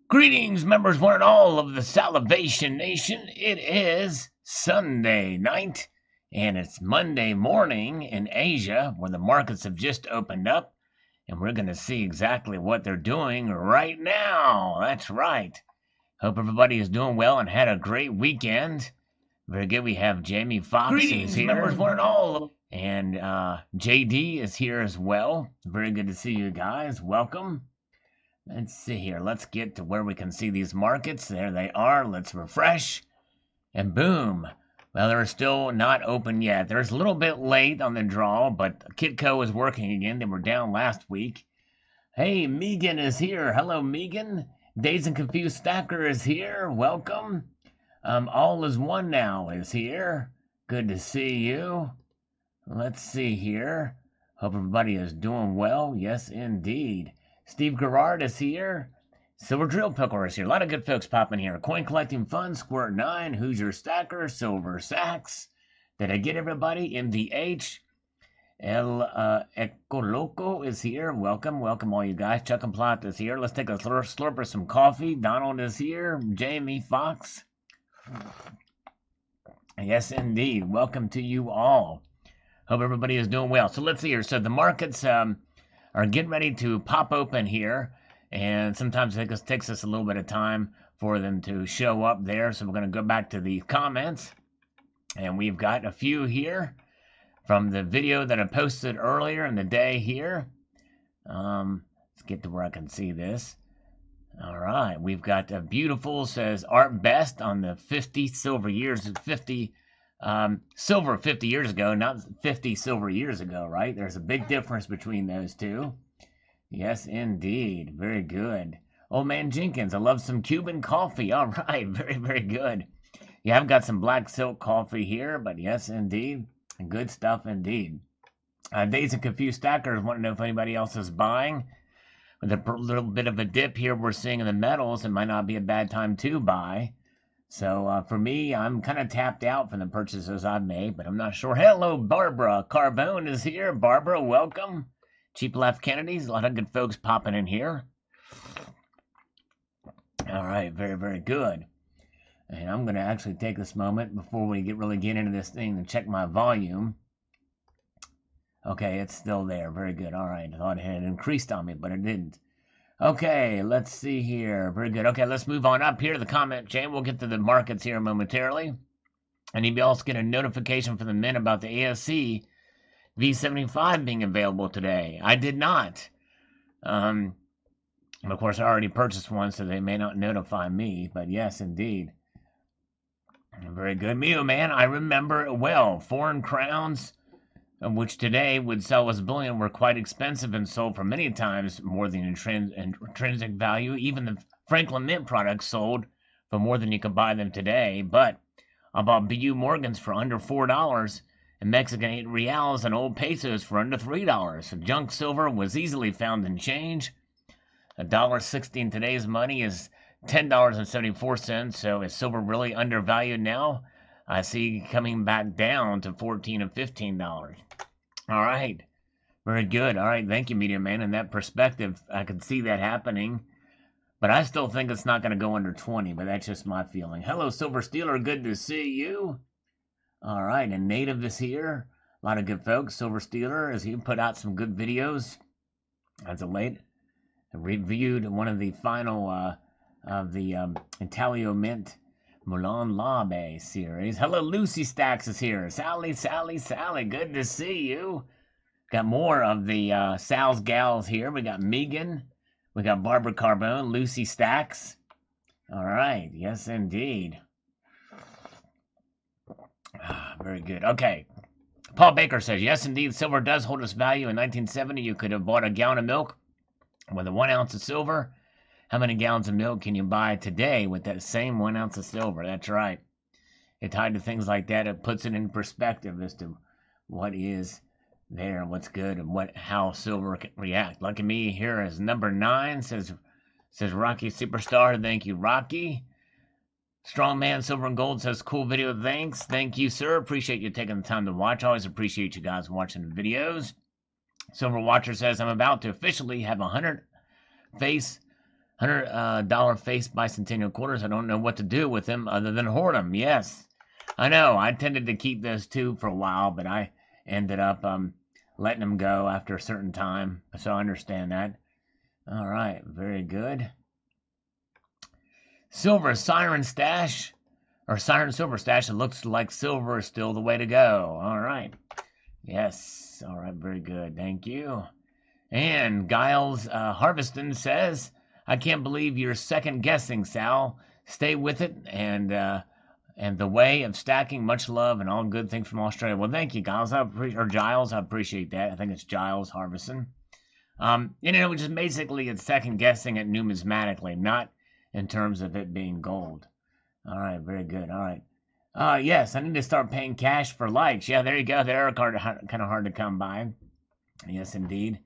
Greetings, members, one and all of the Salivation Nation. It is Sunday night, and it's Monday morning in Asia, where the markets have just opened up, and we're going to see exactly what they're doing right now. That's right. Hope everybody is doing well and had a great weekend. Very good. We have Jamie Foxx Greetings, is here, members, one and all. and JD is here as well. Very good to see you guys. Welcome. Let's see here. Let's get to where we can see these markets. There they are. Let's refresh. And boom. Well, they're still not open yet. They're a little bit late on the draw, but Kitco is working again. They were down last week. Hey, Megan is here. Hello, Megan. Dazed and Confused Stacker is here. Welcome. All is One Now is here. Good to see you. Let's see here. Hope everybody is doing well. Yes, indeed. Steve Gerard is here. Silver Drill Pickler is here. A lot of good folks popping here. Coin Collecting Fun, Squirt 9, Hoosier Stacker, Silver Sacks. Did I get everybody? MDH. El Ecoloco is here. Welcome, welcome all you guys. Chuck and Plot is here. Let's take a slurp of some coffee. Donald is here. Jamie Foxx. Yes, indeed. Welcome to you all. Hope everybody is doing well. So let's see here. So the markets are getting ready to pop open here, and sometimes it takes us a little bit of time for them to show up there. So we're going to go back to the comments, and we've got a few here from the video that I posted earlier in the day here. Let's get to where I can see this. All right, we've got a beautiful, says Art Best on the 50 silver years, 50 silver 50 years ago, not 50 silver years ago, right? There's a big difference between those two. Yes, indeed. Very good. Old Man Jenkins, I love some Cuban coffee. All right, very, very good. Yeah, I've got some black silk coffee here, but yes, indeed. Good stuff indeed. Dazed and Confused Stackers want to know if anybody else is buying. With a little bit of a dip here we're seeing in the metals, it might not be a bad time to buy. So for me, I'm kind of tapped out from the purchases I've made, but I'm not sure. Hello, Barbara. Carbone is here. Barbara, welcome. Cheap Left Kennedys. A lot of good folks popping in here. All right, very, very good. And I'm going to actually take this moment before we really get into this thing to check my volume. Okay, it's still there. Very good. All right. I thought it had increased on me, but it didn't. Okay, let's see here. Very good. Okay, let's move on up here to the comment chain. We'll get to the markets here momentarily. Anybody else get a notification from the men about the ASC V75 being available today? I did not. Of course, I already purchased one, so they may not notify me. But yes, indeed. Very good. Mew, man, I remember it well. Foreign crowns, which today would sell as bullion, were quite expensive and sold for many times more than intrinsic value. Even the Franklin Mint products sold for more than you could buy them today. But I bought BU Morgans for under $4 and Mexican 8 reals and old pesos for under $3. So junk silver was easily found in change. $1.60 in today's money is $10.74. So is silver really undervalued now? I see coming back down to $14 and $15. All right. Very good. All right. Thank you, Media Man. In that perspective, I can see that happening. But I still think it's not going to go under 20, but that's just my feeling. Hello, Silver Steeler. Good to see you. All right. And Native is here. A lot of good folks. Silver Steeler, as he put out some good videos as of late. I reviewed one of the final of the Intalio Mint Mulan Labe series. Hello, Lucy Stacks is here. Sally. Good to see you. Got more of the Sal's gals here. We got Megan. We got Barbara Carbone, Lucy Stacks. All right. Yes, indeed. Very good. Okay. Paul Baker says, yes, indeed, silver does hold its value. In 1970, you could have bought a gallon of milk with a 1 ounce of silver. How many gallons of milk can you buy today with that same 1 ounce of silver? That's right. It tied to things like that. It puts it in perspective as to what is there, what's good, and how silver can react. Lucky me here is number 9, says Rocky Superstar. Thank you, Rocky. Strongman Silver and Gold says, cool video, thanks. Thank you, sir. Appreciate you taking the time to watch. Always appreciate you guys watching the videos. Silver Watcher says, I'm about to officially have 100 face $100 face bicentennial quarters. I don't know what to do with them other than hoard them. Yes, I know. I tended to keep those too for a while, but I ended up letting them go after a certain time. So I understand that. All right, very good. Silver Siren Stash, or Siren Silver Stash. It looks like silver is still the way to go. All right. Yes. All right, very good. Thank you. And Giles Harveston says, I can't believe you're second guessing, Sal. Stay with it and the way of stacking. Much love and all good things from Australia. Well, thank you, Giles. Giles. I appreciate that. I think it's Giles Harveston. Just basically it's second guessing it numismatically, not in terms of it being gold. All right, very good. All right. Yes, I need to start paying cash for likes. Yeah, there you go. They are kind of hard to come by. Yes, indeed.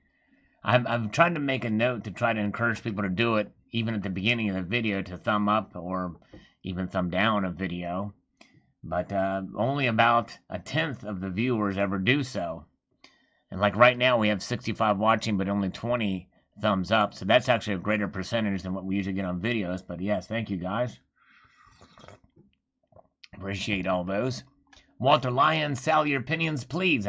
I'm trying to make a note to try to encourage people to do it, even at the beginning of the video, to thumb up or even thumb down a video. But only about 1/10 of the viewers ever do so. And like right now, we have 65 watching, but only 20 thumbs up. So that's actually a greater percentage than what we usually get on videos. But yes, thank you guys. Appreciate all those. Walter Lyons, Sal, your opinions, please.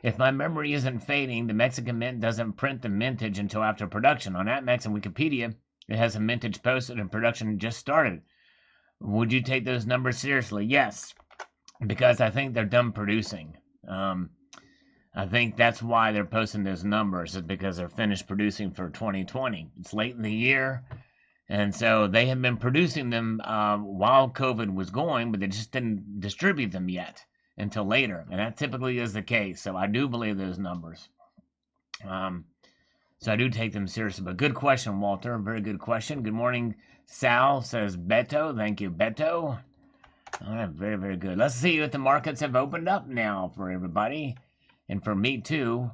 If my memory isn't fading, the Mexican Mint doesn't print the mintage until after production. On AppMex and Wikipedia, it has a mintage posted and production just started. Would you take those numbers seriously? Yes, because I think they're done producing. I think that's why they're posting those numbers, is because they're finished producing for 2020. It's late in the year, and so they have been producing them while COVID was going, but they just didn't distribute them yet until later, and that typically is the case. So I do believe those numbers. So I do take them seriously. But good question, Walter. Very good question. Good morning, Sal, says Beto. Thank you, Beto. All right, very, very good. Let's see if the markets have opened up now for everybody. And for me, too.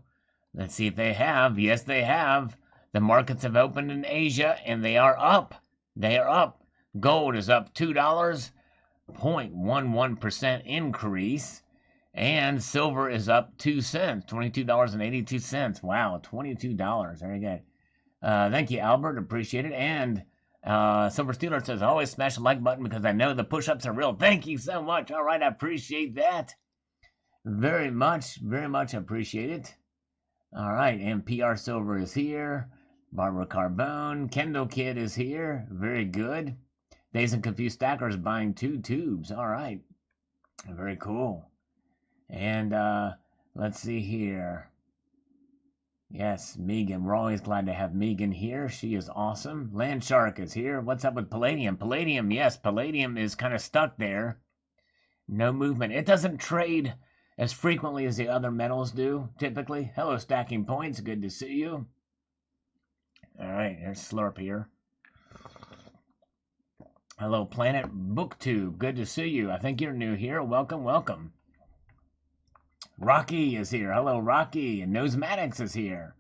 Let's see if they have. Yes, they have. The markets have opened in Asia, and they are up. They are up. Gold is up $2, 0.11% increase. And silver is up 2 cents, $22.82. Wow, $22. Very good. Thank you, Albert. Appreciate it. And Silver Steeler says, always smash the like button because I know the push-ups are real. Thank you so much. All right, I appreciate that. Very much appreciate it. All right, and PR Silver is here. Barbara Carbone. Kendall Kid is here. Very good. Days and Confused Stackers buying 2 tubes. All right. Very cool. And let's see here. Yes, Megan. We're always glad to have Megan here. She is awesome. Landshark is here. What's up with Palladium? Palladium, yes. Palladium is kind of stuck there. No movement. It doesn't trade as frequently as the other metals do, typically. Hello, Stacking Points. Good to see you. All right, there's Slurp here. Hello, Planet Booktube. Good to see you. I think you're new here. Welcome, welcome. Rocky is here. Hello, Rocky. And Nosematics is here.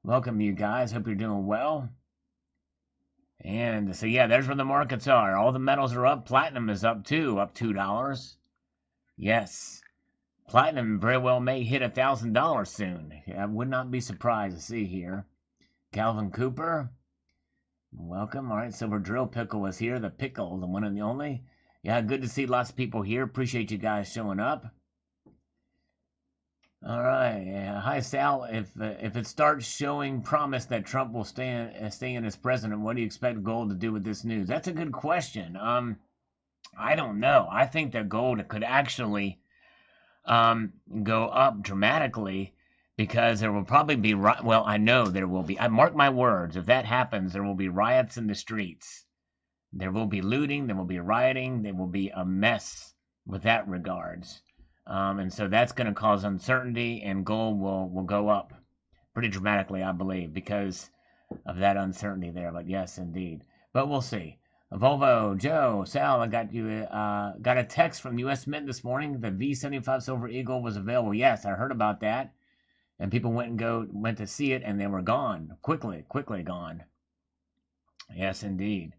Welcome, you guys. Hope you're doing well. And so, yeah, there's where the markets are. All the metals are up. Platinum is up, too. Up $2. Yes. Platinum very well may hit $1,000 soon. I would not be surprised to see here. Calvin Cooper. Welcome. All right, Silver Drill Pickle is here. The pickle, the one and the only. Yeah, good to see lots of people here. Appreciate you guys showing up. All right. Yeah. Hi, Sal. If it starts showing promise that Trump will stay in as president, what do you expect gold to do with this news? That's a good question. I don't know. I think that gold could actually go up dramatically because there will probably be, well, I know there will be. I mark my words. If that happens, there will be riots in the streets. There will be looting. There will be rioting. There will be a mess with that regards. And so that's going to cause uncertainty, and gold will go up pretty dramatically, I believe, because of that uncertainty there. But yes, indeed. But we'll see. Volvo, Joe, Sal, I got you. Got a text from U.S. Mint this morning. The V75 Silver Eagle was available. Yes, I heard about that, and people went to see it, and they were gone quickly gone. Yes, indeed.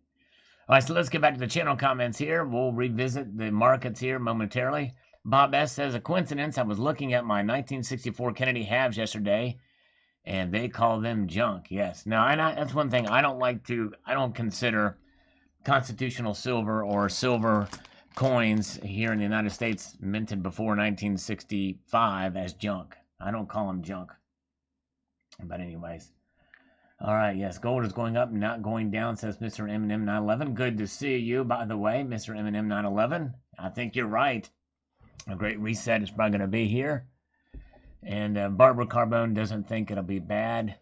All right, so let's get back to the channel comments here. We'll revisit the markets here momentarily. Bob S. says, a coincidence, I was looking at my 1964 Kennedy halves yesterday, and they call them junk. Yes. Now, that's one thing I don't consider constitutional silver or silver coins here in the United States minted before 1965 as junk. I don't call them junk. But anyways. All right, yes, gold is going up, not going down, says Mr. M&M 911. Good to see you, by the way, Mr. M&M 911. I think you're right. A great reset is probably going to be here. And Barbara Carbone doesn't think it'll be bad.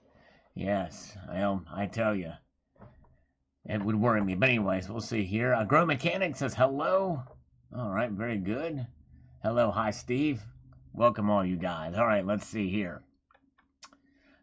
Yes, well, I tell you. It would worry me. But anyways, we'll see here. Grow Mechanic says hello. All right, very good. Hello, hi, Steve. Welcome all you guys. All right, let's see here.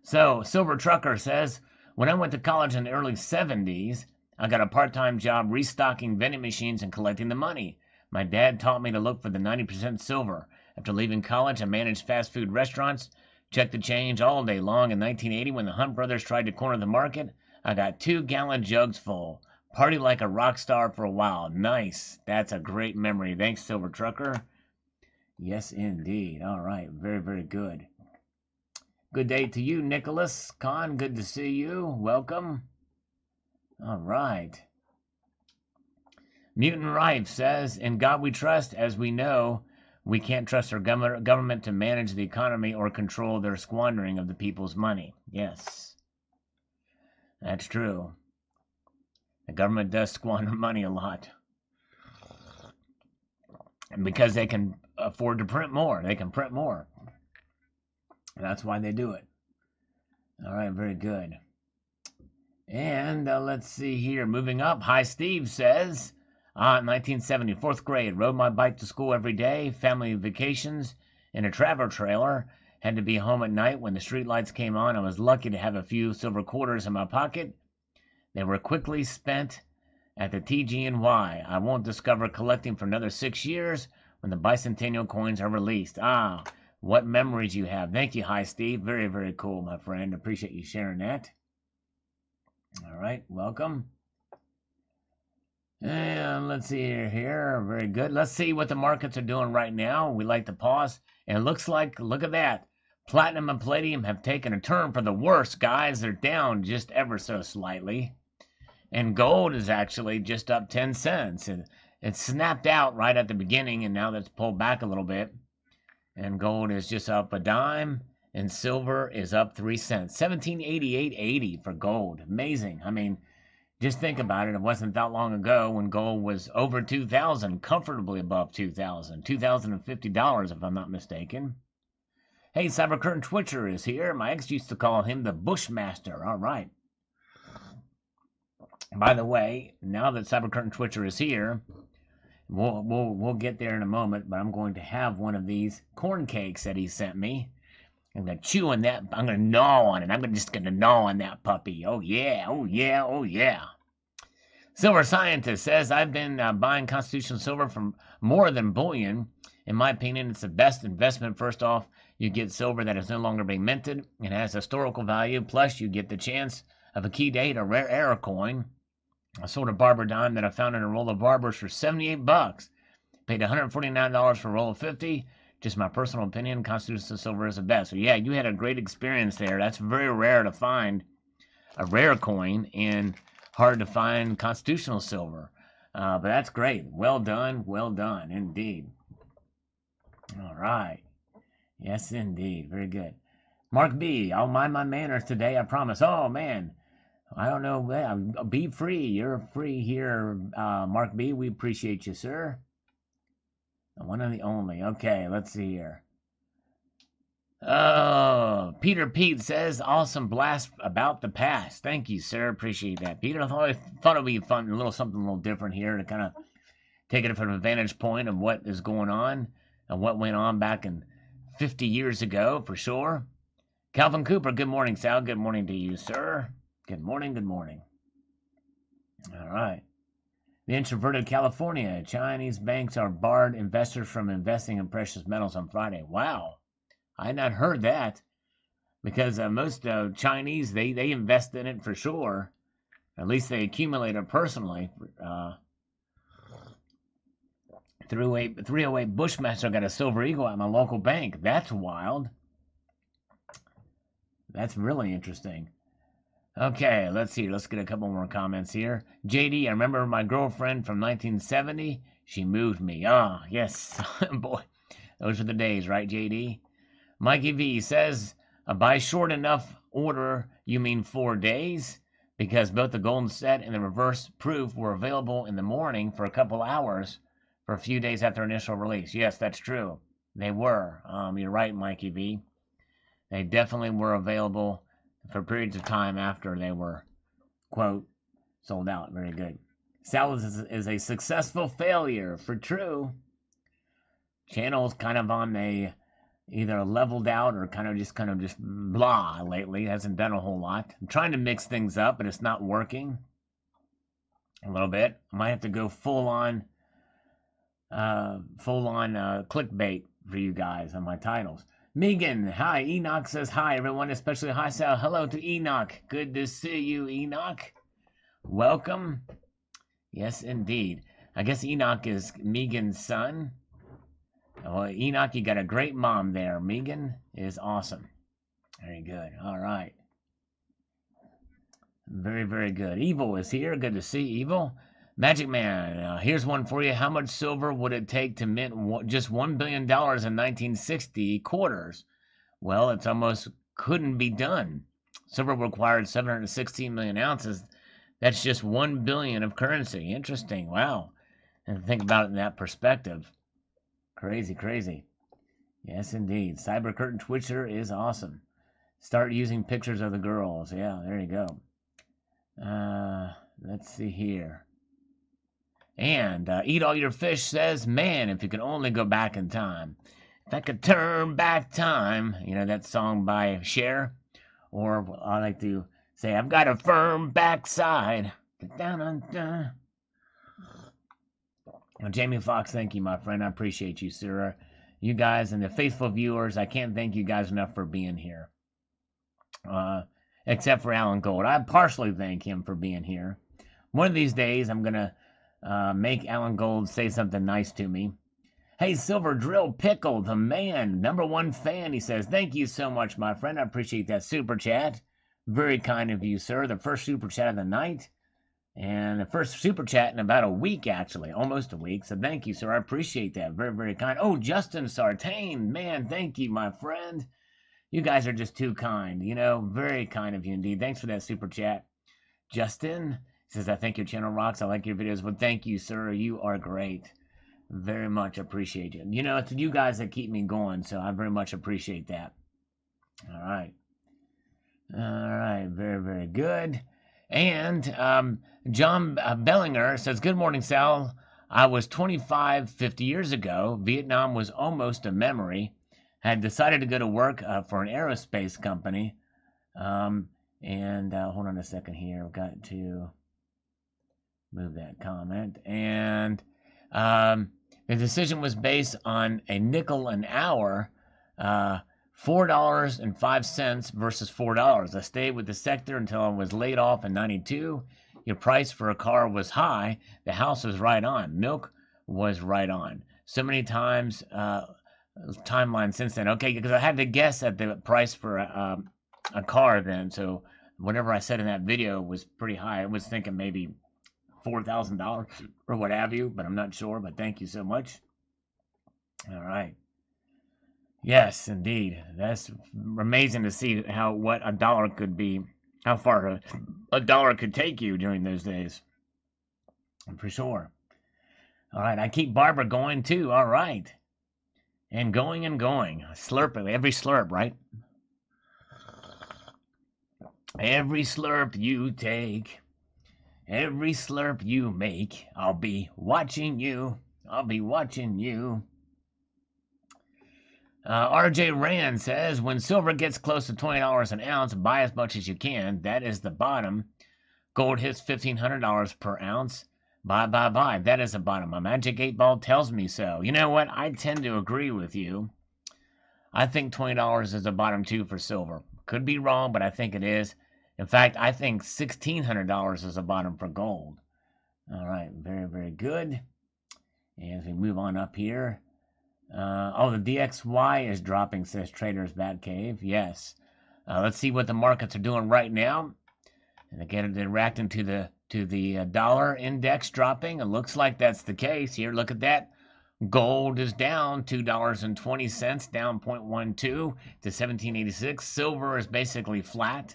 So, Silver Trucker says, when I went to college in the early 70s, I got a part-time job restocking vending machines and collecting the money. My dad taught me to look for the 90% silver. After leaving college, I managed fast food restaurants, checked the change all day long. In 1980, when the Hunt brothers tried to corner the market, I got 2-gallon jugs full. Party like a rock star for a while. Nice. That's a great memory. Thanks, Silver Trucker. Yes, indeed. All right. Very, very good. Good day to you, Nicholas Kahn. Good to see you. Welcome. All right. Mutant Rife says, in God we trust, as we know, we can't trust our government to manage the economy or control their squandering of the people's money. Yes. That's true. The government does squander money a lot. And because they can afford to print more. They can print more. That's why they do it. All right, very good. And let's see here. Moving up, Hi Steve says, 1970, 4th grade, rode my bike to school every day, family vacations in a travel trailer, had to be home at night when the street lights came on. I was lucky to have a few silver quarters in my pocket. They were quickly spent at the TG&Y. I won't discover collecting for another 6 years when the bicentennial coins are released. What memories you have. Thank you, Hi Steve. Very, very cool, my friend. Appreciate you sharing that. All right, welcome. And let's see here. Very good. Let's see what the markets are doing right now. We like to pause. And it looks like, look at that. Platinum and Palladium have taken a turn for the worse, guys. They're down just ever so slightly. And gold is actually just up 10 cents. It snapped out right at the beginning, and now that's pulled back a little bit. And gold is just up a dime, and silver is up 3 cents. 1788.80 for gold. Amazing. I mean, just think about it. It wasn't that long ago when gold was over 2,000, comfortably above 2,000. $2,050, if I'm not mistaken. Hey, Cybercurtain Twitcher is here. My ex used to call him the Bushmaster. All right. By the way, now that Cybercurtain Twitcher is here, we'll get there in a moment, but I'm going to have one of these corn cakes that he sent me. I'm going to chew on that. I'm going to gnaw on it. I'm just going to gnaw on that puppy. Oh, yeah. Oh, yeah. Oh, yeah. Silver Scientist says, I've been buying constitutional silver from more than bullion. In my opinion, it's the best investment. First off, you get silver that is no longer being minted and has historical value. Plus, you get the chance of a key date, a rare error coin. I sold a barber dime that I found in a roll of barbers for $78. Paid $149 for a roll of 50. Just my personal opinion, constitutional silver is the best. So yeah, you had a great experience there. That's very rare to find a rare coin and hard to find constitutional silver. But that's great. Well done indeed. All right. Yes, indeed. Very good. Mark B, I'll mind my manners today, I promise. Oh, man. I don't know. Be free. You're free here, Mark B. We appreciate you, sir. The one and the only. Okay, let's see here. Oh, Peter Pete says, awesome blast about the past. Thank you, sir. Appreciate that, Peter. I thought it would be fun, something a little different here to kind of take it from a vantage point of what is going on and what went on back in 50 years ago, for sure. Calvin Cooper, good morning, Sal. Good morning to you, sir. Good morning, good morning. All right. The introverted California. Chinese banks are barred investors from investing in precious metals on Friday. Wow. I had not heard that. Because most Chinese, they invest in it for sure. At least they accumulate it personally. 308 Bushmaster got a silver eagle at my local bank. That's wild. That's really interesting. Okay, let's see. Let's get a couple more comments here. JD, I remember my girlfriend from 1970. She moved me. Ah, oh, yes. Boy, those were the days, right, JD? Mikey V says, by short enough order, you mean 4 days? Because both the golden set and the reverse proof were available in the morning for a couple hours for a few days after initial release. Yes, that's true. They were. You're right, Mikey V. They definitely were available for periods of time after they were, quote, sold out. Very good. Sal is a successful failure for true. Channel's kind of on a either leveled out or kind of just blah lately. Hasn't done a whole lot. I'm trying to mix things up, but it's not working a little bit. I might have to go full on clickbait for you guys on my titles. Megan, hi. Enoch says hi, everyone, especially hi, Sal. Hello to Enoch. Good to see you, Enoch. Welcome. Yes, indeed. I guess Enoch is Megan's son. Well, Enoch, you got a great mom there. Megan is awesome. Very good. All right. Very, very good. Evil is here. Good to see Evil. Magic Man, here's one for you. How much silver would it take to mint just $1 billion in 1960 quarters? Well, it's almost couldn't be done. Silver required 716 million ounces. That's just 1 billion of currency. Interesting. Wow. And think about it in that perspective. Crazy, crazy. Yes, indeed. Cyber Curtain Twitcher is awesome. Start using pictures of the girls. Yeah, there you go. Let's see here. And Eat All Your Fish says, man, if you could only go back in time. If I could turn back time. You know that song by Cher? Or I like to say, I've got a firm backside. Well, Jamie Foxx, thank you, my friend. I appreciate you, sir. You guys and the faithful viewers, I can't thank you guys enough for being here. Except for Alan Gold. I partially thank him for being here. One of these days, I'm going to make Alan Gold say something nice to me. Hey, Silver Drill Pickle, the man, #1 fan, he says, thank you so much, my friend. I appreciate that super chat. Very kind of you, sir. The first super chat of the night. And the first super chat in about a week, actually. Almost a week. So thank you, sir. I appreciate that. Very, very kind. Oh, Justin Sartain. Man, thank you, my friend. You guys are just too kind. You know, very kind of you indeed. Thanks for that super chat. Justin says, I think your channel rocks. I like your videos. Well, thank you, sir. You are great. Very much appreciate you. You know, it's you guys that keep me going, so I very much appreciate that. All right. All right. Very, very good. And John Bellinger says, good morning, Sal. I was 25 50 years ago. Vietnam was almost a memory. Had decided to go to work for an aerospace company. Hold on a second here. I've got to move that comment. And the decision was based on a nickel an hour, $4.05 versus $4. I stayed with the sector until I was laid off in 92. Your price for a car was high. The house was right on. Milk was right on. So many times, timeline since then. Okay, because I had to guess at the price for a car then. So whatever I said in that video was pretty high. I was thinking maybe $4,000 or what have you, but I'm not sure. But thank you so much. All right. Yes, indeed. That's amazing to see what a dollar could be, how far a dollar could take you during those days. For sure. All right, I keep Barbara going too. All right. And going and going. Slurp it, every slurp, right? Every slurp you take, every slurp you make, I'll be watching you. I'll be watching you. RJ Rand says, when silver gets close to $20 an ounce, buy as much as you can. That is the bottom. Gold hits $1,500 per ounce. Buy. That is the bottom. My magic 8-ball tells me so. You know what? I tend to agree with you. I think $20 is the bottom too for silver. Could be wrong, but I think it is. In fact, I think $1,600 is the bottom for gold. All right. Very, very good. And as we move on up here. The DXY is dropping, says Trader's Batcave. Yes. Let's see what the markets are doing right now. And again, they're reacting to the dollar index dropping. It looks like that's the case here. Look at that. Gold is down $2.20, down 0.12 to 1786. Silver is basically flat,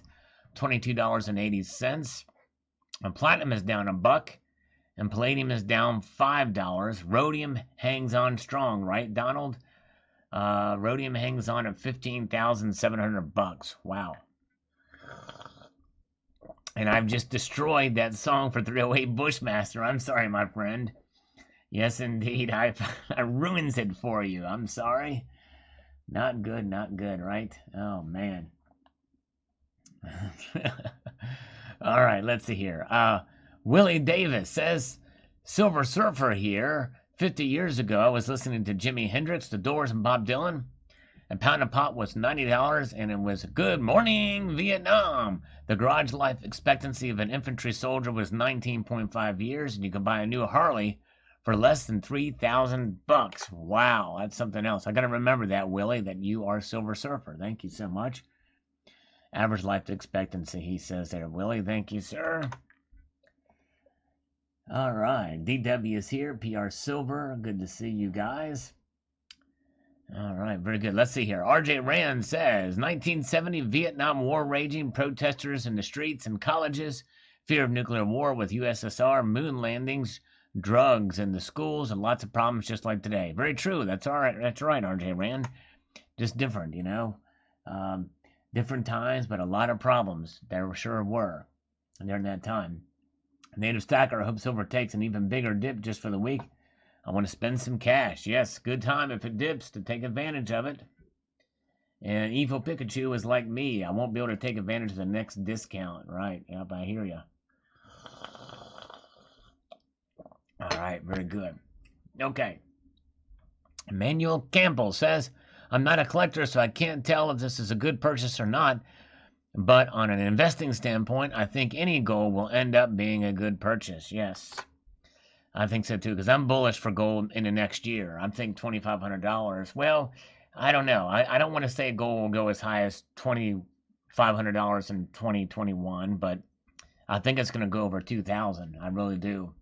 $22.80. And platinum is down $1, and palladium is down $5. Rhodium hangs on strong, right, Donald? Rhodium hangs on at $15,700. Wow. And I've just destroyed that song for 308 Bushmaster. I'm sorry, my friend. Yes, indeed. I ruins it for you. I'm sorry. Not good, right? Oh, man. All right, let's see here. Willie Davis says, Silver Surfer here. 50 years ago, I was listening to Jimi Hendrix, The Doors, and Bob Dylan. A pound of pot was $90, and it was Good Morning Vietnam. The garage life expectancy of an infantry soldier was 19.5 years, and you could buy a new Harley for less than $3,000. Wow, that's something else. I got to remember that, Willie, that you are Silver Surfer. Thank you so much. Average life expectancy, he says there. Willie, thank you, sir. All right, DW is here. PR Silver, good to see you guys. All right, very good. Let's see here. RJ Rand says, 1970, Vietnam War raging, protesters in the streets and colleges, fear of nuclear war with USSR, moon landings, drugs in the schools, and lots of problems just like today. Very true. That's all right. That's right, RJ Rand. Just different, you know. Different times, but a lot of problems. There sure were during that time. Native Stacker, I hope silver takes an even bigger dip just for the week. I want to spend some cash. Yes, good time if it dips to take advantage of it. And Evil Pikachu is like me. I won't be able to take advantage of the next discount. Right. Yep, I hear you. All right, very good. Okay. Emmanuel Campbell says, I'm not a collector, so I can't tell if this is a good purchase or not. But on an investing standpoint, I think any gold will end up being a good purchase. Yes, I think so too, because I'm bullish for gold in the next year. I think $2,500. Well, I don't know. I don't want to say gold will go as high as $2,500 in 2021, but I think it's going to go over $2,000. I really do.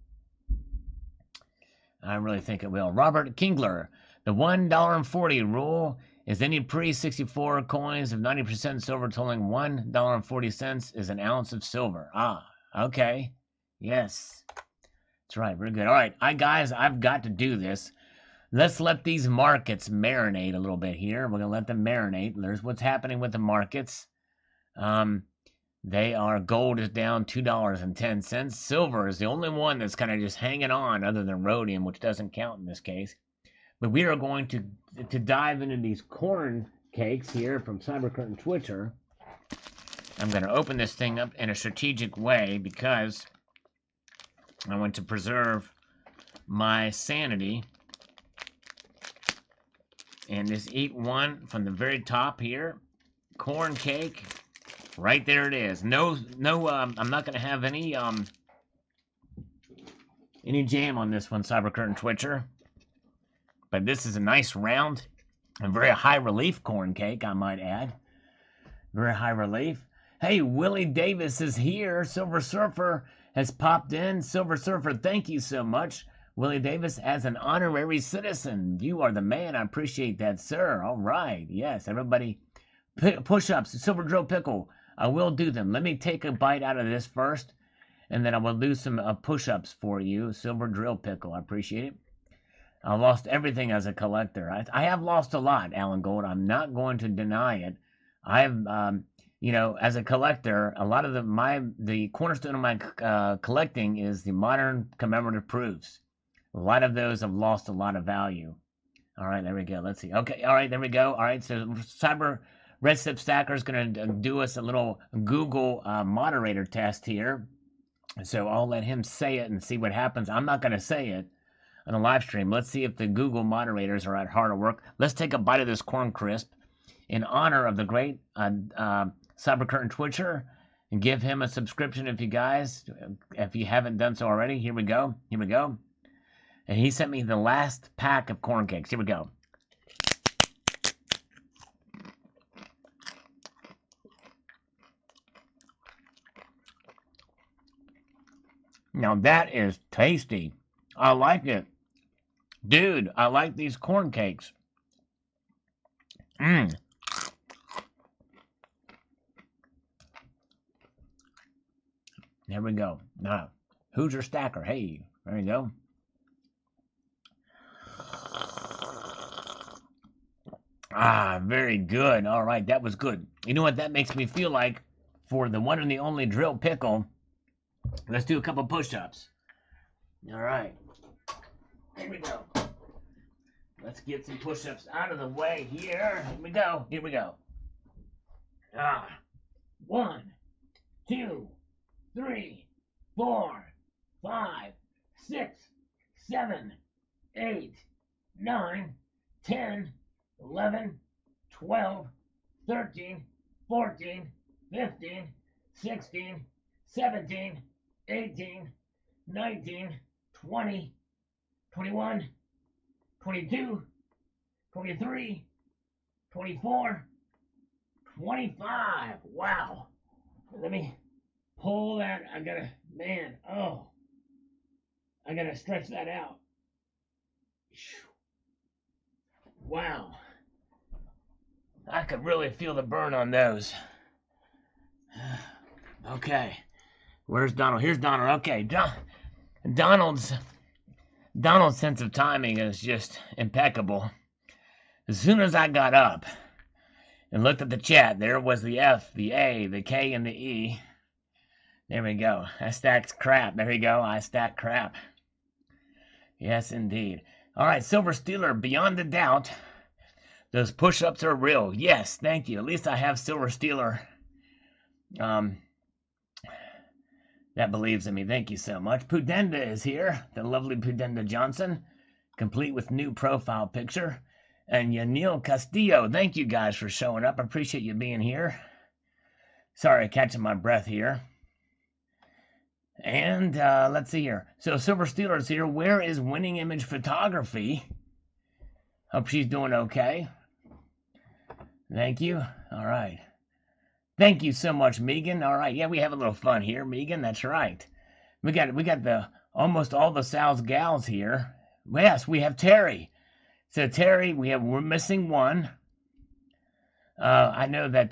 I really think it will. Robert Kingler, the $1.40 rule is any pre-64 coins of 90% silver totaling $1.40 is an ounce of silver. Ah, okay. Yes. That's right. Very good. All right. Guys, I've got to do this. Let's let these markets marinate a little bit here. We're going to let them marinate. There's what's happening with the markets. Gold is down $2.10. Silver is the only one that's kind of just hanging on other than rhodium, which doesn't count in this case. But we are going to dive into these corn cakes here from Cybercurtain Twitter. I'm going to open this thing up in a strategic way because I want to preserve my sanity. And just eat one from the very top here. Corn cake. Right there it is. No, I'm not going to have any jam on this one, Cybercurtain Twitcher. But this is a nice round and very high relief corn cake, I might add. Very high relief. Hey, Willie Davis is here. Silver Surfer has popped in. Silver Surfer, thank you so much. Willie Davis as an honorary citizen. You are the man. I appreciate that, sir. All right. Yes, everybody. Push-ups. Silver Drill Pickle. I will do them. Let me take a bite out of this first, and then I will do some push-ups for you. Silver Drill Pickle. I appreciate it. I lost everything as a collector. I have lost a lot, Alan Gold. I'm not going to deny it. I've, as a collector, a lot of the cornerstone of my collecting is the modern commemorative proofs. A lot of those have lost a lot of value. All right, there we go. Let's see. Okay, all right, there we go. All right, so Cyber Red Step Stacker is going to do us a little Google moderator test here. So I'll let him say it and see what happens. I'm not going to say it on the live stream. Let's see if the Google moderators are at harder work. Let's take a bite of this corn crisp in honor of the great Cybercurtain Twitcher, and give him a subscription if you haven't done so already. Here we go. And he sent me the last pack of corn cakes. Here we go. Now that is tasty. I like it. Dude, I like these corn cakes. Mmm. There we go. Now, who's your stacker? Hey, there you go. Ah, very good. All right, that was good. You know what that makes me feel like? For the one and the only drill pickle, let's do a couple push-ups. All right. Here we go. Let's get some push-ups out of the way here. Here we go. Here we go. 1, 2, 3, 4, 5, 6, 7, 8, 9, 10, 11, 12, 13, 14, 15, 16, 17, 18, 19, 20, 21, 22, 23, 24, 25. Wow. Let me pull that. I gotta, man, oh. I gotta stretch that out. Wow. I could really feel the burn on those. Okay. Where's Donald? Here's Donald. Okay. Donald's sense of timing is just impeccable. As soon as I got up and looked at the chat, there was the F, the A, the K, and the E. There we go. I stacked crap. There you go. I stacked crap. Yes, indeed. All right, Silver Stealer, beyond a doubt, those push-ups are real. Yes, thank you. At least I have Silver Stealer that believes in me. Thank you so much. Pudenda is here, the lovely Pudenda Johnson, complete with new profile picture. And Yanil Castillo, thank you guys for showing up. I appreciate you being here. Sorry, catching my breath here. And let's see here. So Silver Steeler's here. Where is Winning Image Photography? Hope she's doing okay. Thank you. All right. Thank you so much, Megan. All right. Yeah, we have a little fun here, Megan. That's right. We got the almost all the Sal's gals here. Yes, we have Terry. So Terry, we're missing one. I know that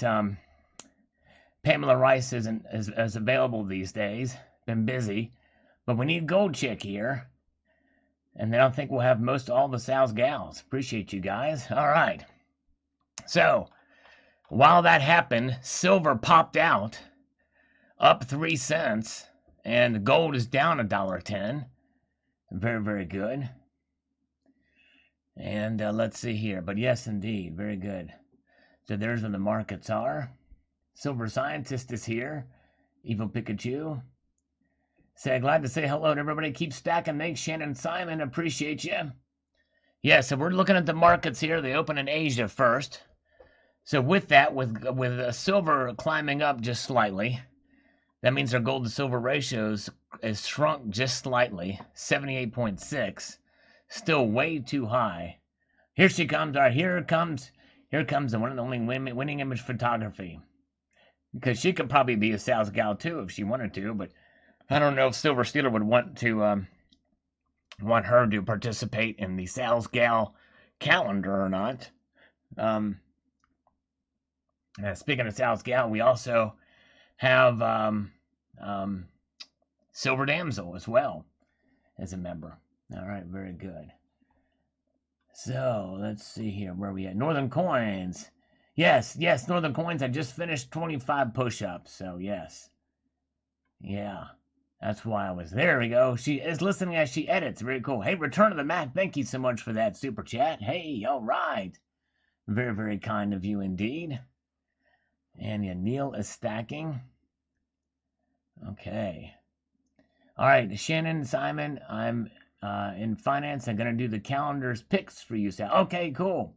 Pamela Rice isn't as available these days. Been busy, but we need Gold Chick here. And then I think we'll have all the Sal's gals. Appreciate you guys. All right. So while that happened, silver popped out, up 3 cents, and gold is down $1.10. Very, very good. And let's see here. But yes, indeed, very good. So there's where the markets are. Silver Scientist is here. Evil Pikachu. Glad to say hello to everybody. Keep stacking. Thanks, Shannon Simon. Appreciate you. Yeah, so we're looking at the markets here. They open in Asia first. So with that, with silver climbing up just slightly, that means our gold to silver ratios is shrunk just slightly, 78.6. Still way too high. Here she comes. All right, here comes the one and only Winning Image Photography. Because she could probably be a Sal's gal too if she wanted to, but I don't know if Silver Stealer would want her to participate in the Sal's gal calendar or not. Speaking of Sal's gal, we also have Silver Damsel as well as a member. All right, very good. So let's see here. Where are we at? Northern Coins. Yes, Northern Coins. I just finished 25 push-ups, so yes. Yeah, that's why I was there. We go. She is listening as she edits. Very cool. Hey, Return of the Mac. Thank you so much for that super chat. Hey, all right. Very, very kind of you indeed. And Neil is stacking. Okay. All right, Shannon, Simon, I'm in finance. I'm going to do the calendar's picks for you, Sal. Okay, cool.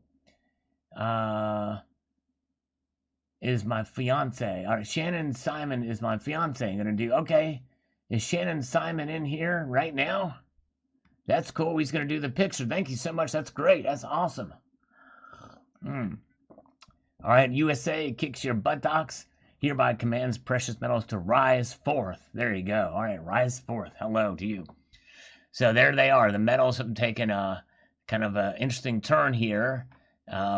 Is my fiance. All right, Shannon Simon is my fiance. I'm going to do, okay. Is Shannon Simon in here right now? That's cool. He's going to do the picture. Thank you so much. That's great. That's awesome. All right, USA kicks your buttocks. hereby commands precious metals to rise forth. There you go. All right, rise forth. Hello to you. So there they are. The metals have taken a kind of an interesting turn here,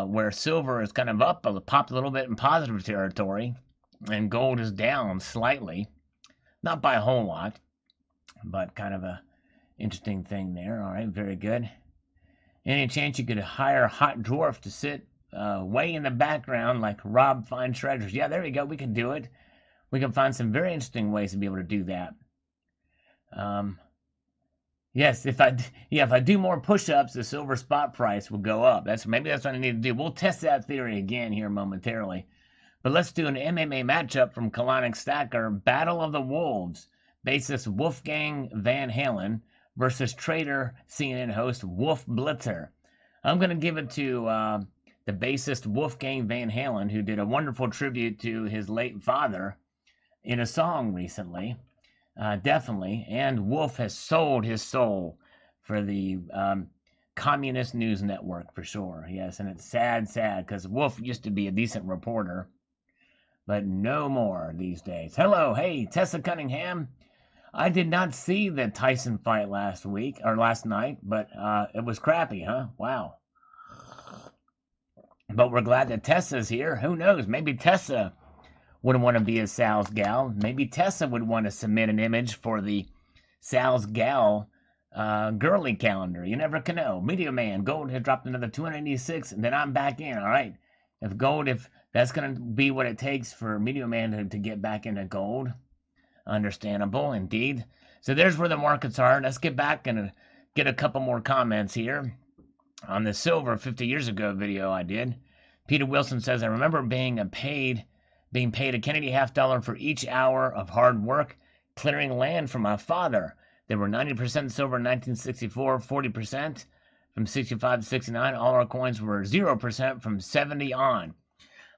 where silver is kind of up, popped a little bit in positive territory, and gold is down slightly. Not by a whole lot, but kind of a interesting thing there. All right, very good. Any chance you could hire Hot Dwarf to sit way in the background like Rob finds treasures? Yeah, there we go. We can do it. We can find some very interesting ways to be able to do that. Yes, if I do more push-ups, the silver spot price will go up. Maybe that's what I need to do. We'll test that theory again here momentarily. But let's do an MMA matchup from Colonic Stacker, Battle of the Wolves. Bassist Wolfgang Van Halen versus trader CNN host Wolf Blitzer. I'm going to give it to the bassist Wolfgang Van Halen, who did a wonderful tribute to his late father in a song recently. Definitely. And Wolf has sold his soul for the Communist News Network for sure. Yes, and it's sad, because Wolf used to be a decent reporter, but no more these days. Hello, hey, Tessa Cunningham. I did not see the Tyson fight last night, but it was crappy, huh? Wow. But we're glad that Tessa's here. Who knows? Maybe Tessa would want to be a Sal's gal. Maybe Tessa would want to submit an image for the Sal's gal girly calendar. You never can know. Media Man, gold has dropped another 286, and then I'm back in. All right. If that's going to be what it takes for Media Man to get back into gold. Understandable, indeed. So there's where the markets are. Let's get back and get a couple more comments here on the silver 50 years ago video I did. Peter Wilson says, I remember being paid a Kennedy $half for each hour of hard work clearing land for my father. There were 90% silver in 1964, 40% from 65 to 69. All our coins were 0% from 70 on.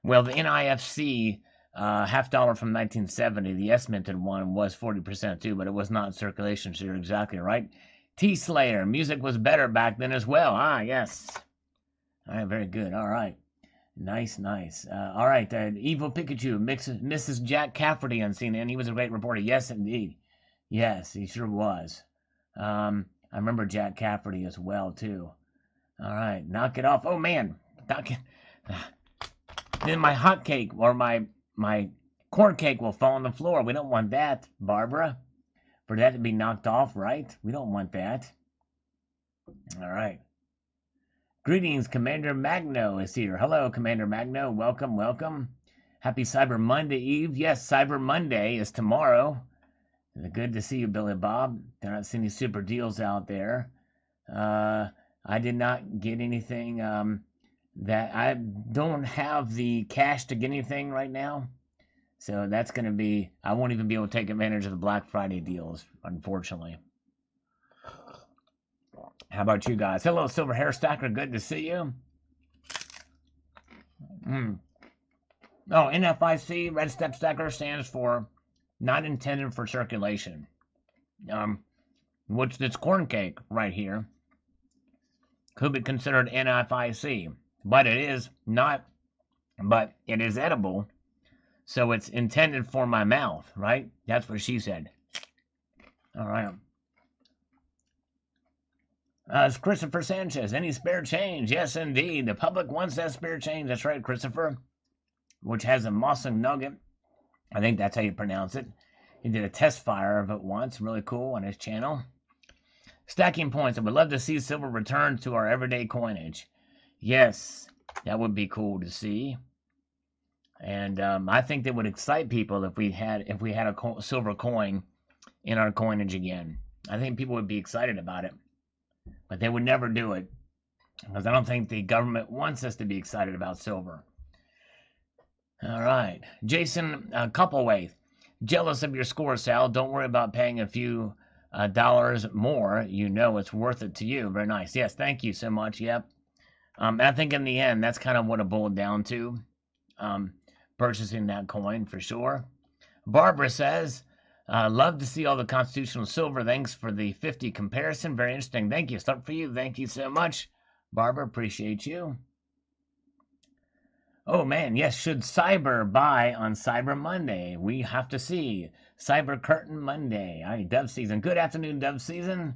Well, the NIFC $half from 1970, the S-minted one, was 40% too, but it was not in circulation, so you're exactly right. T-Slayer, music was better back then as well. Ah, yes. All right, very good. All right. Nice. All right, Evil Pikachu, Mrs. Jack Cafferty on CNN. He was a great reporter. Yes, indeed. Yes, he sure was. I remember Jack Cafferty as well, too. All right, knock it off. Oh, man. Then my hot cake or my corn cake will fall on the floor. We don't want that, Barbara. For that to be knocked off, right? We don't want that. All right. Greetings, Commander Magno is here. Hello, Commander Magno. Welcome. Happy Cyber Monday Eve. Yes, Cyber Monday is tomorrow. Good to see you, Billy Bob. They're not seeing any super deals out there. I did not get anything that I don't have the cash to get anything right now. So that's going to be, I won't even be able to take advantage of the Black Friday deals, unfortunately. How about you guys? Hello, Silver Hair Stacker. Good to see you. Oh, NFIC, Red Step Stacker, stands for not intended for circulation. Which this corn cake right here could be considered NFIC. But it is not, but it is edible. So it's intended for my mouth, right? That's what she said. All right. It's Christopher Sanchez. Any spare change? Yes, indeed. The public wants that spare change. That's right, Christopher. Which has a Mossing Nugget. I think that's how you pronounce it. He did a test fire of it once. Really cool on his channel. Stacking points. I would love to see silver return to our everyday coinage. Yes, that would be cool to see. And I think that would excite people if we had a silver coin in our coinage again. I think people would be excited about it. But they would never do it, because I don't think the government wants us to be excited about silver. All right. Jason Couplewaith, jealous of your score, Sal. Don't worry about paying a few dollars more. You know it's worth it to you. Very nice. Yes, thank you so much. Yep. I think in the end, that's kind of what it boiled down to. Purchasing that coin for sure. Barbara says, love to see all the constitutional silver. Thanks for the 50 comparison. Very interesting. Thank you. Start for you. Thank you so much, Barbara. Appreciate you. Oh man, yes, should Cyber buy on Cyber Monday? We have to see. Cyber Curtain Monday. All right, Dove Season. Good afternoon, Dove Season.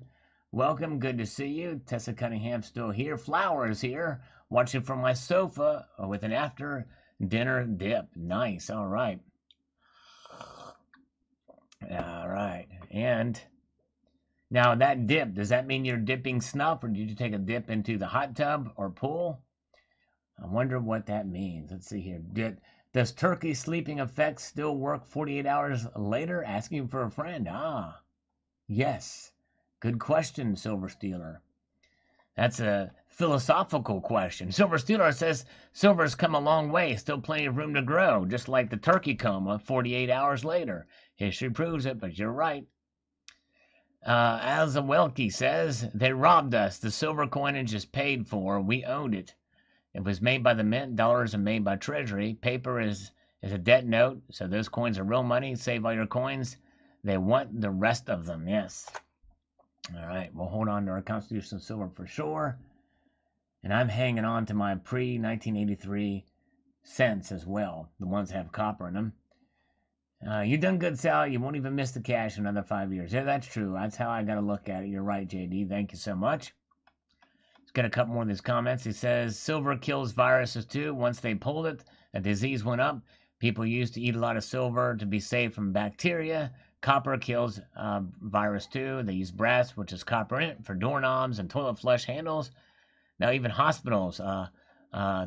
Welcome, good to see you. Tessa Cunningham still here. Flowers here. Watching from my sofa with an after dinner dip. Nice, all right. All right, and now that dip, does that mean you're dipping snuff, or did you take a dip into the hot tub or pool? I wonder what that means. Let's see here. Does turkey sleeping effect still work 48 hours later? Asking for a friend. Ah, yes. Good question, Silver Stealer. That's a philosophical question. Silver Stealer says silver's come a long way, still plenty of room to grow, just like the turkey coma 48 hours later. History proves it, but you're right. As a Welke says, they robbed us. The silver coinage is paid for. We owned it. It was made by the mint. Dollars are made by Treasury. Paper is a debt note, so those coins are real money. Save all your coins. They want the rest of them, yes. All right, we'll hold on to our Constitution Silver for sure. And I'm hanging on to my pre-1983 cents as well, the ones that have copper in them. You done good, Sal. You won't even miss the cash in another 5 years. Yeah, that's true. That's how I got to look at it. You're right, JD. Thank you so much. Let's get a couple more of these comments. He says, silver kills viruses too. Once they pulled it, a disease went up. People used to eat a lot of silver to be safe from bacteria. Copper kills virus too. They use brass, which is copper in it, for doorknobs and toilet flush handles. Now even hospitals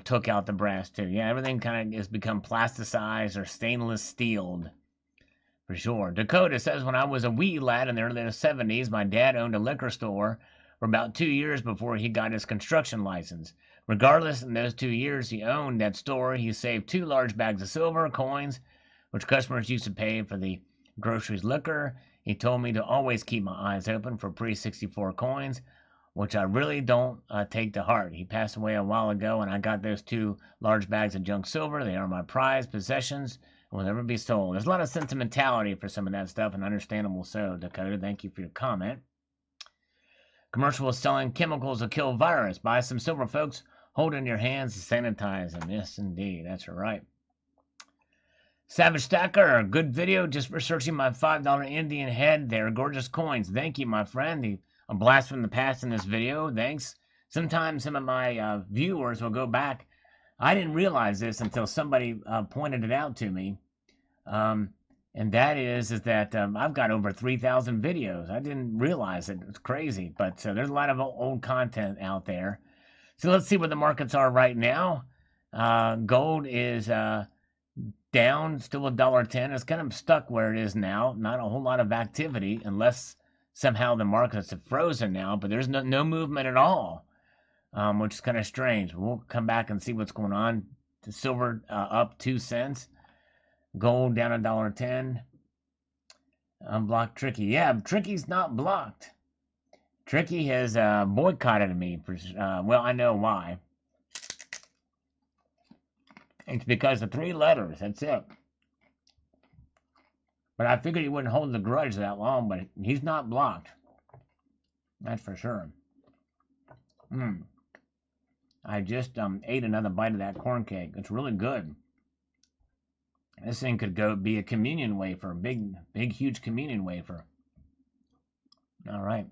took out the brass too. Yeah, everything kind of has become plasticized or stainless steeled. For sure. Dakota says, when I was a wee lad in the early 70s, my dad owned a liquor store for about 2 years before he got his construction license. Regardless, in those 2 years he owned that store, he saved 2 large bags of silver coins, which customers used to pay for the groceries liquor. He told me to always keep my eyes open for pre-64 coins, which I really don't take to heart. He passed away a while ago, and I got those 2 large bags of junk silver. They are my prized possessions and will never be sold. There's a lot of sentimentality for some of that stuff, and understandable so, Dakota. Thank you for your comment. Commercial is selling chemicals to kill virus. Buy some silver, folks. Hold it in your hands to sanitize them. Yes, indeed. That's right. Savage Stacker, good video. Just researching my $5 Indian head. They're gorgeous coins. Thank you, my friend. A blast from the past in this video. Thanks. Sometimes some of my viewers will go back. I didn't realize this until somebody pointed it out to me. And that is that I've got over 3,000 videos. I didn't realize it. It's crazy. But there's a lot of old content out there. So let's see where the markets are right now. Gold is down, still $1.10. It's kind of stuck where it is now. Not a whole lot of activity unless somehow the markets have frozen now. But there's no movement at all, which is kind of strange. We'll come back and see what's going on. The silver up 2 cents. Gold down $1.10. Unblocked Tricky. Yeah, Tricky's not blocked. Tricky has boycotted me. Well, I know why. It's because of 3 letters. That's it. But I figured he wouldn't hold the grudge that long, but he's not blocked. That's for sure. I just ate another bite of that corn cake. It's really good. This thing could be a communion wafer, big, huge communion wafer. All right.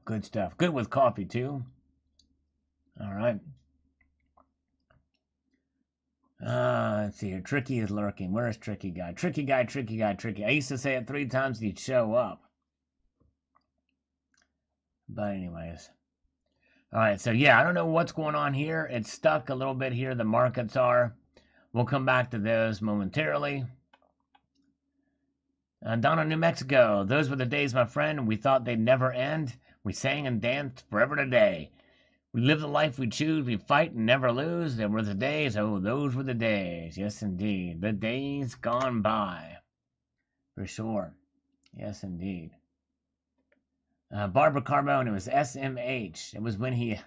Good stuff. Good with coffee, too. All right. Let's see here. Tricky is lurking. Where is Tricky Guy? Tricky Guy, Tricky Guy, Tricky. I used to say it 3 times, he'd show up. But anyways. All right, so yeah, I don't know what's going on here. It's stuck a little bit here. The markets are. We'll come back to those momentarily. Donna, New Mexico. Those were the days, my friend. We thought they'd never end. We sang and danced forever today. We live the life we choose. We fight and never lose. There were the days. Oh, those were the days. Yes, indeed. The days gone by. For sure. Yes, indeed. Barbara Carbone, it was SMH. It was when he...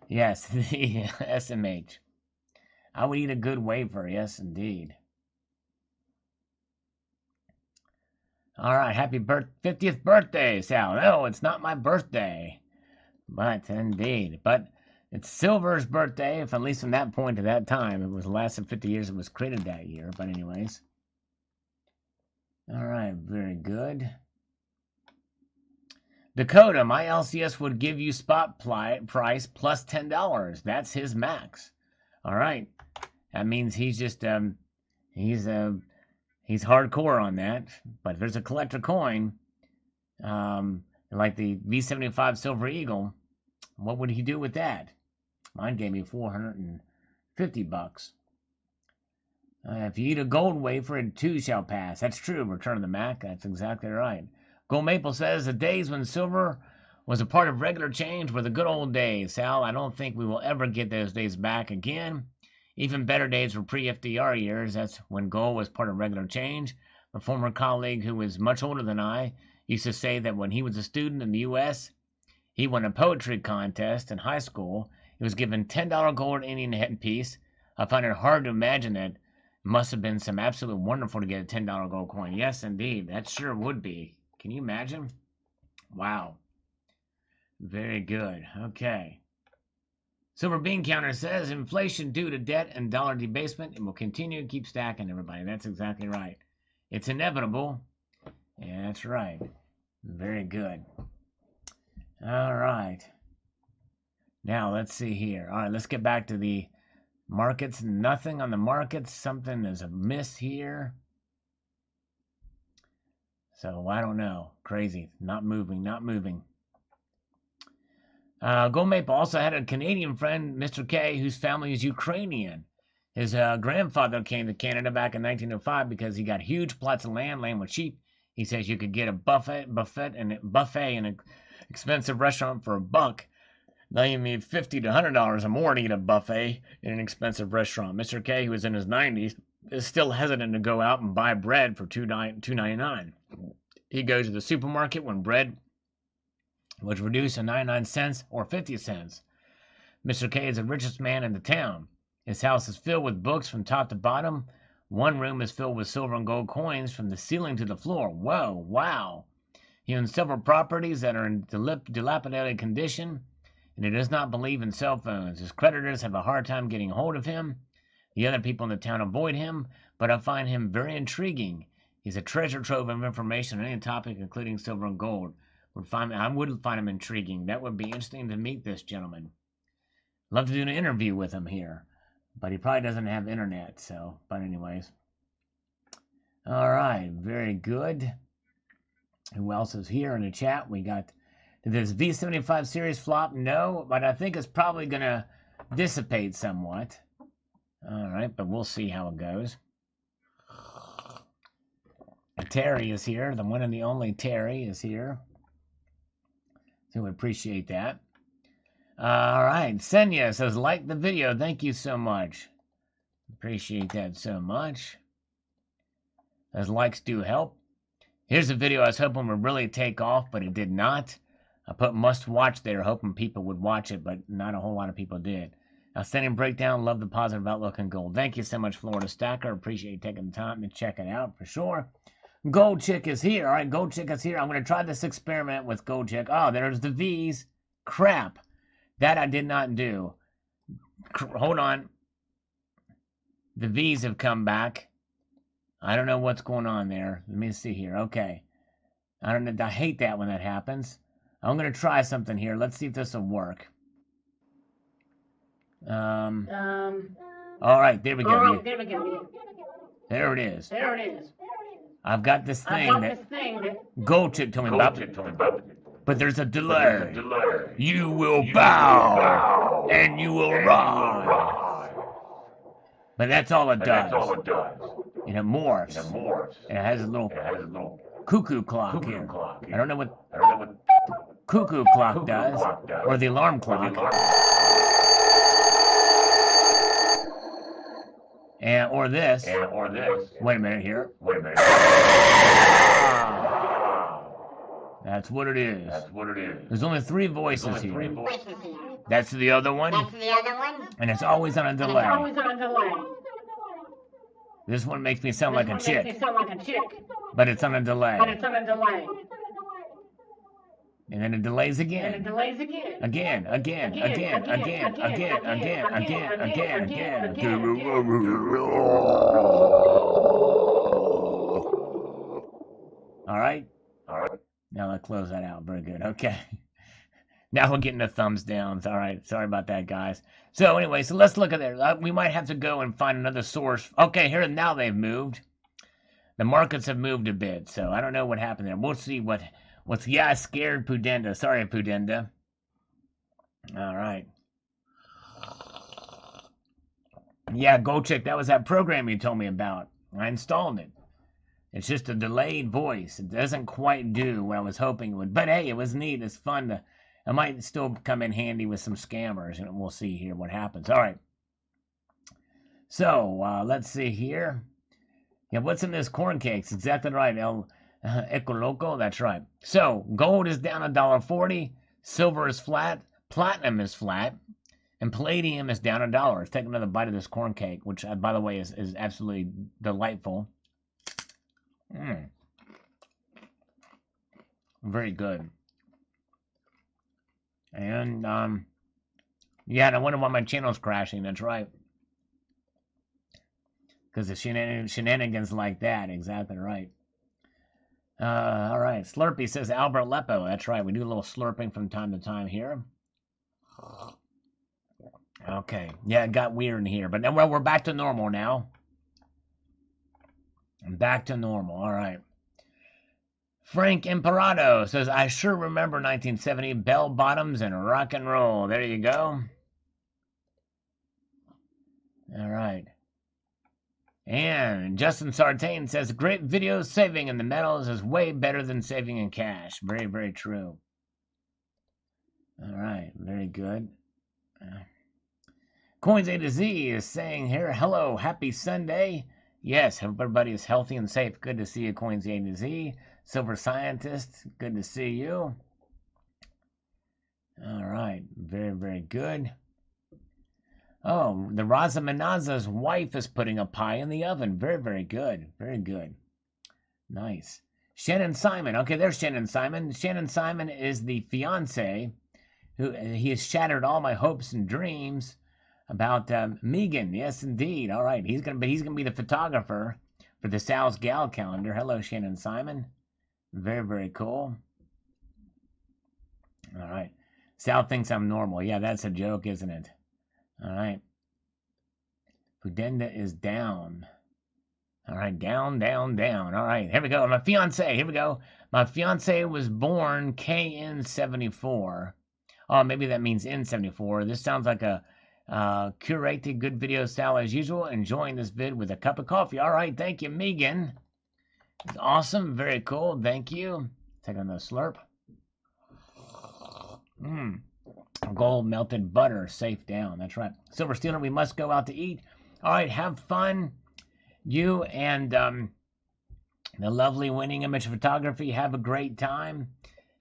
Yes, the SMH. I would eat a good wafer. Yes, indeed. All right, happy 50th birthday, Sal. No, it's not my birthday. But indeed. But It's silver's birthday, if at least from that point to that time. It was lasted 50 years. It was created that year. But anyways. All right, very good. Dakota, my LCS would give you spot price plus $10. That's his max. All right. That means he's just he's hardcore on that. But if there's a collector coin, like the V75 Silver Eagle, what would he do with that? Mine gave me $450. If you eat a gold wafer, it too shall pass. That's true. Return of the Mac. That's exactly right. Gold Maple says the days when silver was a part of regular change were the good old days. Sal, I don't think we will ever get those days back again. Even better days were pre-FDR years. That's when gold was part of regular change. A former colleague who was much older than I used to say that when he was a student in the U.S., he won a poetry contest in high school. He was given $10 gold Indian headpiece. I find it hard to imagine that. It must have been some absolutely wonderful to get a $10 gold coin. Yes, indeed. That sure would be. Can you imagine? Wow. Very good. Okay. Silver Bean Counter says, inflation due to debt and dollar debasement, it will continue to keep stacking, everybody. That's exactly right. It's inevitable. Yeah, that's right. Very good. All right. Now, let's see here. All right, let's get back to the markets. Nothing on the markets. Something is amiss here. So, I don't know. Crazy. Not moving, not moving. Gold Maple also had a Canadian friend, Mr. K, whose family is Ukrainian. His grandfather came to Canada back in 1905 because he got huge plots of land was cheap. He says you could get a buffet in an expensive restaurant for $1. Now you need $50 to $100 or more to eat a buffet in an expensive restaurant. Mr. K, who is in his 90s, is still hesitant to go out and buy bread for $2.99. He goes to the supermarket when bread was reduced to 99 cents or 50 cents. Mr. K is the richest man in the town. His house is filled with books from top to bottom. One room is filled with silver and gold coins from the ceiling to the floor. Whoa, wow. He owns several properties that are in dilapidated condition, and he does not believe in cell phones. His creditors have a hard time getting hold of him. The other people in the town avoid him, but I find him very intriguing. He's a treasure trove of information on any topic, including silver and gold. I would find him intriguing. That would be interesting to meet this gentleman. Love to do an interview with him here, but he probably doesn't have internet, so, but anyways. All right, very good. Who else is here in the chat? We got this V75 series flop. No, but I think it's probably going to dissipate somewhat. All right, but we'll see how it goes. Terry is here. The one and the only Terry is here. So we appreciate that. All right. Senya says, like the video. Thank you so much. Appreciate that so much. As likes do help. Here's a video I was hoping would really take off, but it did not. I put must watch there, hoping people would watch it, but not a whole lot of people did. Outstanding breakdown. Love the positive outlook on gold. Thank you so much, Florida Stacker. Appreciate you taking the time to check it out for sure. Gold Chick is here. All right, Gold Chick is here. I'm going to try this experiment with Gold Chick. Oh, there's the V's. Crap. That I did not do. Hold on. The V's have come back. I don't know what's going on there. Let me see here. Okay. I don't know. I hate that when that happens. I'm going to try something here. Let's see if this will work. All right, there we go. There it is. I've got this thing that Gold Chick told me about, but there's a delay. You will bow and you will rise. But that's all it does. And it morphs. And it has a little cuckoo clock here. I don't know what cuckoo clock does, or the alarm clock. Or this. Wait a minute here. That's what it is. There's only 3 voices here. That's the other one. And it's always on a delay. This one makes me sound like a chick. But it's on a delay. And then it delays again. Again. All right. Now let's close that out. Very good. Okay. Now we're getting the thumbs downs. All right. Sorry about that, guys. So anyway, so let's look at it. We might have to go and find another source. Okay, here now they've moved. The markets have moved a bit, so I don't know what happened there. We'll see what's. Yeah, I scared Pudenda. Sorry, Pudenda. All right. Yeah, go check. That was that program you told me about. I installed it. It's just a delayed voice. It doesn't quite do what I was hoping it would. But hey, it was neat. It's fun to. It might still come in handy with some scammers, and we'll see here what happens. All right. So let's see here. Yeah, what's in this corn cakes? Exactly right, El Ecoloco. That's right. So gold is down $1.40. Silver is flat. Platinum is flat. And palladium is down $1. Let's take another bite of this corn cake, which, by the way, is absolutely delightful. Very good. And, yeah, and I wonder why my channel's crashing. That's right. Because of shenanigans like that. Exactly right. All right. Slurpee says Albert Lepo. That's right. We do a little slurping from time to time here. Okay. Yeah, it got weird in here. But now we're back to normal now. Back to normal. All right. Frank Imperado says, I sure remember 1970 bell bottoms and rock and roll. There you go. All right. And Justin Sartain says, great video. Saving in the metals is way better than saving in cash. Very, very true. All right. Very good. Coins A to Z is saying here, hello, happy Sunday. Yes, hope everybody is healthy and safe. Good to see you, Coins A to Z. Silver Scientist, good to see you. All right, very, very good. Oh, the Raza Manaza's wife is putting a pie in the oven. Very, very good. Very good. Nice. Shannon Simon. Okay, there's Shannon Simon. Shannon Simon is the fiance who he has shattered all my hopes and dreams about Megan. Yes, indeed. All right, he's gonna be the photographer for the Sal's Gal calendar. Hello, Shannon Simon. Very, very cool. All right. Sal thinks I'm normal. Yeah, that's a joke, isn't it? All right. Pudenda is down. All right, down, down, down. All right, here we go. My fiance, here we go. My fiance was born KN74. Oh, maybe that means N74. This sounds like a curated good video, Sal, as usual. Enjoying this vid with a cup of coffee. All right, thank you, Megan. It's awesome, very cool. Thank you. Take another slurp. Gold melted butter, safe down. That's right. Silver Stealer, we must go out to eat. All right, have fun. You and the lovely Winning Image Photography, have a great time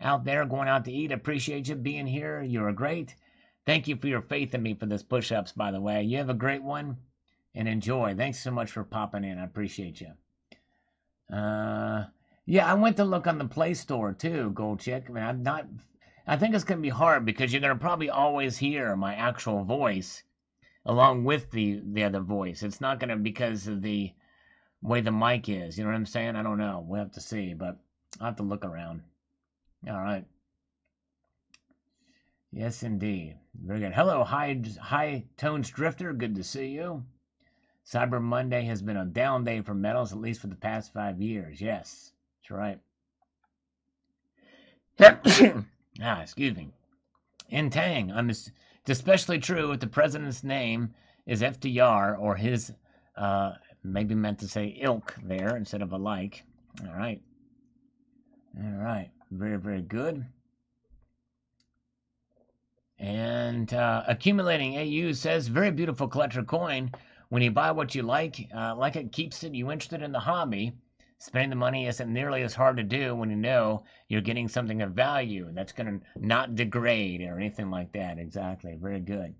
out there going out to eat. Appreciate you being here. You're great. Thank you for your faith in me for this push-ups, by the way. You have a great one and enjoy. Thanks so much for popping in. I appreciate you. Yeah, I went to look on the Play Store too, Gold Chick. I mean, I think it's going to be hard because you're going to probably always hear my actual voice along with the other voice. It's not going to, because of the way the mic is. You know what I'm saying? I don't know. We'll have to see, but I'll have to look around. All right. Yes, indeed. Very good. Hello, High Tones Drifter. Good to see you. Cyber Monday has been a down day for metals, at least for the past 5 years. Yes, that's right. Excuse me. In Tang, it's especially true if the president's name is FDR or his, maybe meant to say ilk there instead of a like. All right. All right. Very, very good. And Accumulating AU says, very beautiful collector coin. When you buy what you like it keeps you interested in the hobby. Spending the money isn't nearly as hard to do when you know you're getting something of value that's going to not degrade or anything like that. Exactly. Very good.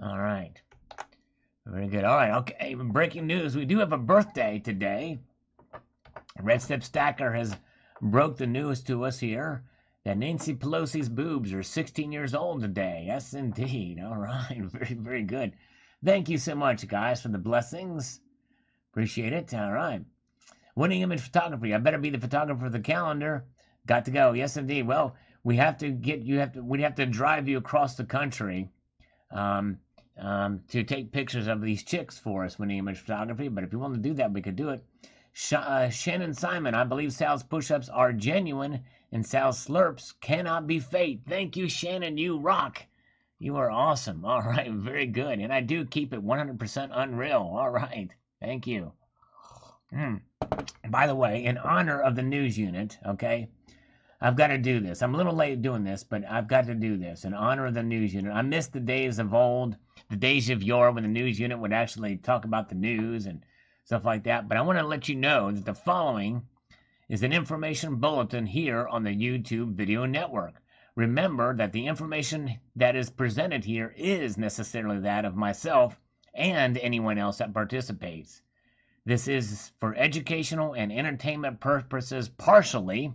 All right. Very good. All right. Okay. Breaking news. We do have a birthday today. Red Step Stacker has broke the news to us here. that Nancy Pelosi's boobs are 16 years old today. Yes, indeed. All right. Very, very good. Thank you so much, guys, for the blessings. Appreciate it. All right. Winning image photography. I better be the photographer of the calendar. Got to go. Yes, indeed. Well, we have to drive you across the country to take pictures of these chicks for us, winning image photography. But if you want to do that, we could do it. Shannon Simon, I believe Sal's push-ups are genuine and Sal's slurps cannot be fake. Thank you, Shannon. You rock. You are awesome. All right, very good. And I do keep it 100% unreal. All right, thank you. By the way, in honor of the news unit, okay, I've got to do this. I'm a little late doing this, but I've got to do this in honor of the news unit. I miss the days of old, the days of yore when the news unit would actually talk about the news and stuff like that. But I want to let you know that the following is an information bulletin here on the YouTube video network. Remember that the information that is presented here is necessarily that of myself and anyone else that participates. This is for educational and entertainment purposes partially,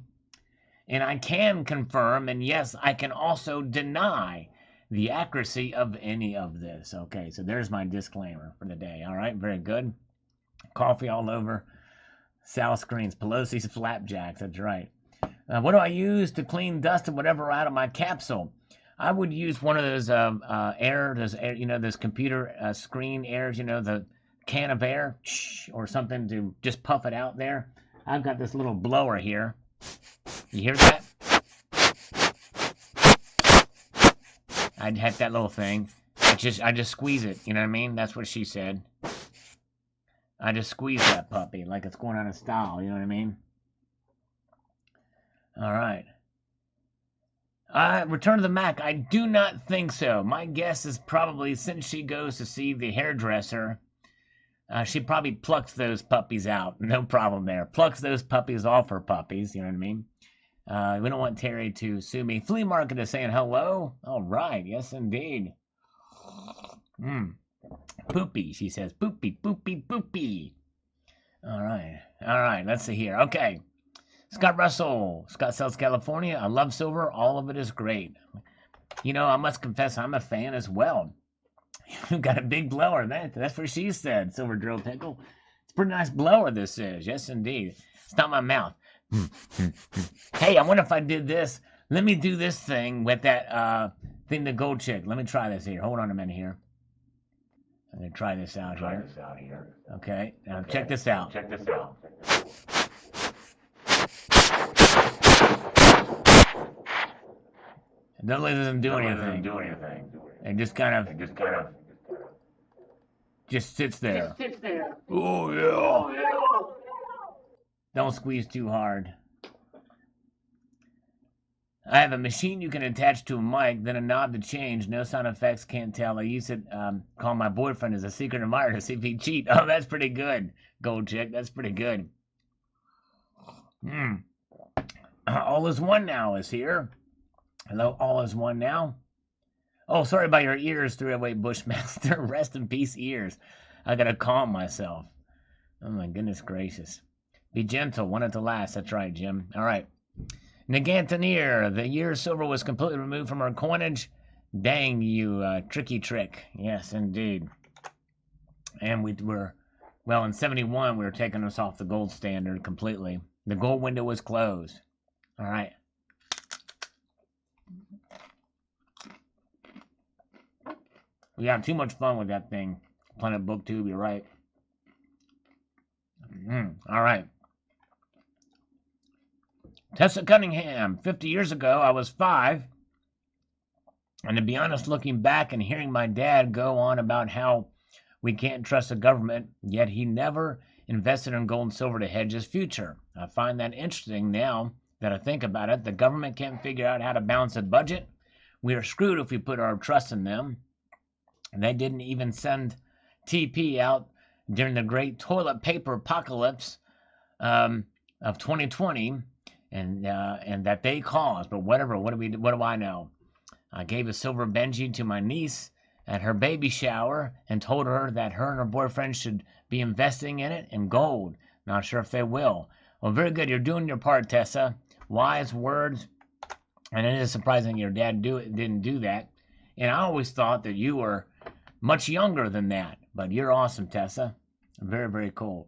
and I can confirm, and yes, I can also deny the accuracy of any of this. Okay, so there's my disclaimer for the day. All right, very good. Coffee all over Sal screens. Pelosi's flapjacks. That's right. What do I use to clean dust and whatever out of my capsule? I would use one of those those computer screen airs, the can of air, or something to just puff it out there. I've got this little blower here. You hear that? I'd hit that little thing. I just squeeze it. You know what I mean? That's what she said. I just squeeze that puppy like it's going out of style. You know what I mean? All right. Return to the Mac. I do not think so. My guess is probably since she goes to see the hairdresser, she probably plucks those puppies out. No problem there. Plucks those puppies off her puppies. You know what I mean? We don't want Terry to sue me. Flea Market is saying hello. All right. Yes, indeed. Poopy, she says. Poopy, poopy, poopy. All right. All right. Let's see here. Okay. Scott Russell, Scottsdale, California. I love silver. All of it is great. I must confess, I'm a fan as well. You've got a big blower. That's what she said, Silver Drill Pickle. It's a pretty nice blower, this is. Yes, indeed. It's not my mouth. Hey, I wonder if I did this. Let me do this thing with that thing, the gold chick. Let me try this here. Hold on a minute here. I'm going to try this out here. Okay. Now check this out. It doesn't do anything. It just kind of just sits there. Oh, yeah. Don't squeeze too hard. I have a machine you can attach to a mic, then a knob to change. No sound effects, can't tell. I use it, call my boyfriend as a secret admirer to see if he'd cheat. Oh, that's pretty good, Gold Chick. That's pretty good. All is One Now is here. Hello, All is One Now. Oh, sorry about your ears, 308 Bushmaster. Rest in peace, ears. I gotta calm myself. Oh, my goodness gracious. Be gentle, want it to last. That's right, Jim. All right. Nagantaneer, the year silver was completely removed from our coinage. Dang you, tricky trick. Yes, indeed. And in 71, we were taking us off the gold standard completely. The gold window was closed. All right. We have too much fun with that thing. Planet BookTube, you're right. All right. Tessa Cunningham, 50 years ago, I was 5. And to be honest, looking back and hearing my dad go on about how we can't trust the government, yet he never invested in gold and silver to hedge his future. I find that interesting now that I think about it. The government can't figure out how to balance a budget. We are screwed if we put our trust in them. And they didn't even send TP out during the great toilet paper apocalypse of 2020. And that they caused, but whatever. What do I know? I gave a silver Benji to my niece at her baby shower and told her that her and her boyfriend should be investing in it in gold. Not sure if they will. Well, very good. You're doing your part, Tessa. Wise words And it is surprising your dad didn't do that. And I always thought that you were much younger than that. But you're awesome, Tessa. Very, very cool.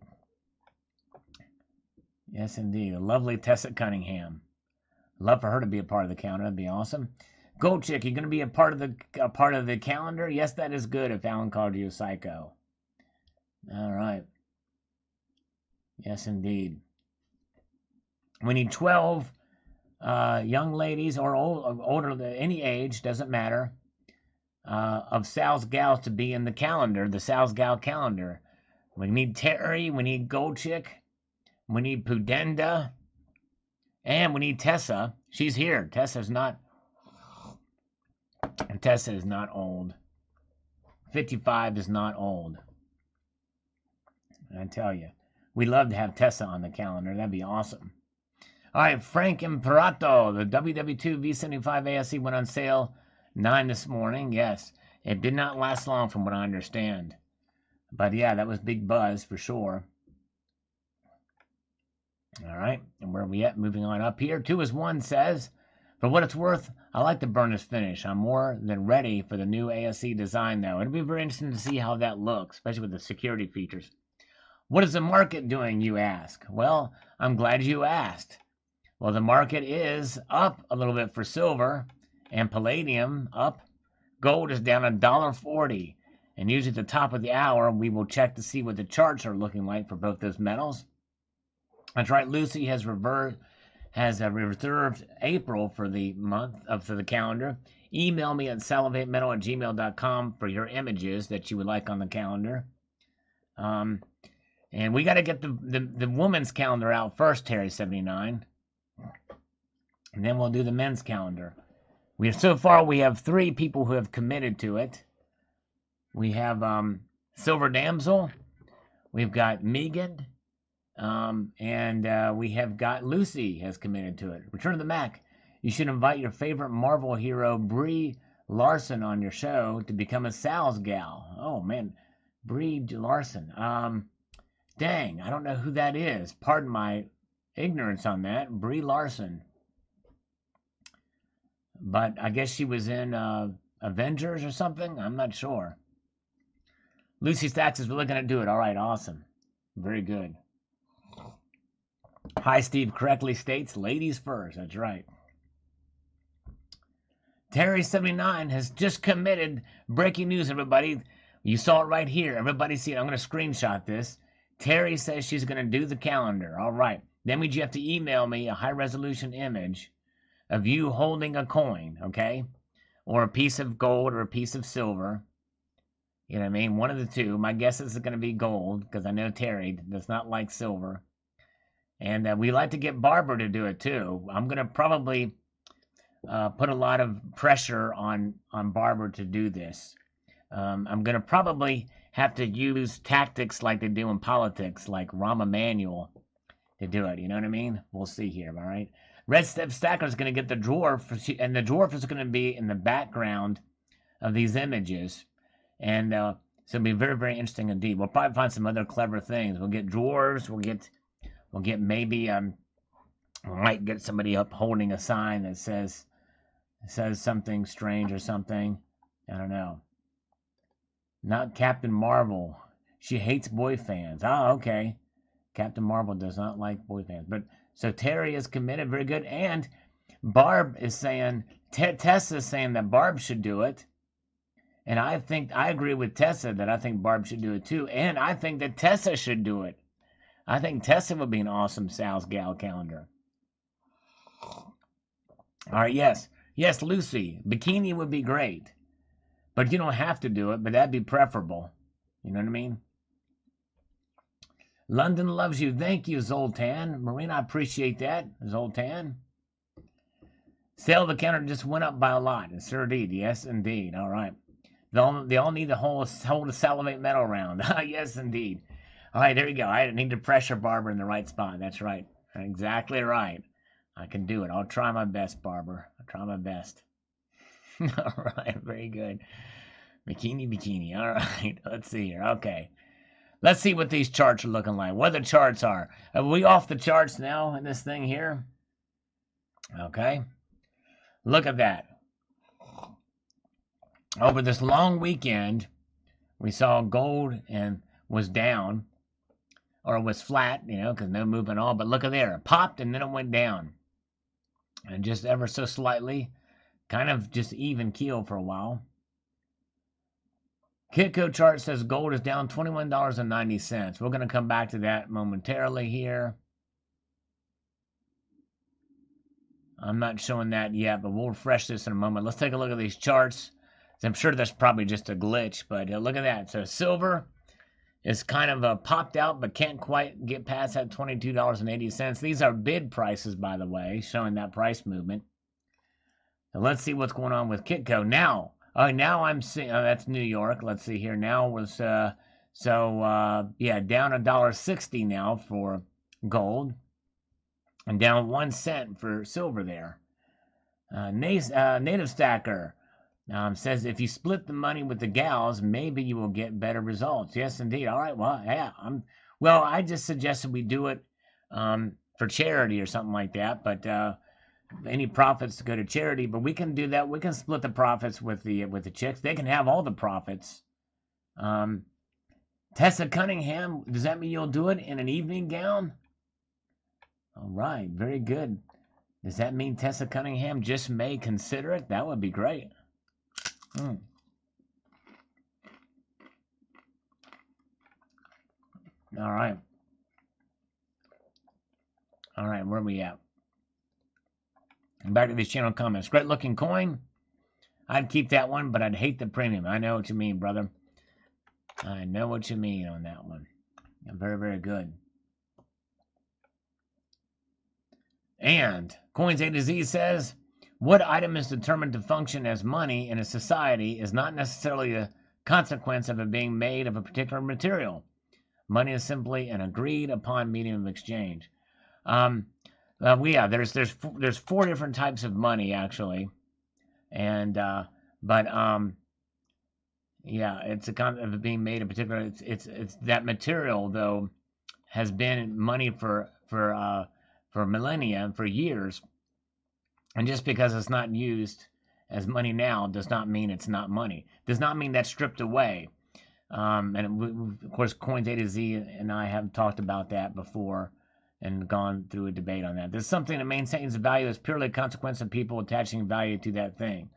Yes, indeed. A lovely Tessa Cunningham. Love for her to be a part of the calendar. That'd be awesome. Gold Chick, you going to be a part of the calendar? Yes, that is good. If Alan called you a psycho. All right. Yes, indeed. We need 12 young ladies or older than any age, doesn't matter, of Sal's gals to be in the calendar, the Sal's gal calendar. We need Terry. We need Gold Chick. We need Pudenda. And we need Tessa. She's here. Tessa is not old. 55 is not old. I tell you. We'd love to have Tessa on the calendar. That'd be awesome. All right, Frank Imperato. The WW2 V75 ASC went on sale 9 this morning. Yes, it did not last long from what I understand. But yeah, that was big buzz for sure. All right, and where are we at? Moving on up here. 2 is 1 says, for what it's worth, I like the burnished finish. I'm more than ready for the new ASC design, though. It'll be very interesting to see how that looks, especially with the security features. What is the market doing, you ask? Well, I'm glad you asked. Well, the market is up a little bit for silver and palladium up. Gold is down $1.40. And usually at the top of the hour, we will check to see what the charts are looking like for both those metals. That's right. Lucy has reserved April for the month for the calendar. Email me at salivatemetal@gmail.com for your images that you would like on the calendar. And we got to get the woman's calendar out first, Terry79. And then we'll do the men's calendar. So far we have 3 people who have committed to it. We have Silver Damsel. We've got Megan. And we have got Lucy has committed to it. Return of the Mac. You should invite your favorite Marvel hero, Brie Larson, on your show to become a Sal's gal. Oh, man. Brie Larson. Dang, I don't know who that is. Pardon my ignorance on that. Brie Larson. But I guess she was in Avengers or something. I'm not sure. Lucy Stacks is really going to do it. All right, awesome. Very good. Hi, Steve correctly states, ladies first. That's right. Terry79 has just committed. Breaking news, everybody. You saw it right here. Everybody see it. I'm going to screenshot this. Terry says she's going to do the calendar. All right. That means you have to email me a high-resolution image of you holding a coin, okay? Or a piece of gold or a piece of silver. You know what I mean? One of the two. My guess is going to be gold because I know Terry does not like silver. And we like to get Barbara to do it too. I'm going to probably put a lot of pressure on Barbara to do this. I'm going to probably have to use tactics like they do in politics, like Rahm Emanuel, to do it. You know what I mean? We'll see here, all right? Red Step Stacker is going to get the dwarf, and the dwarf is going to be in the background of these images. And so it'll be very, very interesting indeed. We'll probably find some other clever things. We'll get dwarves. We'll get maybe we might get somebody up holding a sign that says something strange or something. I don't know. Not Captain Marvel. She hates boy fans. Oh, okay. Captain Marvel does not like boy fans. But so Terry is committed. Very good. And Barb is saying, Tessa is saying that Barb should do it. And I agree with Tessa that I think Barb should do it too. And I think that Tessa should do it. I think Tessa would be an awesome Sal's gal calendar. All right, yes. Yes, Lucy. Bikini would be great. But you don't have to do it, but that'd be preferable. You know what I mean? London loves you. Thank you, Zoltan. Marina, I appreciate that, Zoltan. Sale of the counter just went up by a lot. Sir, indeed. Yes, indeed. All right. They all need to hold a Salivate Metal round. Yes, indeed. All right, there you go. I need to pressure Barbara in the right spot. That's right. Exactly right. I can do it. I'll try my best, Barbara. I'll try my best. All right, very good. Bikini. All right, let's see here. Okay. Let's see what these charts are looking like. What the charts are. Are we off the charts now in this thing here? Okay. Look at that. Over this long weekend, we saw gold and was down, or was flat, you know, because no movement at all. But look at there. It popped and then it went down. And just ever so slightly, kind of just even keel for a while. Kitco chart says gold is down $21.90. We're going to come back to that momentarily here. I'm not showing that yet, but we'll refresh this in a moment. Let's take a look at these charts. I'm sure that's probably just a glitch, but look at that. So silver is kind of popped out, but can't quite get past that $22.80. These are bid prices, by the way, showing that price movement. So let's see what's going on with Kitco. Now I'm seeing, that's New York. Let's see here. Now was, yeah, down $1.60 now for gold and down 1 cent for silver there. Native Stacker says, if you split the money with the gals, maybe you will get better results. Yes, indeed. All right. Well, yeah. I just suggested we do it for charity or something like that. But any profits to go to charity. But we can do that. We can split the profits with the chicks. They can have all the profits. Tessa Cunningham, does that mean you'll do it in an evening gown? All right. Very good. Does that mean Tessa Cunningham just may consider it? That would be great. All right. All right, where are we at? Back to these channel comments. Great looking coin. I'd keep that one, but I'd hate the premium. I know what you mean, brother. I know what you mean on that one. Very, very good. And Coins A to Z says, what item is determined to function as money in a society is not necessarily a consequence of it being made of a particular material. Money is simply an agreed upon medium of exchange. There's 4 different types of money actually, and it's a kind of being made a particular. It's that material though has been money for millennia, for years. And just because it's not used as money now does not mean it's not money. Does not mean that's stripped away. Of course, Coins A to Z and I have talked about that before and gone through a debate on that. There's something that maintains value is purely a consequence of people attaching value to that thing.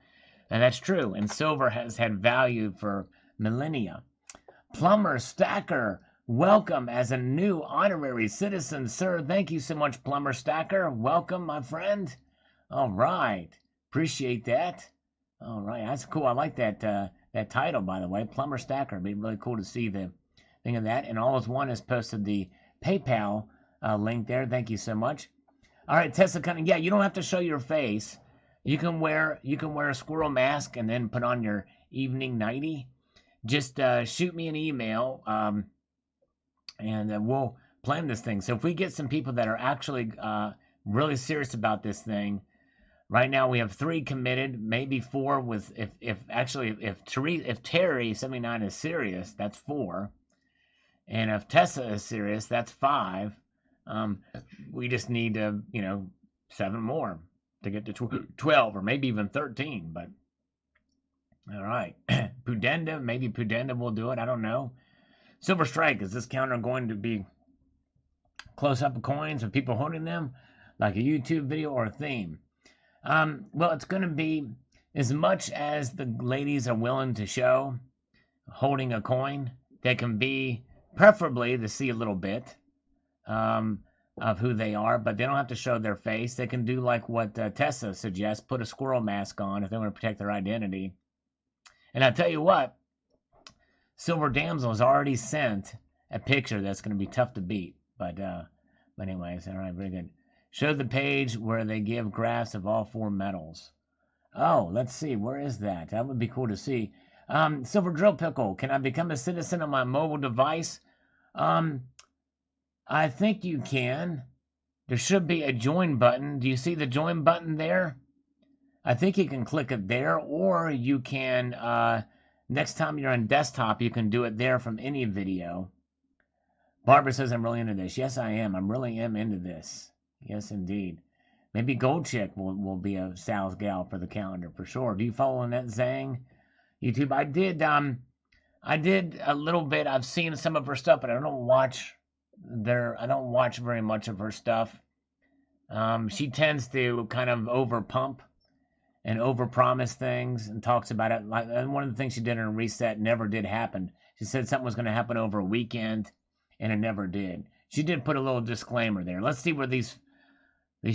And that's true. And silver has had value for millennia. Plumber Stacker, welcome as a new honorary citizen, sir. Thank you so much, Plumber Stacker. Welcome, my friend. All right. Appreciate that. All right. That's cool. I like that title, by the way. Plumber Stacker. It'd be really cool to see the thing of that. And all as one has posted the PayPal link there. Thank you so much. All right, Tessa Cunningham. Yeah, you don't have to show your face. You can wear a squirrel mask and then put on your evening nightie. Just shoot me an email, and we'll plan this thing. So if we get some people that are actually really serious about this thing, right now we have 3 committed, maybe 4 with if Terry 79 is serious, that's 4, and if Tessa is serious, that's 5. We just need 7 more to get to 12 or maybe even 13. But all right, maybe Pudenda will do it. I don't know. Silver Strike, is this counter going to be close up of coins of people holding them like a YouTube video or a theme? Well, it's going to be as much as the ladies are willing to show holding a coin. They can be preferably to see a little bit of who they are, but they don't have to show their face. They can do like what Tessa suggests, put a squirrel mask on if they want to protect their identity. And I tell you what, Silver Damsel has already sent a picture that's going to be tough to beat. But anyways, all right, very good. Show the page where they give graphs of all 4 metals. Oh, let's see. Where is that? That would be cool to see. Silver Drill Pickle, can I become a citizen on my mobile device? I think you can. There should be a join button. Do you see the join button there? I think you can click it there, or you can, next time you're on desktop, you can do it there from any video. Barbara says, I'm really into this. Yes, I am. I really am into this. Yes, indeed. Maybe Gold Chick will be a Sal's gal for the calendar for sure. Do you follow that Zhang YouTube? I did a little bit. I've seen some of her stuff, but I don't watch very much of her stuff. She tends to kind of over pump and overpromise things and talks about it. Like one of the things she did in a reset never did happen. She said something was going to happen over a weekend, and it never did. She did put a little disclaimer there. Let's see where these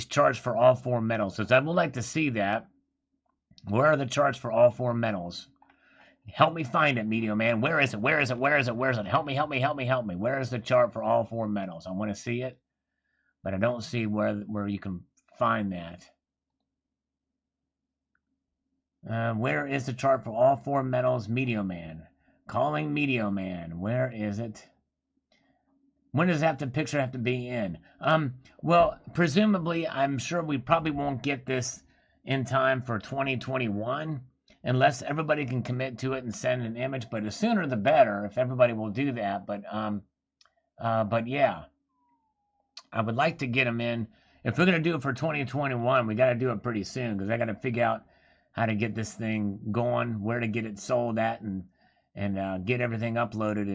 charts for all four metals. So I would like to see that. Where are the charts for all four metals? Help me find it, Medio Man. Where is it? Where is it? Where is it? Where is it? Help me, help me, help me, help me. Where is the chart for all four metals? I want to see it, but I don't see where you can find that. Where is the chart for all four metals? Medio Man. Calling Medio Man. Where is it? When does that picture have to be in? Well, presumably, I'm sure we probably won't get this in time for 2021 unless everybody can commit to it and send an image. But the sooner the better if everybody will do that. But yeah, I would like to get them in. If we're going to do it for 2021, we got to do it pretty soon because I got to figure out how to get this thing going, where to get it sold at, and get everything uploaded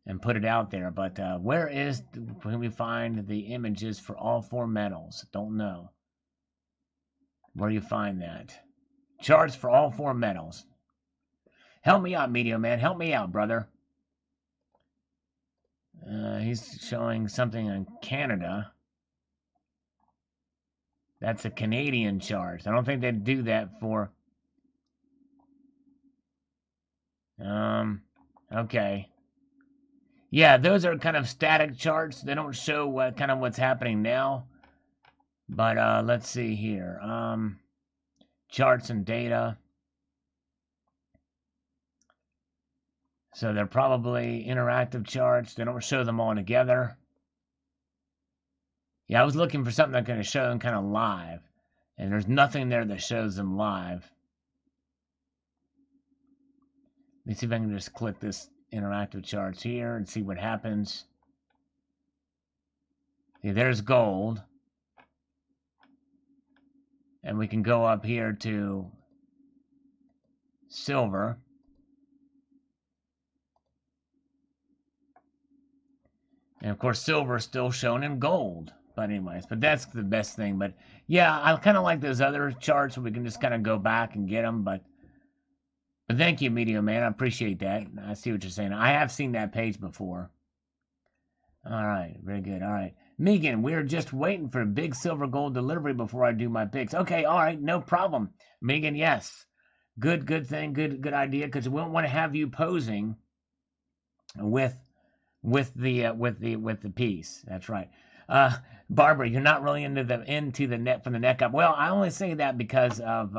and put it out there. But can we find the images for all four metals? Don't know. Where do you find that? Charts for all four metals. Help me out, Medio Man. Help me out, brother. He's showing something in Canada. That's a Canadian chart. I don't think they'd do that for... Okay. Yeah, those are kind of static charts. They don't show what's happening now. But let's see here. Charts and data. So they're probably interactive charts. They don't show them all together. Yeah, I was looking for something that's going to show them kind of live. And there's nothing there that shows them live. Let me see if I can just click this interactive charts here and see what happens. See, there's gold. And we can go up here to silver. And of course, silver is still shown in gold. But anyways, that's the best thing. But yeah, I kind of like those other charts where we can just kind of go back and get them. But thank you, Medio Man. I appreciate that. I see what you're saying. I have seen that page before. All right, very good. All right. Megan, we're just waiting for a big silver gold delivery before I do my picks. Okay, all right, no problem. Megan, yes. Good thing, good idea, because we don't want to have you posing with the piece. That's right. Barbara, you're not really into the net from the neck up. Well, I only say that because of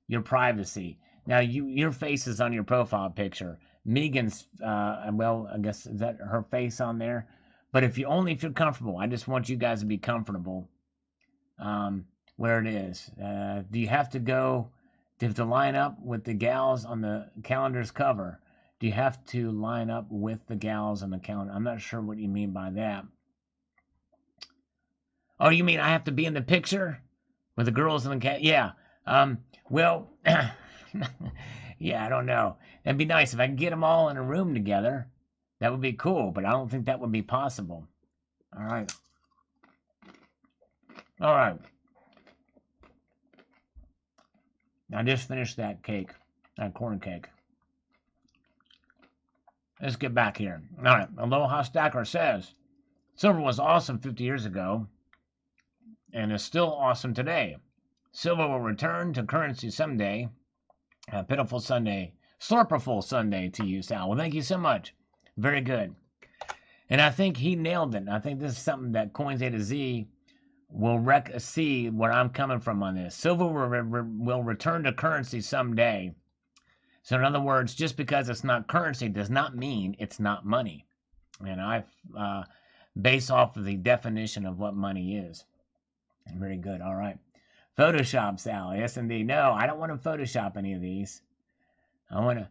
your privacy. Now, your face is on your profile picture. Megan's, well, I guess, is that her face on there? But if you're comfortable, I just want you guys to be comfortable where it is. Do you have to line up with the gals on the calendar's cover? Do you have to line up with the gals on the calendar? I'm not sure what you mean by that. Oh, you mean I have to be in the picture with the girls in the Yeah. Well, yeah, I don't know. It'd be nice if I could get them all in a room together. That would be cool, but I don't think that would be possible. All right. All right. I just finished that corn cake. Let's get back here. All right. Aloha Stacker says, silver was awesome 50 years ago and is still awesome today. Silver will return to currency someday. A pitiful Sunday. Slurperful Sunday to you, Sal. Well, thank you so much. Very good. And I think he nailed it. I think this is something that Coins A to Z will see where I'm coming from on this. Silver will return to currency someday. So in other words, just because it's not currency does not mean it's not money. And I base off of the definition of what money is. Very good. All right. Photoshop, Sal. Yes, indeed. No, I don't want to Photoshop any of these. I want to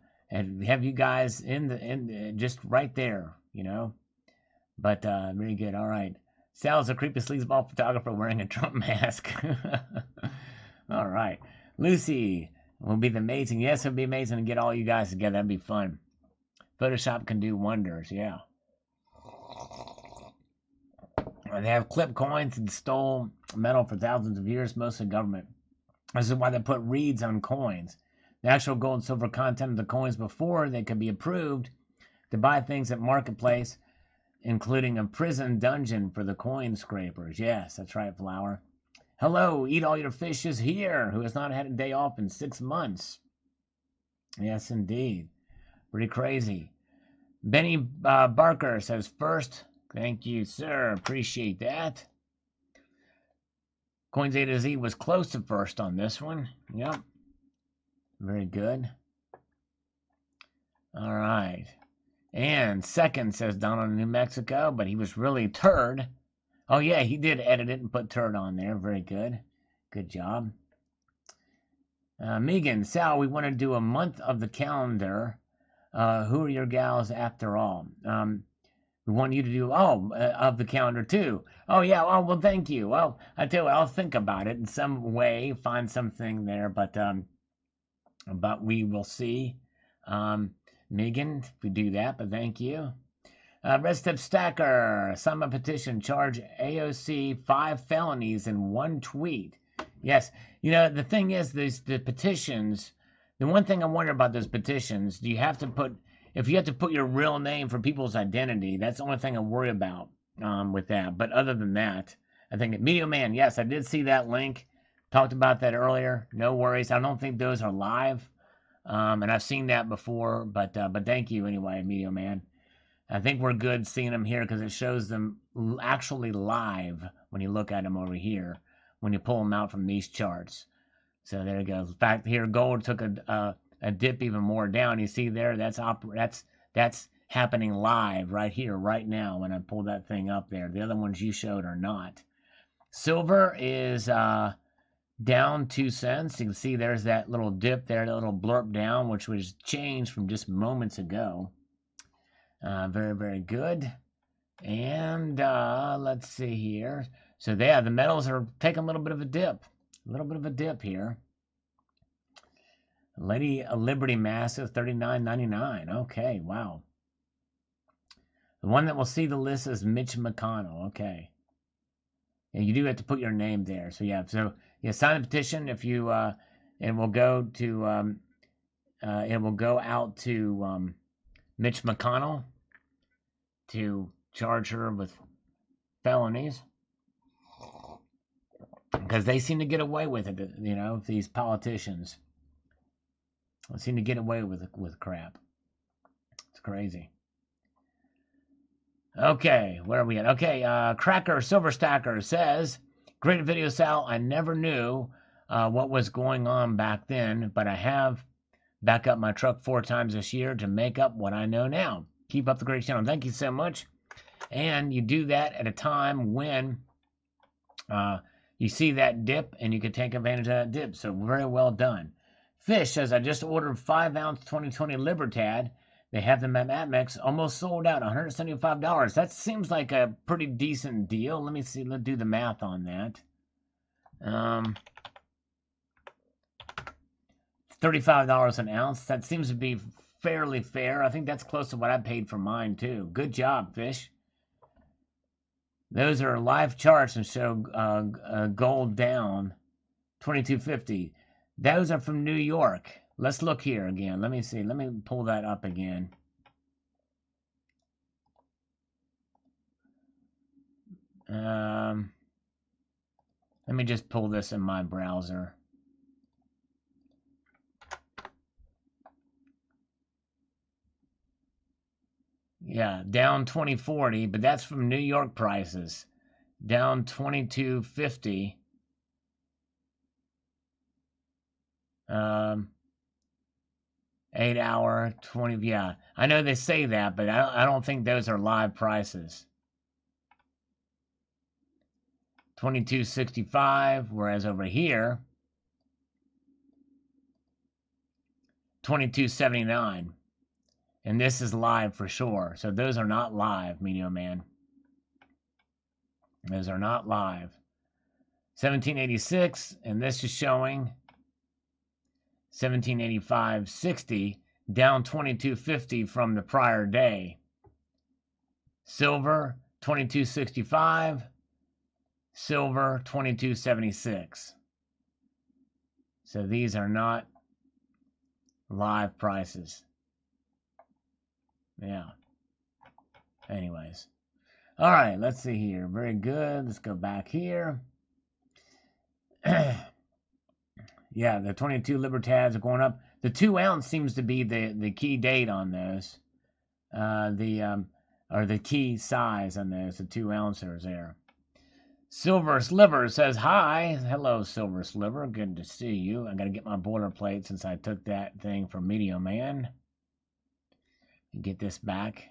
have you guys in the just right there, you know. But very good. All right. Sal's a creepy sleazeball photographer wearing a Trump mask. All right. Lucy will be amazing. Yes, it'll be amazing to get all you guys together. That'd be fun. Photoshop can do wonders, yeah. They have clipped coins and stole metal for thousands of years, mostly government. This is why they put reeds on coins. The actual gold and silver content of the coins before they could be approved to buy things at marketplace, including a prison dungeon for the coin scrapers. Yes, that's right, Flower. Hello, Eat All Your Fish is here, who has not had a day off in 6 months. Yes, indeed. Pretty crazy. Benny Barker says first. Thank you, sir. Appreciate that. Coins A to Z was close to first on this one. Yep. Very good. All right. And second, says Donald in New Mexico, but he was really turd. Oh, yeah, he did edit it and put turd on there. Very good. Good job. Megan, Sal, we want to do a month of the calendar. Who are your gals after all? We want you to do of the calendar too. Oh, yeah. Oh, well, thank you. Well, I tell you, I'll think about it in some way, find something there, but we will see. Megan, if we do that, but thank you. Red Step Stacker, sign my petition, charge AOC 5 felonies in 1 tweet. Yes, the thing is, the petitions, the one thing I wonder about those petitions, if you have to put your real name for people's identity, that's the only thing I worry about with that. But other than that, I think Media Man, yes, I did see that link. Talked about that earlier. No worries. I don't think those are live. And I've seen that before, but thank you anyway, Media Man. I think we're good seeing them here because it shows them actually live when you look at them over here, when you pull them out from these charts. So there it goes. In fact, here gold took a dip even more down. You see there, that's happening live right here, right now when I pull that thing up there. The other ones you showed are not. Silver is down 2 cents. You can see there's that little dip there, that little blurb down, which was changed from just moments ago. Very, very good. And let's see here. So yeah, the metals are taking a little bit of a dip. A little bit of a dip here. Lady Liberty Mass is $39.99. Okay, wow. The one that will see the list is Mitch McConnell. Okay. And you do have to put your name there. So yeah, sign the petition if you it will go out to Mitch McConnell to charge her with felonies because they seem to get away with it. These politicians seem to get away with crap. It's crazy. Okay, where are we at? Okay, Cracker Silver Stacker says, great video, Sal. I never knew what was going on back then, but I have back up my truck 4 times this year to make up what I know now. Keep up the great channel. Thank you so much. And you do that at a time when you see that dip and you can take advantage of that dip. So very well done. Fish says, I just ordered 5-ounce 2020 Libertad. They have them at Atmex, almost sold out, $175. That seems like a pretty decent deal. Let me see. Let's do the math on that. $35 an ounce. That seems to be fairly fair. I think that's close to what I paid for mine, too. Good job, Fish. Those are live charts and show gold down, $22.50. Those are from New York. Let's look here again. Let me see. Let me pull that up again. Let me just pull this in my browser. Yeah, down 2040, but that's from New York prices. Down 22.50. 8 hour, 20, yeah. I know they say that, but I don't think those are live prices. 22.65, whereas over here, 22.79. And this is live for sure. So those are not live, Media Man. Those are not live. 1786, and this is showing 1785.60, down 22.50 from the prior day. Silver 22.65, silver 22.76. So these are not live prices. Yeah. Anyways. All right, let's see here. Very good. Let's go back here. Yeah, the 22 Libertads are going up. The 2 ounce seems to be the key date on those. Or the key size on those. The 2 ounces there. Silver Sliver says hi. Hello, Silver Sliver. Good to see you. I got to get my boilerplate since I took that thing from Media Man. Get this back.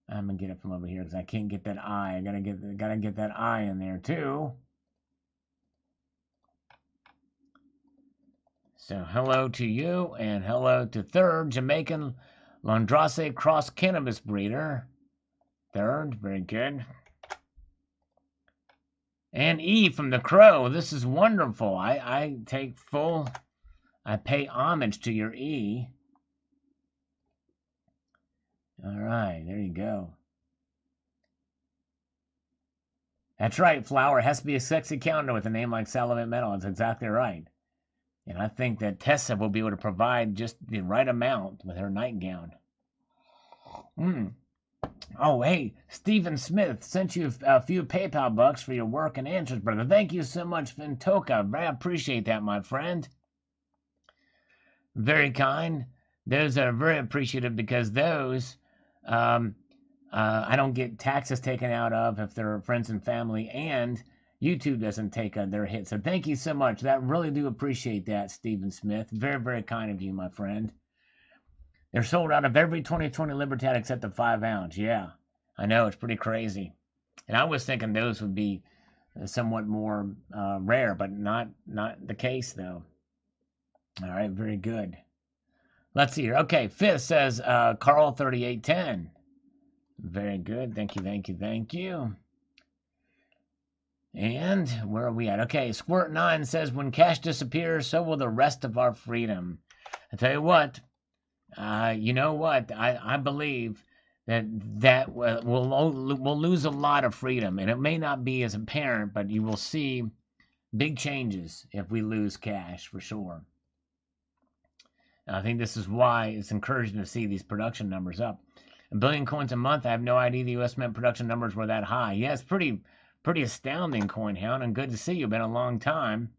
I'm gonna get it from over here because I can't get that eye. I gotta get that eye in there too. So hello to you and hello to Third Jamaican Landrace Cross Cannabis Breeder. Third, very good. And E from the Crow. This is wonderful. I pay homage to your E. All right, there you go. That's right, Flower. It has to be a sexy counter with a name like Salivate Metal. That's exactly right. And I think that Tessa will be able to provide just the right amount with her nightgown. Oh, hey, Stephen Smith sent you a few PayPal bucks for your work and answers, brother. Thank you so much, Fintoka. I appreciate that, my friend. Very kind. Those are very appreciative because those I don't get taxes taken out of if they're friends and family, and YouTube doesn't take their hit. So thank you so much. That really do appreciate that, Stephen Smith. Very, very kind of you, my friend. They're sold out of every 2020 Libertad except the 5 ounce. Yeah, I know. It's pretty crazy. And I was thinking those would be somewhat more rare, but not the case, though. All right, very good. Let's see here. Okay, Fifth says Carl 3810. Very good. Thank you, thank you, thank you. And where are we at? Okay, Squirt9 says, when cash disappears, so will the rest of our freedom. I tell you what, you know what? I believe that we'll lose a lot of freedom, and it may not be as apparent, but you will see big changes if we lose cash, for sure. And I think this is why it's encouraging to see these production numbers up. 1 billion coins a month. I have no idea the U.S. Mint production numbers were that high. Yeah, it's pretty astounding, CoinHound, and good to see you. Been a long time.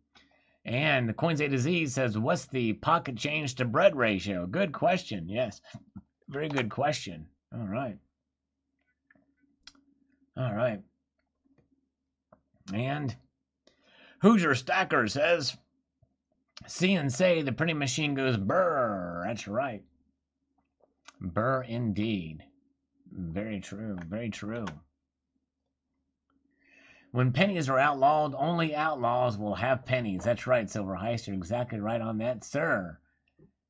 And the Coins A to Z says, what's the pocket change to bread ratio? Good question. Yes, very good question. All right. All right. And Hoosier Stacker says, see and say the printing machine goes brr. That's right. Burr indeed. Very true, very true. When pennies are outlawed, only outlaws will have pennies. That's right, Silver Heist. You're exactly right on that, sir.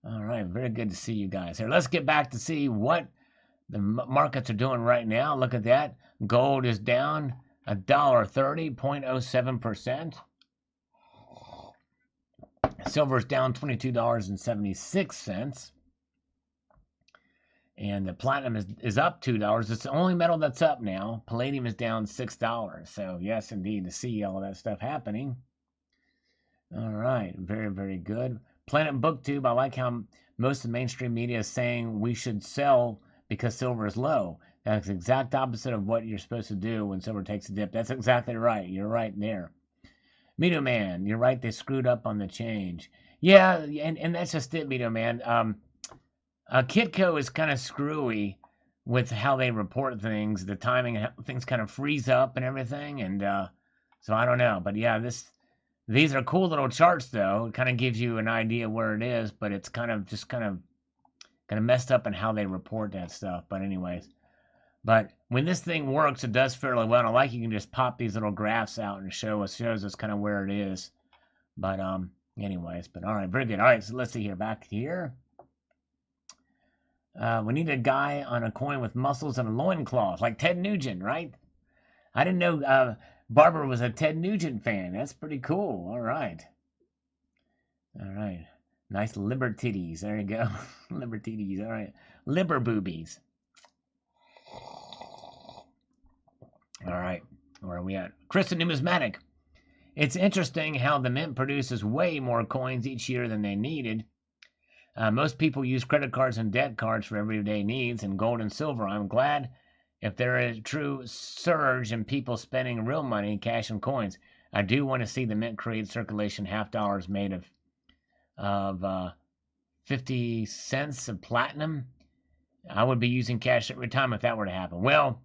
All right, very good to see you guys here. Let's get back to see what the markets are doing right now. Look at that. Gold is down $1.30, 0.07%. Silver is down $22.76. And the platinum is up $2. It's the only metal that's up now. Palladium is down $6. So, yes, indeed, to see all of that stuff happening. All right. Very, very good. Planet Booktube, I like how most of the mainstream media is saying we should sell because silver is low. That's the exact opposite of what you're supposed to do when silver takes a dip. That's exactly right. You're right there. Meteor Man, you're right. They screwed up on the change. Yeah, and that's just it, Meteor Man. Kitco is kind of screwy with how they report things, the timing, things kind of freeze up and everything, and so I don't know. But yeah, these are cool little charts, though. It kind of gives you an idea where it is, but it's kind of messed up in how they report that stuff. But anyways, but when this thing works, it does fairly well. And I like you can just pop these little graphs out and shows us kind of where it is. But anyways, but all right, very good. All right, so let's see here, back here. We need a guy on a coin with muscles and a loincloth, like Ted Nugent, right? I didn't know Barber was a Ted Nugent fan. That's pretty cool. All right. All right. Nice liber titties. There you go. Liber titties. All right. Liber boobies. All right. Where are we at? Chris the Numismatic. It's interesting how the mint produces way more coins each year than they needed. Most people use credit cards and debt cards for everyday needs and gold and silver. I'm glad if there is a true surge in people spending real money, cash and coins. I do want to see the mint create circulation half dollars made of 50 cents of platinum. I would be using cash every time if that were to happen. Well,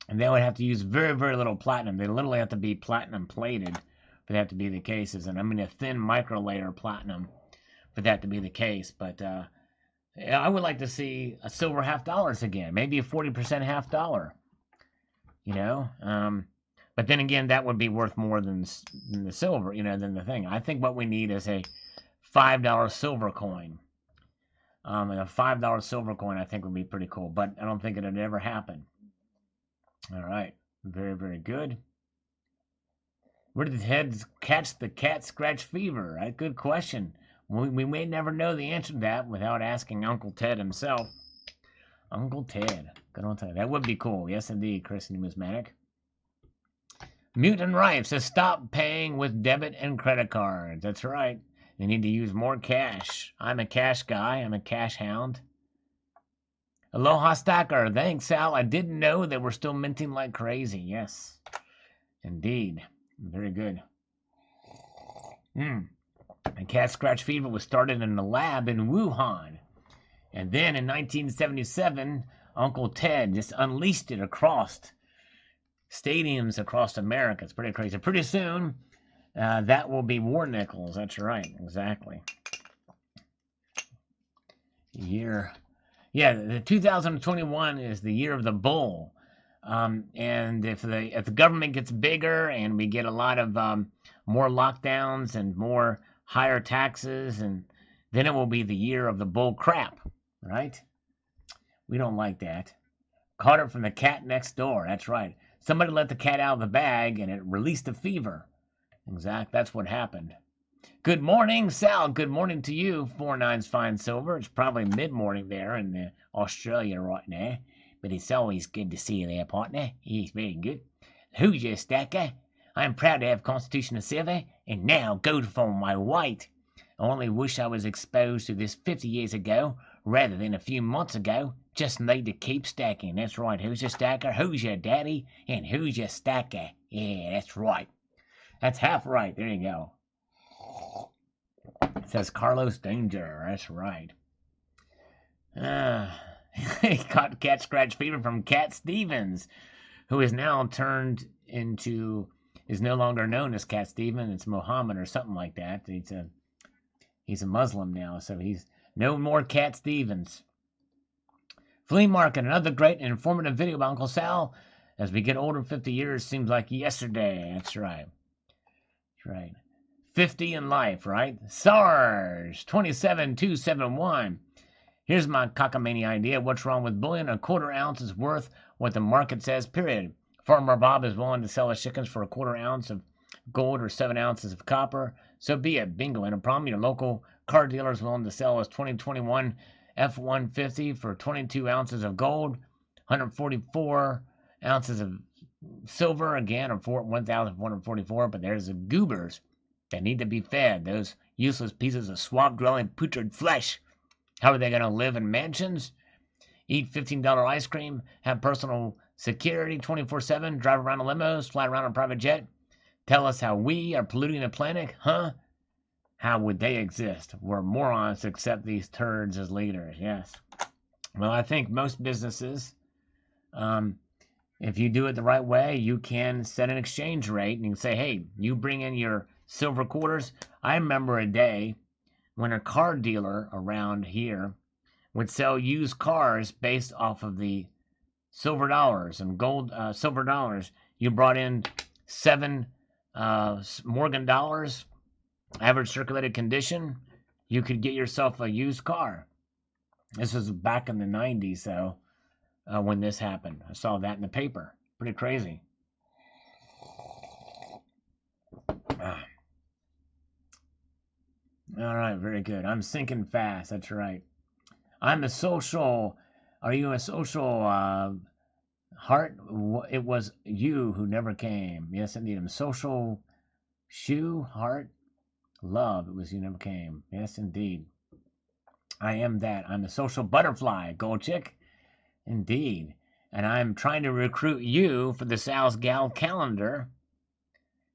and they would have to use very, very little platinum. They literally have to be platinum plated for that to be the case. And I mean a thin micro layer platinum for that to be the case. But I would like to see a silver half dollars again, maybe a 40% half dollar. You know, but then again, that would be worth more than the silver. You know, than the thing. I think what we need is a $5 silver coin. And a $5 silver coin, I think, would be pretty cool. But I don't think it would ever happen. All right. Very, very good. Where did the heads catch the cat scratch fever? Right? Good question. We may never know the answer to that without asking Uncle Ted himself. Uncle Ted. Good on Ted. That would be cool. Yes, indeed, Chris Numismatic. Mutant Rife says stop paying with debit and credit cards. That's right. They need to use more cash. I'm a cash guy. I'm a cash hound. Aloha Stacker. Thanks, Sal. I didn't know they were still minting like crazy. Yes, indeed. Very good. And cat scratch fever was started in a lab in Wuhan. And then in 1977, Uncle Ted just unleashed it across stadiums across America. It's pretty crazy. Pretty soon, that will be war nickels. That's right. Exactly. Year. Yeah, the 2021 is the year of the bull. And if the government gets bigger and we get a lot of more lockdowns and more higher taxes, and then it will be the year of the bull crap, right? We don't like that. Caught it from the cat next door. That's right. Somebody let the cat out of the bag and it released the fever. Exact. That's what happened. Good morning, Sal. Good morning to you. 4-9's fine silver. It's probably mid-morning there in Australia right now. But it's always good to see you there, partner. He's very good. Who's your stacker? I'm proud to have Constitution of Silver, and now gold for my white. I only wish I was exposed to this 50 years ago, rather than a few months ago. Just need to keep stacking. That's right. Who's your stacker? Who's your daddy? And who's your stacker? Yeah, that's right. That's half right. There you go. It says Carlos Danger. That's right. He caught cat scratch fever from Cat Stevens, who is now turned into, is no longer known as Cat Stevens. It's Muhammad or something like that. He's a Muslim now, so he's no more Cat Stevens. Flea Market, another great and informative video about Uncle Sal. As we get older, 50 years seems like yesterday. That's right. That's right. 50 in life, right? Sarge, 27271. Here's my cockamamie idea. What's wrong with bullion? A quarter ounce is worth what the market says, period. Farmer Bob is willing to sell his chickens for a quarter ounce of gold or 7 ounces of copper. So be it. Bingo. And a problem, your local car dealer is willing to sell his 2021 F-150 for 22 ounces of gold, 144 ounces of silver, again, of 1,444. But there's the goobers that need to be fed. Those useless pieces of swamp-dwelling putrid flesh. How are they going to live in mansions, eat $15 ice cream, have personal security 24/7, drive around in limos, fly around on a private jet, tell us how we are polluting the planet? Huh? How would they exist? We're morons to accept these turds as leaders. Yes. Well, I think most businesses, if you do it the right way, you can set an exchange rate and you can say, hey, you bring in your silver quarters. I remember a day when a car dealer around here would sell used cars based off of the silver dollars and gold silver dollars. You brought in 7 Morgan dollars, average circulated condition, you could get yourself a used car. This was back in the 90s, though, when this happened. I saw that in the paper. Pretty crazy. All right, very good. I'm sinking fast. That's right. I'm a social. Are you a social heart? It was you who never came. Yes, indeed. I'm a social shoe heart love. It was you never came. Yes, indeed. I am that. I'm a social butterfly, gold chick. Indeed. And I'm trying to recruit you for the Sal's Gal calendar.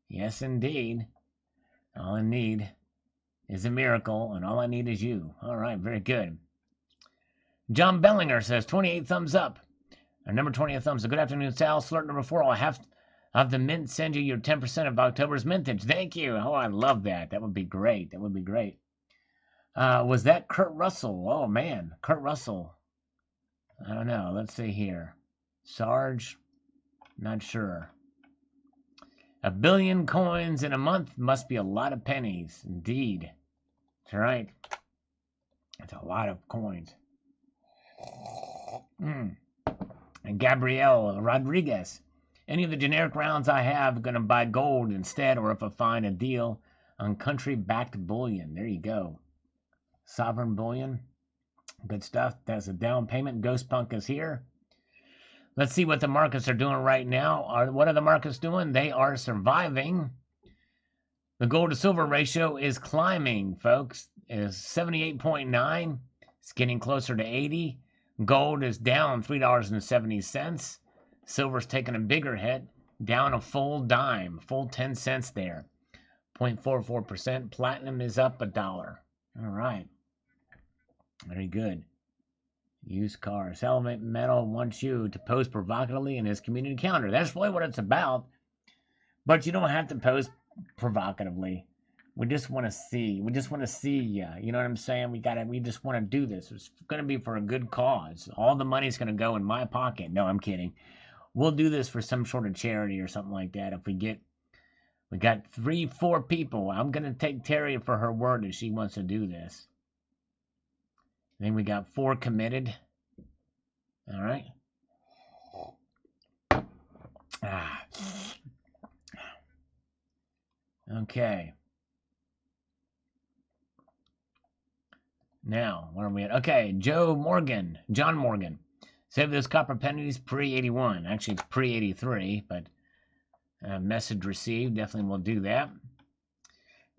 Yes, indeed. All I need is a miracle, and all I need is you. All right, very good. John Bellinger says 28 thumbs up. Our number 20 thumbs up. Good afternoon, Sal. Slurp number 4. I'll have the mint send you your 10% of October's mintage. Thank you. Oh, I love that. That would be great. That would be great. Was that Kurt Russell? Oh, man. Kurt Russell. I don't know. Let's see here. Sarge? Not sure. 1 billion coins in a month must be a lot of pennies. Indeed. That's right. That's a lot of coins. And Gabrielle Rodriguez. Any of the generic rounds I have, going to buy gold instead, or if I find a deal on country-backed bullion. There you go. Sovereign bullion. Good stuff. That's a down payment. Ghost Punk is here. Let's see what the markets are doing right now. What are the markets doing? They are surviving. The gold to silver ratio is climbing, folks. It is 78.9. It's getting closer to 80. Gold is down $3.70. Silver's taking a bigger hit, down a full dime, full 10 cents there. 0.44%. Platinum is up $1. All right. Very good. Used car. Salivate Metal wants you to post provocatively in his community calendar. That's really what it's about. But you don't have to post provocatively. We just want to see. We just want to see you. You know what I'm saying? We just want to do this. It's going to be for a good cause. All the money's going to go in my pocket. No, I'm kidding. We'll do this for some sort of charity or something like that. If we got 3-4 people. I'm going to take Terry for her word that she wants to do this. I think we got 4 committed. All right. Okay. Now, where are we at? Okay, John Morgan. Save those copper pennies pre-81. Actually, it's pre-83, but message received. Definitely will do that.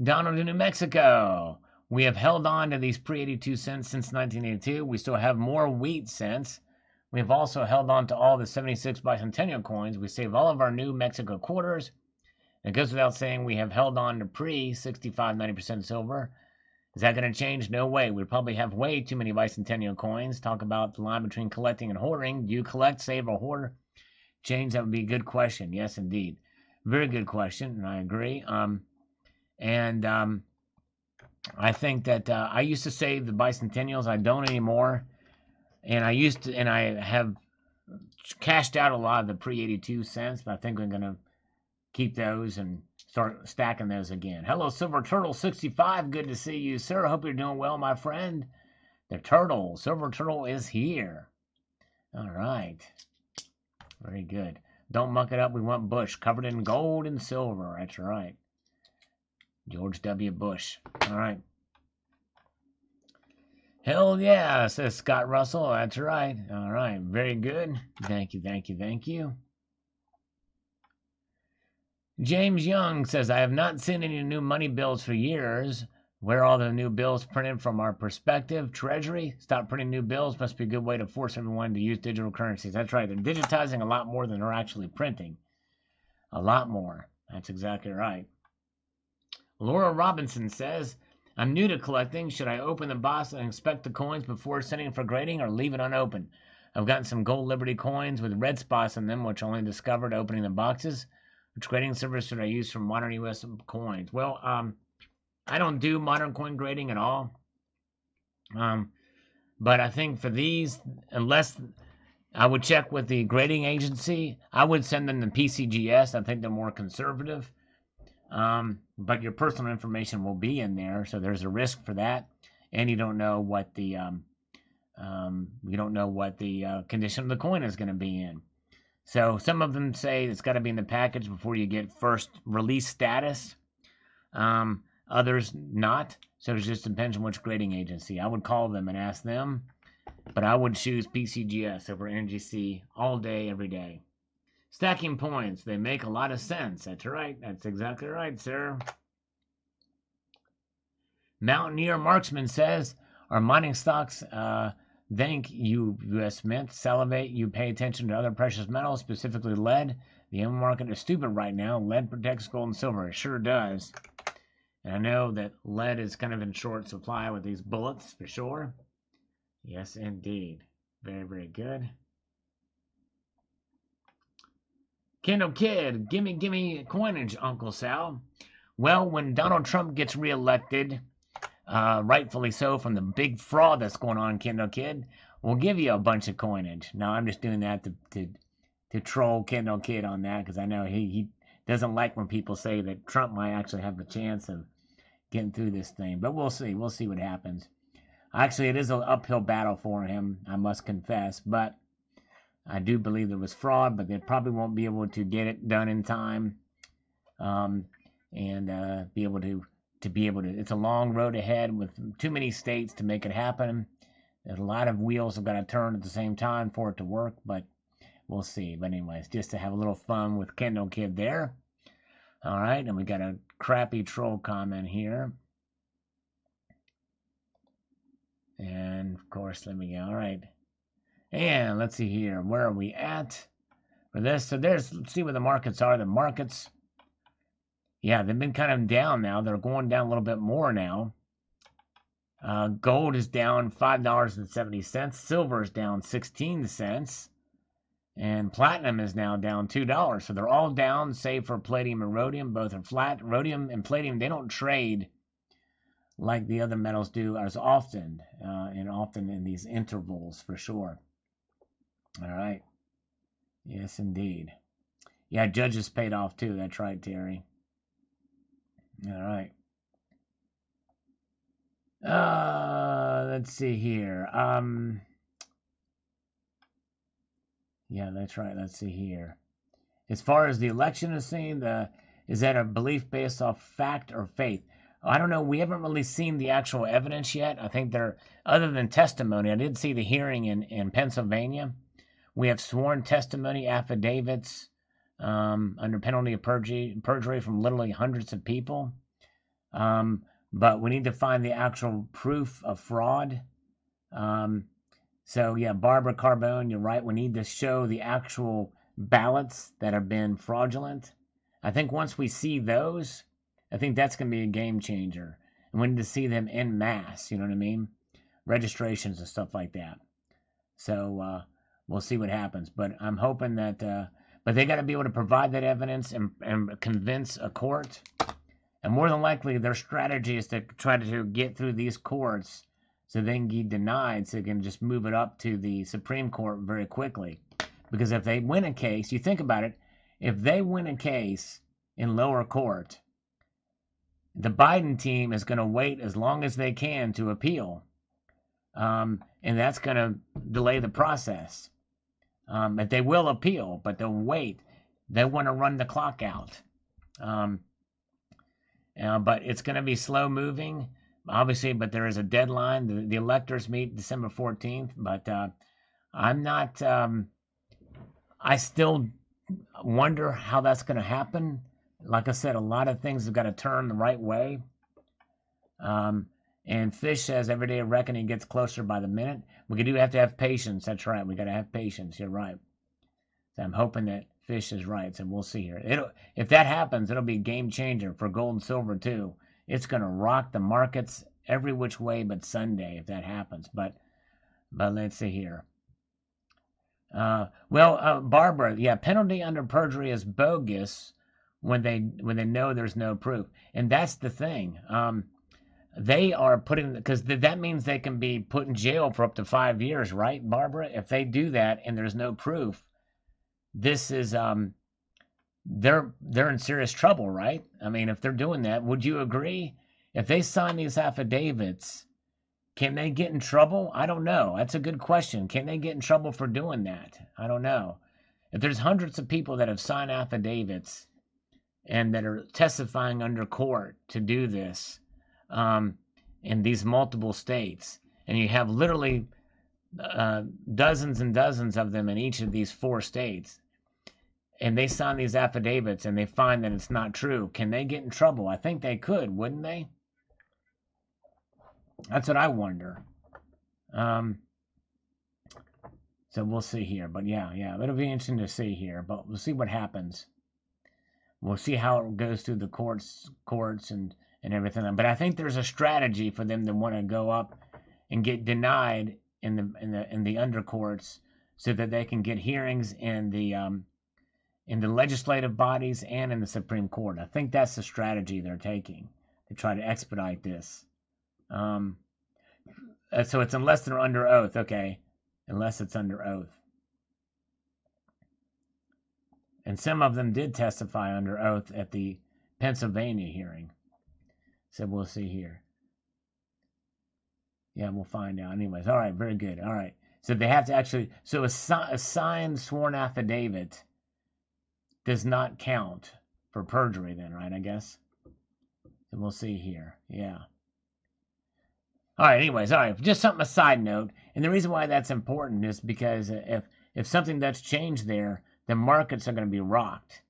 Donald in New Mexico. We have held on to these pre-82 cents since 1982. We still have more wheat cents. We have also held on to all the 76 bicentennial coins. We save all of our New Mexico quarters. It goes without saying we have held on to pre-65, 90% silver. Is that going to change? No way. We probably have way too many bicentennial coins. Talk about the line between collecting and hoarding. Do you collect, save, or hoard? Change, that would be a good question. Yes, indeed. Very good question, and I agree. I think that I used to save the bicentennials. I don't anymore. And I have cashed out a lot of the pre-82 cents, but I think I'm going to keep those and start stacking those again. Hello, Silver Turtle 65. Good to see you, sir. Hope you're doing well, my friend. The Turtle, Silver Turtle is here. All right. Very good. Don't muck it up. We want Bush covered in gold and silver. That's right. George W. Bush. All right. Hell yeah, says Scott Russell. That's right. All right. Very good. Thank you. James Young says, I have not seen any new money bills for years. Where are all the new bills printed from our perspective? Treasury, stop printing new bills. Must be a good way to force everyone to use digital currencies. That's right. They're digitizing a lot more than they're actually printing. A lot more. That's exactly right. Laura Robinson says, I'm new to collecting. Should I open the box and inspect the coins before sending for grading or leave it unopened? I've gotten some Gold Liberty coins with red spots on them, which I only discovered opening the boxes. Which grading service should I use for modern U.S. coins? Well, I don't do modern coin grading at all. But I think for these, unless I would check with the grading agency, I would send them to PCGS. I think they're more conservative. But your personal information will be in there, so there's a risk for that. And you don't know what the condition of the coin is going to be in. So some of them say it's got to be in the package before you get first release status. Others not. So it just depends on which grading agency. I would call them and ask them, but I would choose PCGS over NGC all day, every day. Stacking points, they make a lot of sense. That's right. That's exactly right, sir. Mountaineer Marksman says, our mining stocks thank you, U.S. Mint. Salivate, you pay attention to other precious metals, specifically lead. The M market is stupid right now. Lead protects gold and silver. It sure does. And I know that lead is kind of in short supply with these bullets, for sure. Yes, indeed. Very, very good. Kendall Kid, gimme coinage, Uncle Sal. Well, when Donald Trump gets reelected, rightfully so, from the big fraud that's going on, Kendall Kid, we'll give you a bunch of coinage. Now, I'm just doing that to troll Kendall Kid on that, because I know he doesn't like when people say that Trump might actually have a chance of getting through this thing. But we'll see. We'll see what happens. Actually, it is an uphill battle for him, I must confess. But I do believe there was fraud, but they probably won't be able to get it done in time, and be able to. It's a long road ahead with too many states to make it happen. There's a lot of wheels have got to turn at the same time for it to work, but we'll see. But anyways, just to have a little fun with Kendall Kid there. All right, and we got a crappy troll comment here. And of course, all right. And let's see here. Where are we at for this? So let's see where the markets are. The markets, yeah, they've been kind of down now. They're going down a little bit more now. Gold is down $5.70. Silver is down 16 cents. And platinum is now down $2. So they're all down, save for palladium and rhodium. Both are flat. Rhodium and palladium, they don't trade like the other metals do as often, and often in these intervals for sure. All right. Yes, indeed. Yeah, Judges paid off too. That's right, Terry. All right. Let's see here. Yeah, that's right. Let's see here. As far as the election is seen, is that a belief based off fact or faith? I don't know. We haven't really seen the actual evidence yet. I think other than testimony, I did see the hearing in Pennsylvania. We have sworn testimony affidavits under penalty of perjury from literally hundreds of people. But we need to find the actual proof of fraud. So, yeah, Barbara Carbone, you're right. We need to show the actual ballots that have been fraudulent. I think once we see those, I think that's going to be a game changer. And we need to see them en masse, you know what I mean? Registrations and stuff like that. So we'll see what happens. But I'm hoping that, but they got to be able to provide that evidence and convince a court. And more than likely, their strategy is to try to get through these courts so they can get denied, so they can just move it up to the Supreme Court very quickly. Because if they win a case, you think about it, if they win a case in lower court, the Biden team is going to wait as long as they can to appeal. And that's going to delay the process. But they will appeal, but they'll wait. They want to run the clock out. But it's going to be slow moving, obviously, but there is a deadline. The electors meet December 14th, but I'm not, I still wonder how that's going to happen. Like I said, a lot of things have got to turn the right way. And Fish says every day of reckoning gets closer by the minute. We do have to have patience. That's right. We got to have patience. You're right. So I'm hoping that Fish is right. So we'll see here. If that happens, it'll be a game changer for gold and silver too. It's going to rock the markets every which way but Sunday if that happens. But let's see here. Barbara, yeah, penalty under perjury is bogus when they know there's no proof, and that's the thing. They are putting, because that means they can be put in jail for up to 5 years, right, Barbara? If they do that and there's no proof, this is they're in serious trouble, right? I mean, if they're doing that, would you agree? If they sign these affidavits, can they get in trouble? I don't know. That's a good question. Can they get in trouble for doing that? I don't know. If there's hundreds of people that have signed affidavits and that are testifying under court to do this, and in these multiple states, and you have literally dozens and dozens of them in each of these 4 states, and they sign these affidavits and they find that it's not true, can they get in trouble? I think they could, wouldn't they? That's what I wonder. So we'll see here. But yeah, it'll be interesting to see here. But we'll see what happens. We'll see how it goes through the courts and everything. But I think there's a strategy for them to want to go up and get denied in the undercourts, so that they can get hearings in the legislative bodies and in the Supreme Court. I think that's the strategy they're taking to try to expedite this. So it's unless they're under oath, okay. Unless it's under oath. And some of them did testify under oath at the Pennsylvania hearing. So we'll see here. Yeah, we'll find out. Anyways, all right, very good. All right. So they have to actually, so a signed sworn affidavit does not count for perjury then, right, I guess? So we'll see here. Yeah. All right, anyways, all right, just something, a side note. And the reason why that's important is because if something that's changed there, the markets are going to be rocked.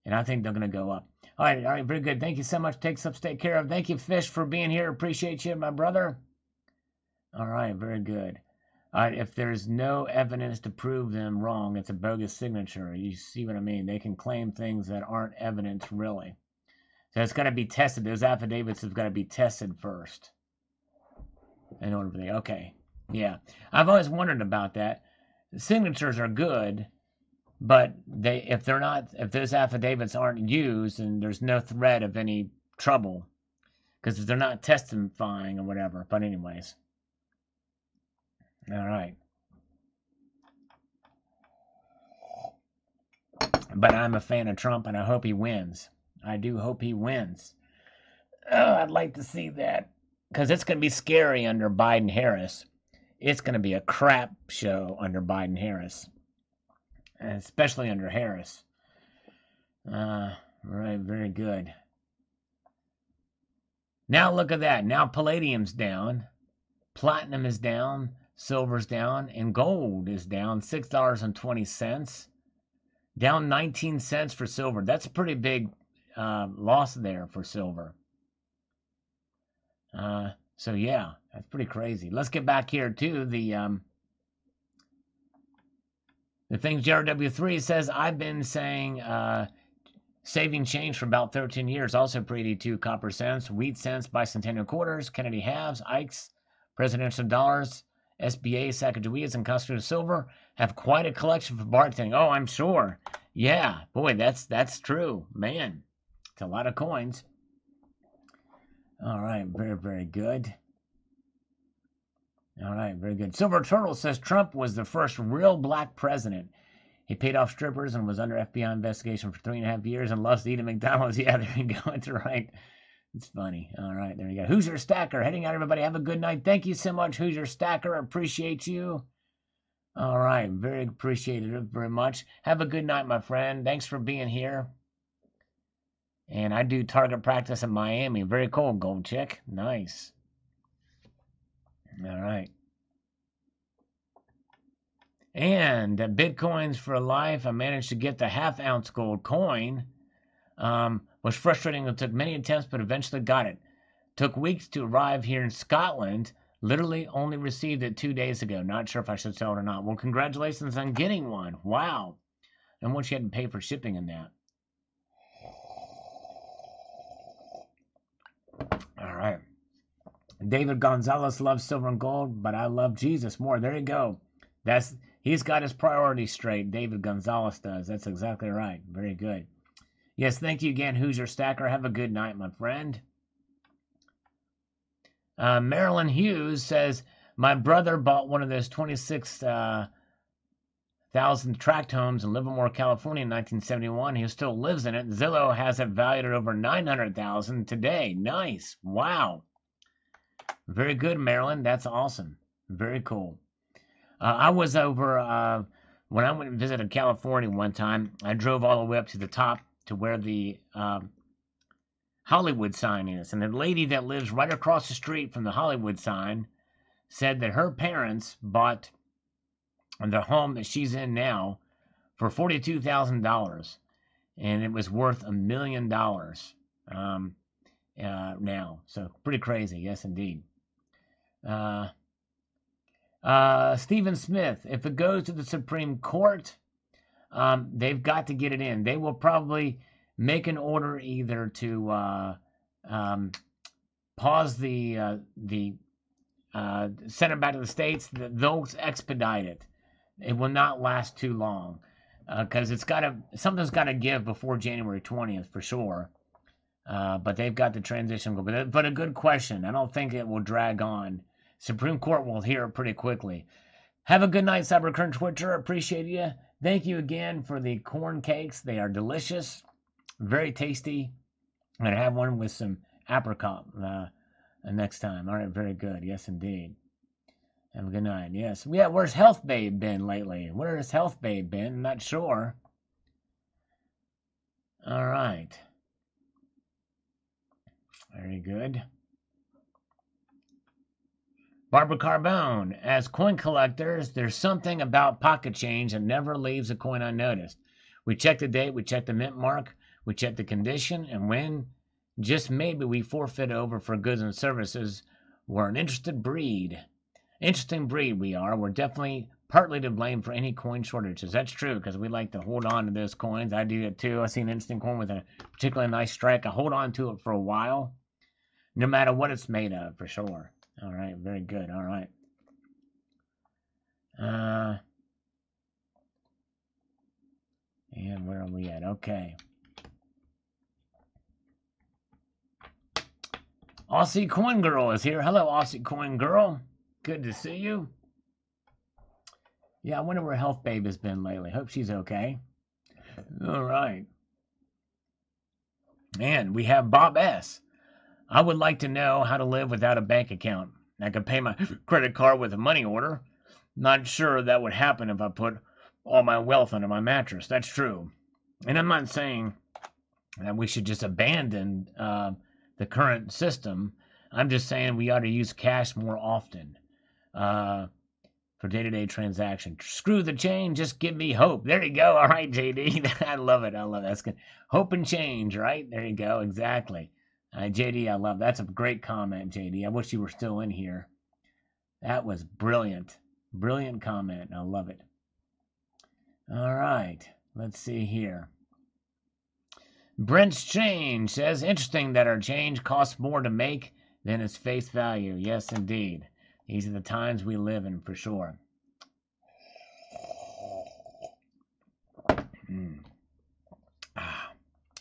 And I think they're going to go up. All right, very good. Thank you so much. Take steps, take care of. Thank you, Fish, for being here. Appreciate you, my brother. All right, very good. All right, if there's no evidence to prove them wrong, it's a bogus signature. You see what I mean? They can claim things that aren't evidence, really. So it's got to be tested. Those affidavits have got to be tested first. In order for okay, yeah. I've always wondered about that. Signatures are good, but if those affidavits aren't used, and there's no threat of any trouble, because they're not testifying or whatever. But anyways, all right. But I'm a fan of Trump, and I hope he wins. I do hope he wins. Oh, I'd like to see that. Because it's going to be scary under Biden-Harris. It's going to be a crap show under Biden-Harris. Especially under Harris. Right, very good. Now look at that. Now Palladium's down. Platinum is down. Silver's down. And gold is down $6.20. Down 19 cents for silver. That's a pretty big loss there for silver. So yeah, that's pretty crazy. Let's get back here to the things. JRW3 says, I've been saying saving change for about 13 years. Also pre-82 copper cents, wheat cents, bicentennial quarters, Kennedy halves, Ikes, presidential dollars, SBA, Sacagaweas, and Constitutional silver. Have quite a collection for bartending. Oh, I'm sure. Yeah, boy, that's true. Man, it's a lot of coins. All right, very, very good. All right, very good. Silver Turtle says Trump was the first real black president. He paid off strippers and was under FBI investigation for 3.5 years and loves to eat at McDonald's. Yeah, there you go. That's right. It's funny. All right, there you go. Who's your stacker? Heading out, everybody. Have a good night. Thank you so much. Who's your stacker? Appreciate you. All right, very appreciated very much. Have a good night, my friend. Thanks for being here. And I do target practice in Miami. Very cool, Gold Chick. Nice. All right. And Bitcoins for life. I managed to get the half-ounce gold coin. Was frustrating. It took many attempts, but eventually got it. Took weeks to arrive here in Scotland. Literally only received it 2 days ago. Not sure if I should sell it or not. Well, congratulations on getting one. Wow. And once you had to pay for shipping in that. All right. David Gonzalez loves silver and gold, but I love Jesus more. There you go. He's got his priorities straight. David Gonzalez does. That's exactly right. Very good. Yes, thank you again, Who's Your Stacker. Have a good night, my friend. Marilyn Hughes says, my brother bought one of those 26,000 tract homes in Livermore, California in 1971. He still lives in it. Zillow has it valued at over $900,000 today. Nice. Wow. Very good, Marilyn. That's awesome. Very cool. I was over, when I went and visited California one time, I drove all the way up to the top to where the Hollywood sign is. And the lady that lives right across the street from the Hollywood sign said that her parents bought the home that she's in now for $42,000, and it was worth $1 million now. So pretty crazy, yes indeed. Stephen Smith, if it goes to the Supreme Court, they've got to get it in. They will probably make an order either to pause the send it back to the states. They'll expedite it. It will not last too long because something's got to give before January 20th for sure. But they've got the transition going. But a good question. I don't think it will drag on. Supreme Court will hear it pretty quickly. Have a good night, Cybercrunch Twitcher. Appreciate you. Thank you again for the corn cakes. They are delicious, very tasty. I'm going to have one with some apricot next time. All right, very good. Yes, indeed. Have a good night. Yes. Yeah, where's Health Babe been lately? Where has Health Babe been? I'm not sure. All right. Very good. Barbara Carbone, as coin collectors, there's something about pocket change that never leaves a coin unnoticed. We check the date, we check the mint mark, we check the condition, and when just maybe we forfeit over for goods and services, we're an interesting breed we are. We're definitely partly to blame for any coin shortages. That's true, because we like to hold on to those coins. I do it too. I see an interesting coin with a particularly nice strike. I hold on to it for a while, no matter what it's made of, for sure. All right, very good. All right. And where are we at? Okay. Aussie Coin Girl is here. Hello, Aussie Coin Girl. Good to see you. Yeah, I wonder where Health Babe has been lately. Hope she's okay. All right. And we have Bob S. I would like to know how to live without a bank account. I could pay my credit card with a money order. Not sure that would happen if I put all my wealth under my mattress. That's true. And I'm not saying that we should just abandon the current system. I'm just saying we ought to use cash more often for day-to-day transactions. Screw the change, just give me hope. There you go. All right, JD. I love it. I love it. That's good. Hope and change, right? There you go. Exactly. JD, I love that. That's a great comment, JD. I wish you were still in here. That was brilliant. Brilliant comment. I love it. All right. Let's see here. Brent's Change says, interesting that our change costs more to make than its face value. Yes, indeed. These are the times we live in, for sure.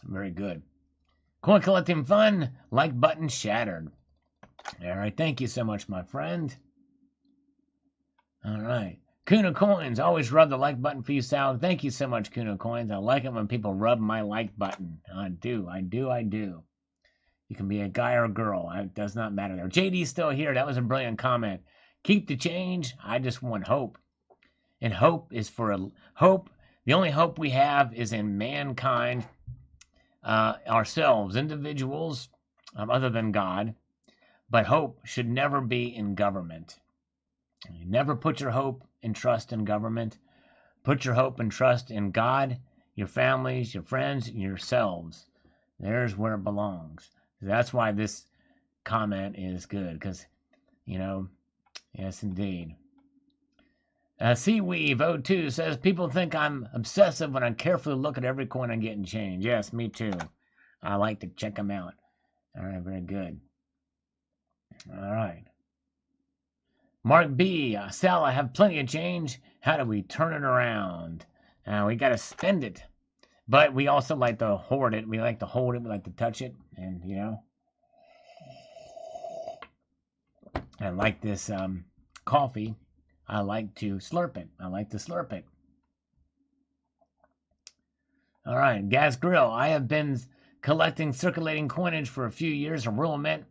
Very good. Coin collecting fun. Like button shattered. All right. Thank you so much, my friend. All right. Kuno Coins. Always rub the like button for you, Sal. Thank you so much, Kuno Coins. I like it when people rub my like button. I do. You can be a guy or a girl. It does not matter there. JD's still here. That was a brilliant comment. Keep the change. I just want hope. And hope is for hope. The only hope we have is in mankind, ourselves, individuals, other than God. But hope should never be in government. You never put your hope and trust in government. Put your hope and trust in God, your families, your friends, and yourselves. There's where it belongs. That's why this comment is good, because, yes, indeed. Seaweave02 says, people think I'm obsessive when I carefully look at every coin I get in change. Yes, me too. I like to check them out. All right, very good. All right. Mark B. Sal, I have plenty of change. How do we turn it around? We got to spend it. But we also like to hoard it. We like to hold it. We like to touch it. And, I like this coffee. I like to slurp it. All right. Gas Grill. I have been collecting circulating coinage for a few years. A Rural Mint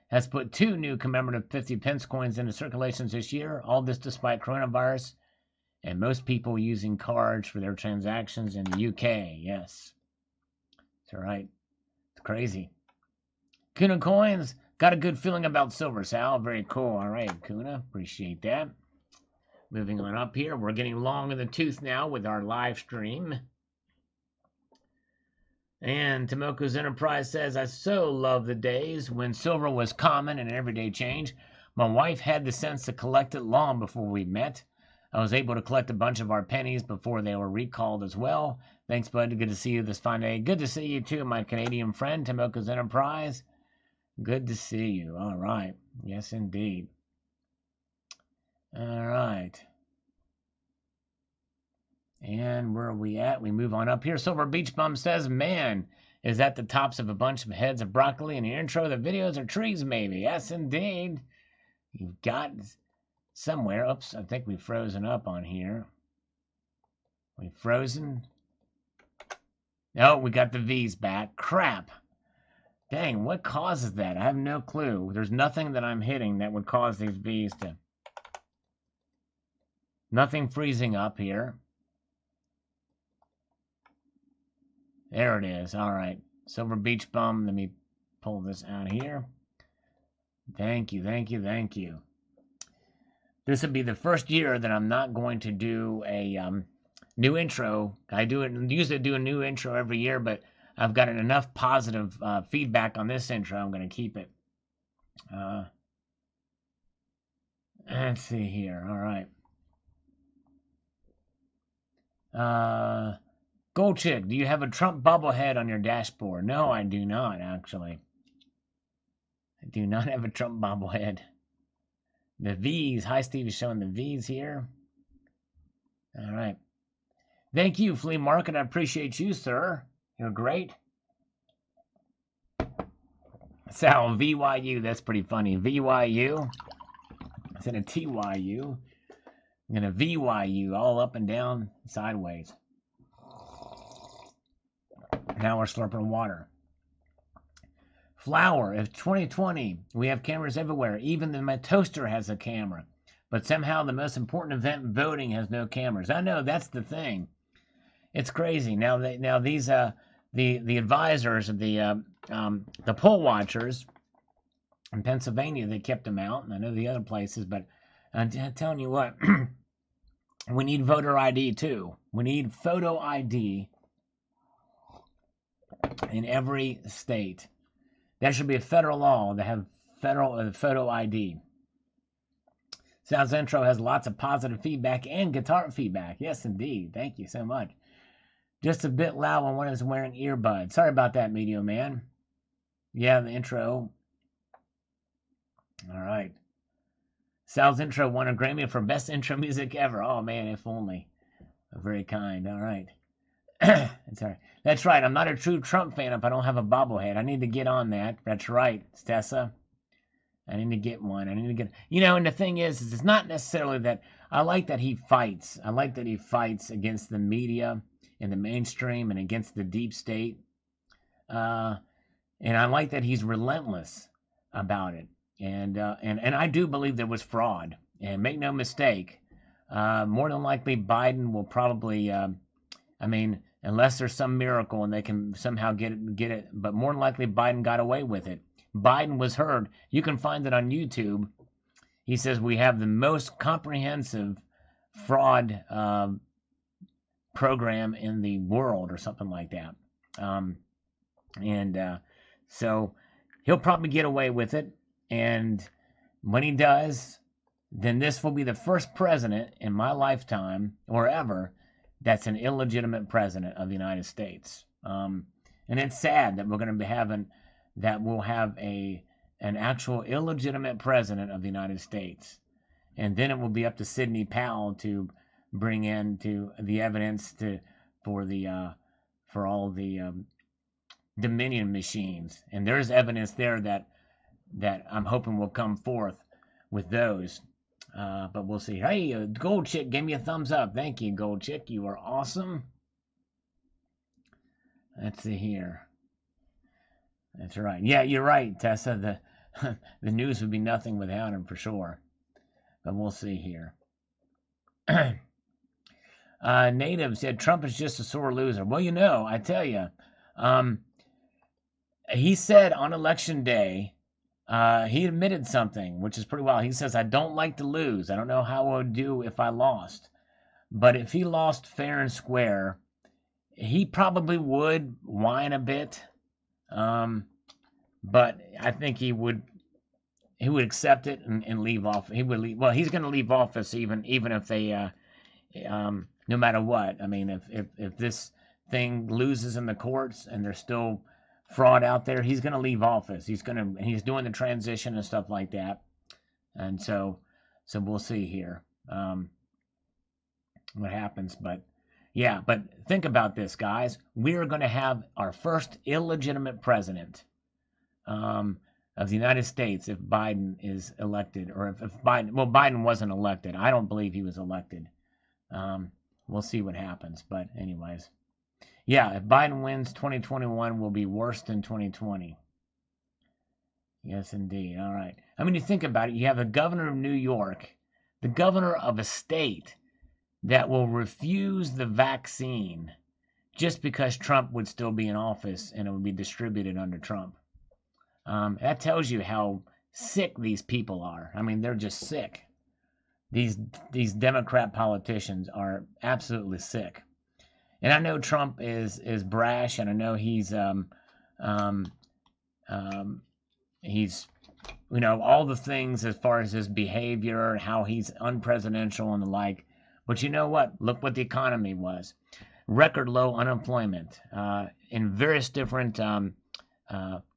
has put 2 new commemorative 50 pence coins into circulations this year. All this despite coronavirus and most people using cards for their transactions in the UK. Yes. That's right. It's crazy. Kuna Coins, got a good feeling about silver, Sal. Very cool. All right, Kuna, appreciate that. Moving on up here, we're getting long in the tooth now with our live stream. And Tomoko's Enterprise says, I so love the days when silver was common and everyday change. My wife had the sense to collect it long before we met. I was able to collect a bunch of our pennies before they were recalled as well. Thanks, bud. Good to see you this fine day. Good to see you too, my Canadian friend, Tomoko's Enterprise. Good to see you. All right. Yes, indeed. All right. And where are we at? We move on up here. Silver Beach Bum says, man, is that the tops of a bunch of heads of broccoli in the intro? The videos are trees, maybe. Yes, indeed. You've got somewhere. Oops, I think we've frozen up on here. We've frozen. Oh, we got the V's back. Crap. Dang, what causes that? I have no clue. There's nothing that I'm hitting that would cause these V's to... Nothing freezing up here. There it is. All right. Silver Beach Bum. Let me pull this out here. Thank you, thank you, thank you. This would be the first year that I'm not going to do a new intro. I usually do a new intro every year, but I've gotten enough positive feedback on this intro. I'm going to keep it. Let's see here. All right. Gold Chick, do you have a Trump bobblehead on your dashboard? No, I do not, actually. I do not have a Trump bobblehead. The V's. Hi, Steve is showing the V's here. All right. Thank you, Flea Market. I appreciate you, sir. You're great. Sal, VYU. That's pretty funny. VYU. Instead of TYU. I'm going to VYU all up and down, sideways. Now we're slurping water. Flour. If 2020, we have cameras everywhere. Even my toaster has a camera. But somehow the most important event in voting has no cameras. I know, that's the thing. It's crazy. Now these the advisors of the poll watchers in Pennsylvania, they kept them out, and I know the other places, but I'm telling you what, we need voter ID too. We need photo ID in every state. That should be a federal law to have federal photo ID. Sal's intro has lots of positive feedback and guitar feedback. Yes, indeed. Thank you so much. Just a bit loud when one is wearing earbuds. Sorry about that, Medio Man. Yeah, the intro. All right. Sal's intro won a Grammy for best intro music ever. Oh, man, if only. Very kind. All right. That's right. I'm not a true Trump fan if I don't have a bobblehead. I need to get on that. That's right, Stessa. I need to get one. I need to get... and the thing is it's not necessarily that... I like that he fights. I like that he fights against the media and the mainstream and against the deep state. And I like that he's relentless about it. And I do believe there was fraud. And make no mistake, more than likely Biden will probably... unless there's some miracle and they can somehow get it. But more than likely, Biden got away with it. Biden was heard. You can find it on YouTube. He says we have the most comprehensive fraud program in the world or something like that. So he'll probably get away with it. And when he does, then this will be the first president in my lifetime or ever that's an illegitimate president of the United States. And it's sad that we're going to be having, that we'll have an actual illegitimate president of the United States. And then it will be up to Sidney Powell to bring in the evidence for all the Dominion machines. And there's evidence there that I'm hoping will come forth with those. But we'll see. Hey, Gold Chick gave me a thumbs up. Thank you, Gold Chick. You are awesome. Let's see here. That's right. Yeah, you're right, Tessa. The news would be nothing without him for sure. But we'll see here. Native said Trump is just a sore loser. Well, I tell you, He said on election day, he admitted something, which is pretty wild. He says, I don't like to lose. I don't know how I would do if I lost. But if he lost fair and square, he probably would whine a bit. But I think he would accept it and leave off. He would leave. Well, he's going to leave office even if they no matter what. I mean, if this thing loses in the courts and there's still fraud out there, he's going to leave office. He's doing the transition and stuff like that. And so we'll see here what happens. But yeah, but think about this, guys. We are going to have our first illegitimate president of the United States if Biden is elected, or if Biden wasn't elected. I don't believe he was elected. We'll see what happens. But anyways, yeah, if Biden wins, 2021 will be worse than 2020. Yes, indeed. All right. I mean, you think about it. You have the governor of New York, the governor of a state that will refuse the vaccine just because Trump would still be in office and it would be distributed under Trump. That tells you how sick these people are. I mean, they're just sick. These Democrat politicians are absolutely sick. And I know Trump is brash, and I know he's all the things as far as his behavior, how he's unpresidential and the like. But you know what? Look what the economy was. Record low unemployment in various different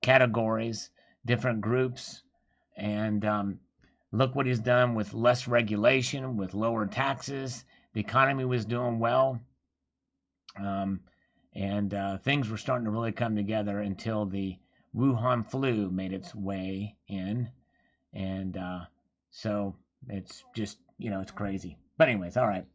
categories, different groups, and look what he's done with less regulation, with lower taxes. The economy was doing well, and things were starting to really come together until the Wuhan flu made its way in, and so it's just, it's crazy. But anyways, all right.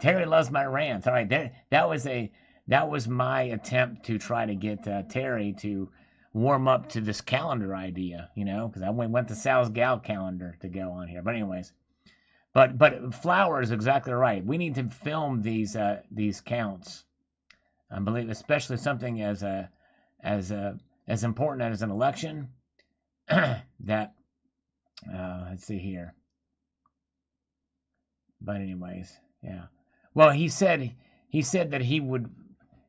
Terry loves my rants. All right, that was my attempt to try to get Terry to warm up to this calendar idea, because I went to Sal's Gal calendar to go on here. But anyways, but Flower is exactly right. We need to film these counts. I believe, especially something as important as an election. That let's see here. But anyways, yeah. Well, he said that he would.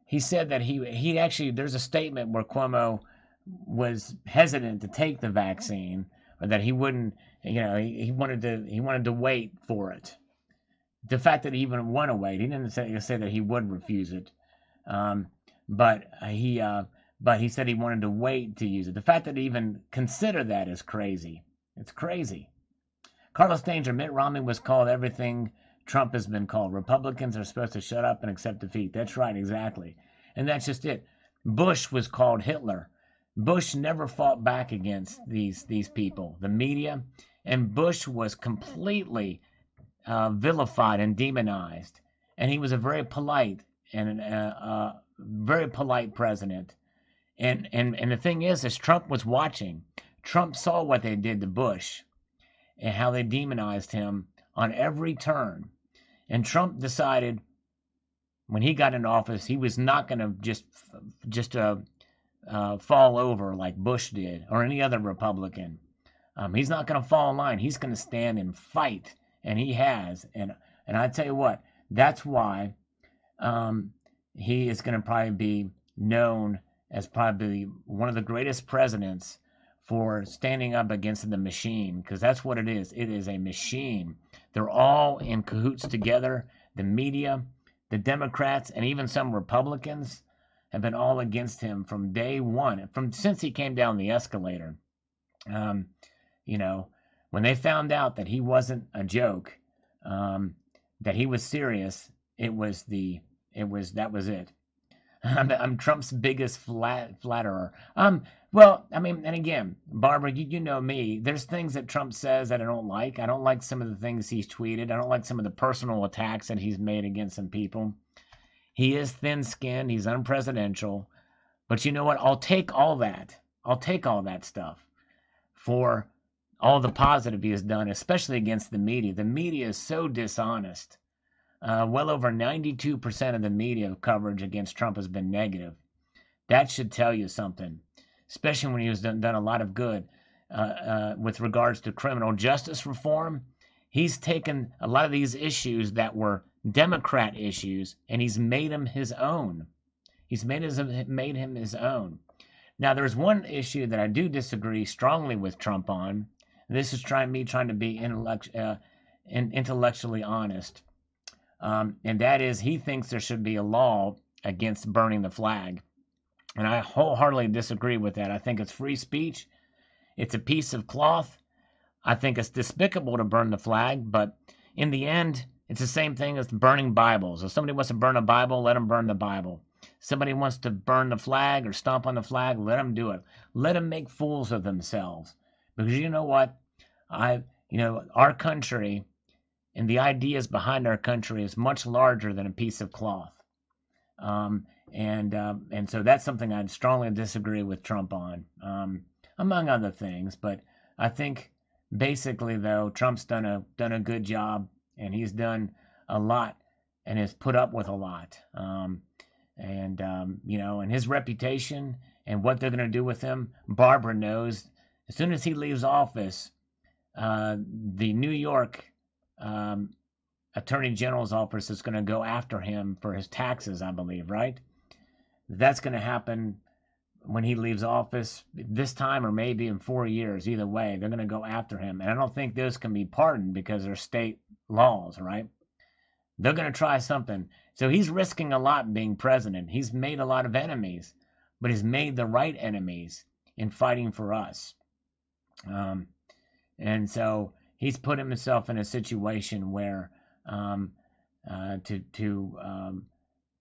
He said that he actually. There's a statement where Cuomo was hesitant to take the vaccine, or that he wouldn't. He wanted to wait for it. The fact that he even want to wait, he didn't say that he would refuse it, but he said he wanted to wait to use it. The fact that he even consider that is crazy. It's crazy. Carlos Danger, Mitt Romney was called everything Trump has been called. Republicans are supposed to shut up and accept defeat. That's right, exactly. And that's just it. Bush was called Hitler. Bush never fought back against these people, the media, and Bush was completely vilified and demonized. And he was a very polite president. And the thing is Trump was watching. Trump saw what they did to Bush and how they demonized him on every turn. And Trump decided when he got into office, he was not going to just fall over like Bush did or any other Republican. He's not going to fall in line. He's going to stand and fight, and he has. And I tell you what, that's why he is going to probably be known as probably one of the greatest presidents for standing up against the machine, because that's what it is. It is a machine. They're all in cahoots together. The media, the Democrats, and even some Republicans have been all against him from day one, since he came down the escalator. When they found out that he wasn't a joke, that he was serious, that was it. I'm Trump's biggest flatterer. Well, I mean, and again, Barbara, you know me. There's things that Trump says that I don't like. I don't like some of the things he's tweeted. I don't like some of the personal attacks that he's made against some people. He is thin-skinned. He's unpresidential. But you know what? I'll take all that. I'll take all that stuff for all the positive he has done, especially against the media. The media is so dishonest. Well over 92% of the media coverage against Trump has been negative. That should tell you something. especially when he has done a lot of good with regards to criminal justice reform. He's taken a lot of these issues that were Democrat issues, and he's made them his own. He's made him his own. Now, there's one issue that I do disagree strongly with Trump on. This is trying to be intellectually honest, and that is he thinks there should be a law against burning the flag. And I wholeheartedly disagree with that. I think it's free speech. It's a piece of cloth. I think it's despicable to burn the flag, but in the end, it's the same thing as burning Bibles. If somebody wants to burn a Bible, let them burn the Bible. Somebody wants to burn the flag or stomp on the flag, let them do it. Let them make fools of themselves. Because you know what? Our country and the ideas behind our country is much larger than a piece of cloth. And so that's something I'd strongly disagree with Trump on, among other things. But I think basically, though, Trump's done a good job, and he's done a lot and has put up with a lot. And his reputation and what they're going to do with him, Barbara knows. As soon as he leaves office, the New York Attorney General's office is going to go after him for his taxes, I believe, right? That's going to happen when he leaves office this time or maybe in 4 years. Either way, they're going to go after him. And I don't think those can be pardoned because they're state laws, right? They're going to try something. So he's risking a lot being president. He's made a lot of enemies, but he's made the right enemies in fighting for us. And so he's put himself in a situation where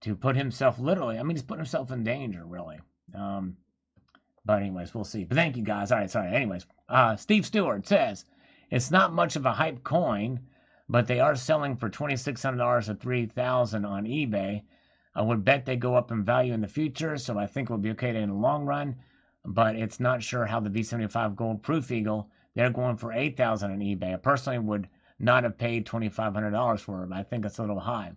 to put himself literally, he's putting himself in danger, really. But anyways, we'll see. But thank you, guys. All right, sorry. Anyways, Steve Stewart says, it's not much of a hype coin, but they are selling for $2,600 or $3,000 on eBay. I would bet they go up in value in the future, so I think it will be okay in the long run. But it's not sure how the V75 Gold Proof Eagle, they're going for $8,000 on eBay. I personally would not have paid $2,500 for it. I think it's a little high.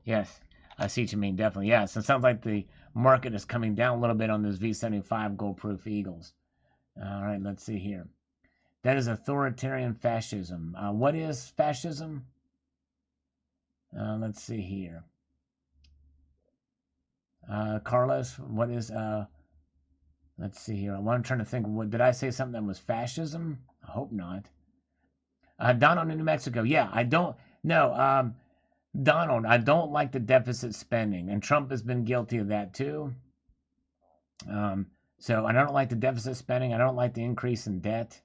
Yes, I see what you mean, definitely. Yes, it sounds like the market is coming down a little bit on those V75 Gold Proof Eagles. All right, let's see here. That is authoritarian fascism. What is fascism? Let's see here. Carlos, what is... let's see here. I'm trying to think. Did I say something that was fascism? I hope not. Donald in New Mexico. Yeah, I don't... No, Donald, I don't like the deficit spending. And Trump has been guilty of that, too. So I don't like the deficit spending. I don't like the increase in debt.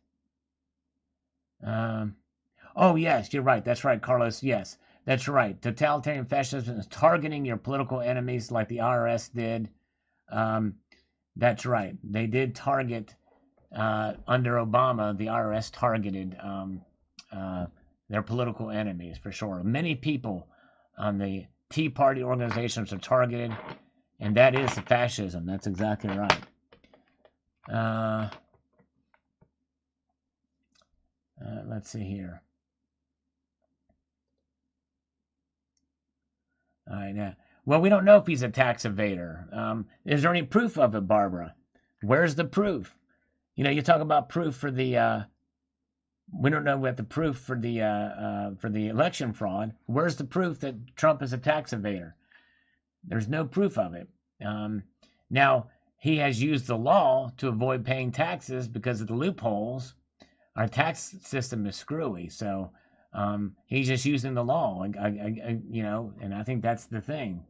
Oh, yes, you're right. That's right, Carlos. Yes, that's right. Totalitarian fascism is targeting your political enemies like the IRS did. That's right. They did target, under Obama, the IRS targeted their political enemies, for sure. Many people on the Tea Party organizations are targeted, and that is fascism. That's exactly right. Let's see here. All right, now. Well, we don't know if he's a tax evader. Is there any proof of it, Barbara? Where's the proof? You talk about proof for the... we don't know what the proof for the election fraud. Where's the proof that Trump is a tax evader? There's no proof of it. Now, he has used the law to avoid paying taxes because of the loopholes. Our tax system is screwy, so he's just using the law. And I think that's the thing.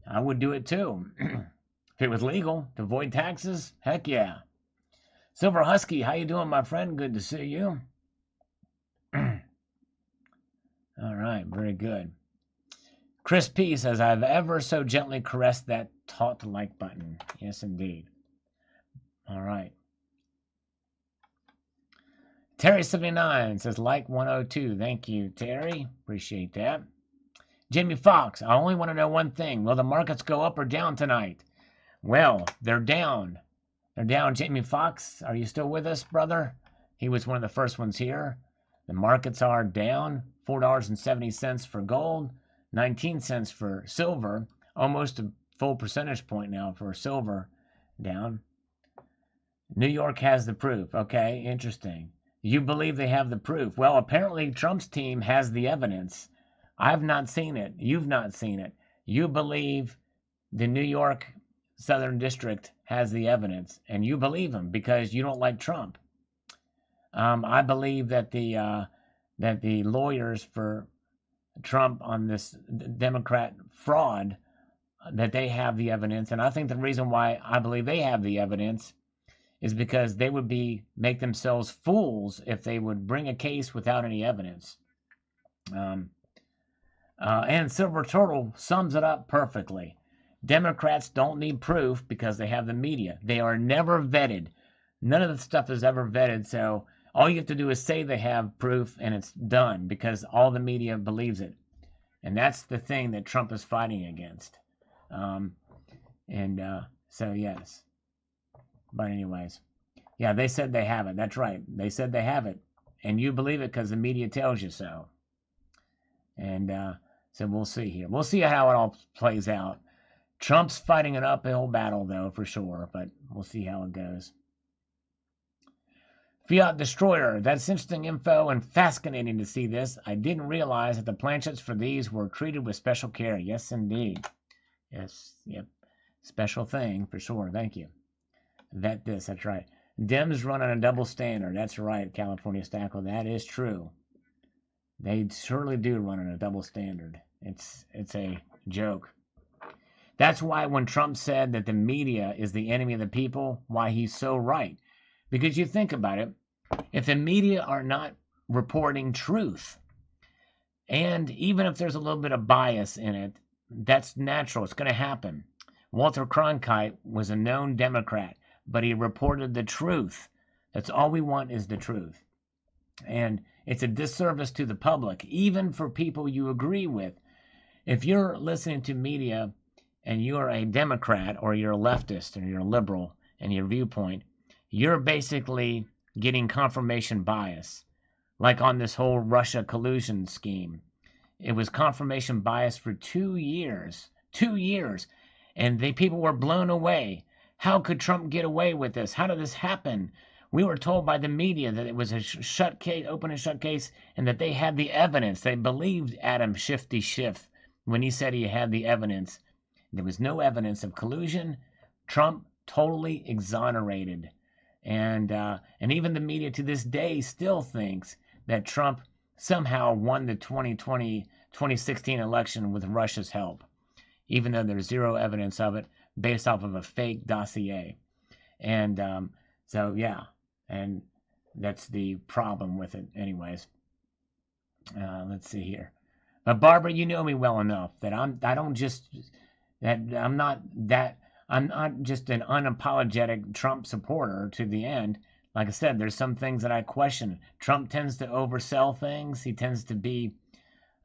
I would do it too. If it was legal to avoid taxes, heck yeah. Silver Husky, how you doing, my friend? Good to see you. All right, very good. Chris P says, I've ever so gently caressed that taut like button. Yes, indeed. All right. Terry79 says, like 102. Thank you, Terry. Appreciate that. Jamie Fox, I only want to know one thing. Will the markets go up or down tonight? Well, they're down. They're down. Jamie Fox, are you still with us, brother? He was one of the first ones here. The markets are down. $4.70 for gold. 19 cents for silver. Almost a full percentage point now for silver down. New York has the proof. Okay, interesting. You believe they have the proof. Well, apparently Trump's team has the evidence. I've not seen it. You've not seen it. You believe the New York Southern District has the evidence, and you believe them because you don't like Trump. I believe that the lawyers for Trump on this Democrat fraud, that they have the evidence, and I think the reason why I believe they have the evidence is because they would make themselves fools if they would bring a case without any evidence. And Silver Turtle sums it up perfectly. Democrats don't need proof because they have the media. They are never vetted. None of the stuff is ever vetted, so all you have to do is say they have proof and it's done because all the media believes it. And that's the thing that Trump is fighting against. So, yes. But anyways, yeah, they said they have it. That's right. They said they have it. And you believe it because the media tells you so. And so we'll see here. We'll see how it all plays out. Trump's fighting an uphill battle, though, for sure. But we'll see how it goes. Fiat Destroyer. That's interesting info and fascinating to see this. I didn't realize that the planchets for these were treated with special care. Yes, indeed. Yes, yep. Special thing, for sure. Thank you. That's right. Dems run on a double standard. That's right, California Stackle. That is true. They surely do run on a double standard. It's a joke. That's why when Trump said that the media is the enemy of the people, why he's so right. Because you think about it, if the media are not reporting truth, and even if there's a little bit of bias in it, that's natural. It's going to happen. Walter Cronkite was a known Democrat, but he reported the truth. That's all we want is the truth. And it's a disservice to the public, even for people you agree with. If you're listening to media and you're a Democrat or you're a leftist or you're a liberal in your viewpoint, you're basically getting confirmation bias. Like on this whole Russia collusion scheme. It was confirmation bias for 2 years. 2 years. And people were blown away. How could Trump get away with this? How did this happen? We were told by the media that it was a shut case, open and shut case, and that they had the evidence. They believed Adam Shifty Schiff when he said he had the evidence. There was no evidence of collusion. Trump totally exonerated. And even the media to this day still thinks that Trump somehow won the 2016 election with Russia's help, even though there's zero evidence of it based off of a fake dossier. And so, yeah, and that's the problem with it anyways. Let's see here. But Barbara, you know me well enough that I'm not just an unapologetic Trump supporter to the end. Like I said, there's some things that I question. Trump tends to oversell things. He tends to be,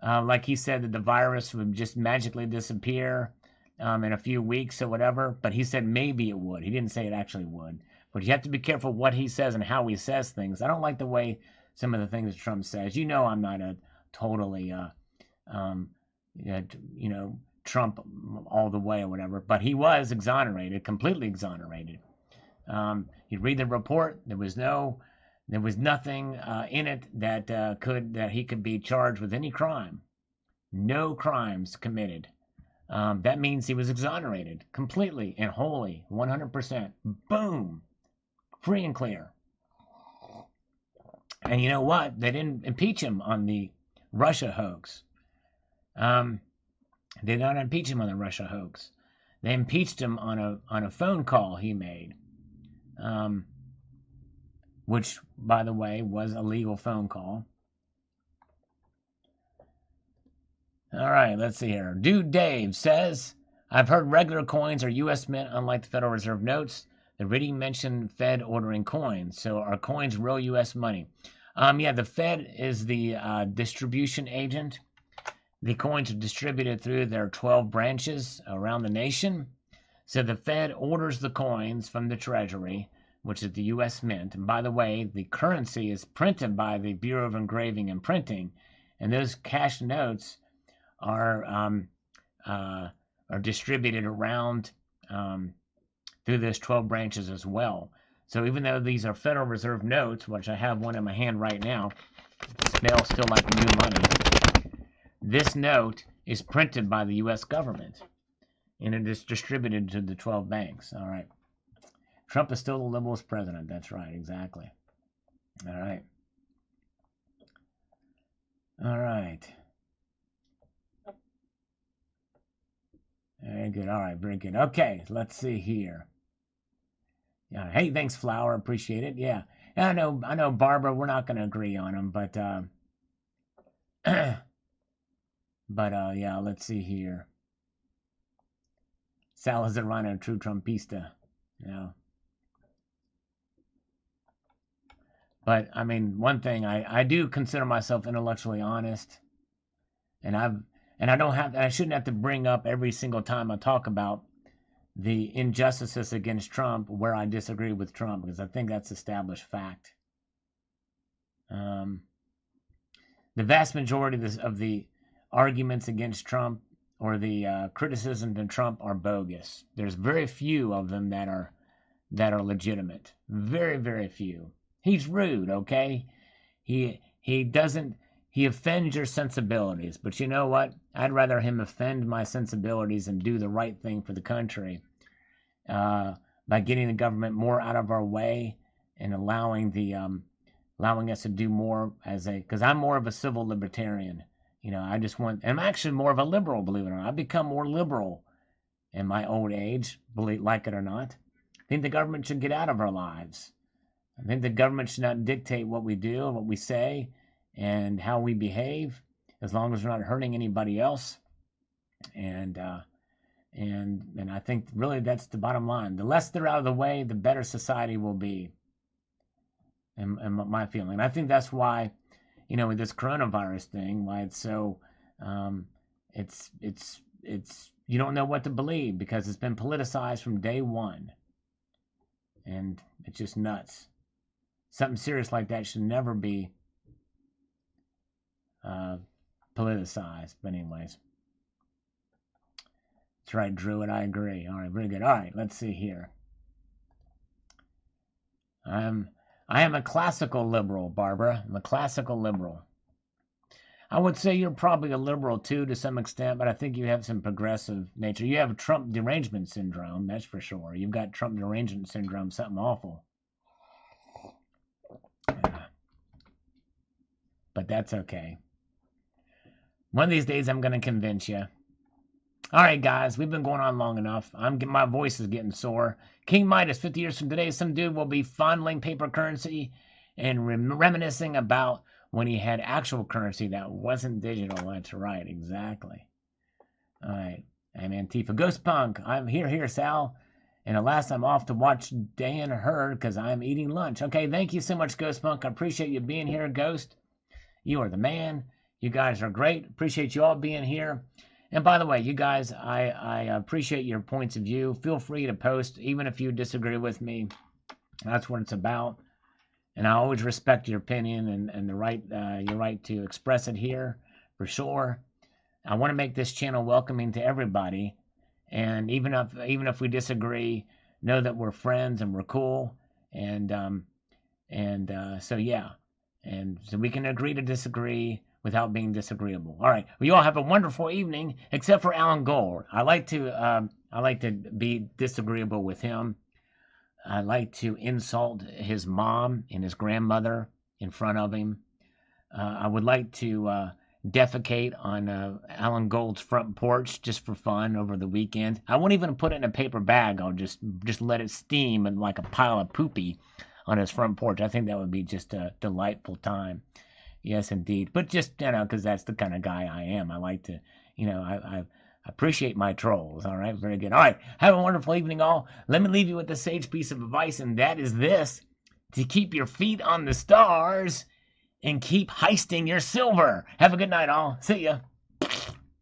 like he said, that the virus would just magically disappear in a few weeks or whatever. But he said maybe it would. He didn't say it actually would. But you have to be careful what he says and how he says things. I don't like the way some of the things that Trump says. You know I'm not a totally, Trump all the way or whatever. But he was exonerated, completely exonerated. You read the report. There was nothing in it that he could be charged with any crime. No crimes committed. That means he was exonerated completely and wholly, 100%. Boom, free and clear. And you know what? They didn't impeach him on the Russia hoax. They did not impeach him on the Russia hoax. They impeached him on a phone call he made. Which, by the way, was a legal phone call. All right, let's see here. Dude Dave says, I've heard regular coins are U.S. mint, unlike the Federal Reserve notes. The reading mentioned Fed ordering coins. So are coins real U.S. money? Yeah, the Fed is the distribution agent. The coins are distributed through their 12 branches around the nation. So the Fed orders the coins from the Treasury, which is the U.S. Mint. And by the way, the currency is printed by the Bureau of Engraving and Printing, and those cash notes are distributed around through those 12 branches as well. So even though these are Federal Reserve notes, which I have one in my hand right now, smell still like new money, this note is printed by the U.S. government, and it is distributed to the 12 banks. All right. Trump is still the liberalist president. That's right, exactly. All right. All right. Very good. All right, very good. Okay, let's see here. Yeah. Hey, thanks, Flower. Appreciate it. Yeah. And I know, Barbara. We're not going to agree on them, but yeah. Let's see here. Sal is a rhino, true Trumpista. Yeah. But I mean, one thing I do consider myself intellectually honest, and I shouldn't have to bring up every single time I talk about the injustices against Trump where I disagree with Trump, because I think that's established fact. The vast majority of the arguments against Trump or the criticisms of Trump are bogus. There's very few of them that are legitimate. Very, very few. He's rude, okay? He offends your sensibilities, but you know what? I'd rather him offend my sensibilities and do the right thing for the country by getting the government more out of our way and allowing us to do more because I'm more of a civil libertarian. You know, I'm actually more of a liberal, believe it or not. I've become more liberal in my old age, like it or not. I think the government should get out of our lives. I think the government should not dictate what we do, what we say, and how we behave, as long as we're not hurting anybody else. And I think really that's the bottom line. The less they're out of the way, the better society will be. And my feeling. I think that's why, you know, with this coronavirus thing, why it's so, it's you don't know what to believe because it's been politicized from day one, and it's just nuts. Something serious like that should never be politicized. But anyways, that's right, Druid. I agree. All right, very good. All right, let's see here. I am a classical liberal, Barbara. I'm a classical liberal. I would say you're probably a liberal too, to some extent, but I think you have some progressive nature. You have Trump derangement syndrome, that's for sure. You've got Trump derangement syndrome, something awful. But that's okay. One of these days, I'm going to convince you. All right, guys, we've been going on long enough. My voice is getting sore. King Midas, 50 years from today, some dude will be fondling paper currency and reminiscing about when he had actual currency that wasn't digital. That's right, exactly. All right, I'm Antifa. Ghost Punk, I'm here, Sal. And alas, I'm off to watch Dan Hurd because I'm eating lunch. Okay, thank you so much, Ghost Punk. I appreciate you being here, Ghost. You are the man. You guys are great. Appreciate you all being here. And by the way, you guys, I appreciate your points of view. Feel free to post, even if you disagree with me. That's what it's about. And I always respect your opinion and your right to express it here, for sure. I want to make this channel welcoming to everybody. And even if we disagree, know that we're friends and we're cool. So yeah. And so we can agree to disagree without being disagreeable. All right. Well, you all have a wonderful evening, except for Alan Gold. I like to be disagreeable with him. I like to insult his mom and his grandmother in front of him. I would like to defecate on Alan Gold's front porch just for fun over the weekend. I won't even put it in a paper bag. I'll just let it steam and like a pile of poopy on his front porch. I think that would be just a delightful time. Yes, indeed. But just, because that's the kind of guy I am. I like to, I appreciate my trolls. All right, very good. All right, have a wonderful evening, all. Let me leave you with a sage piece of advice, and that is this: to keep your feet on the stars and keep heisting your silver. Have a good night, all. See ya.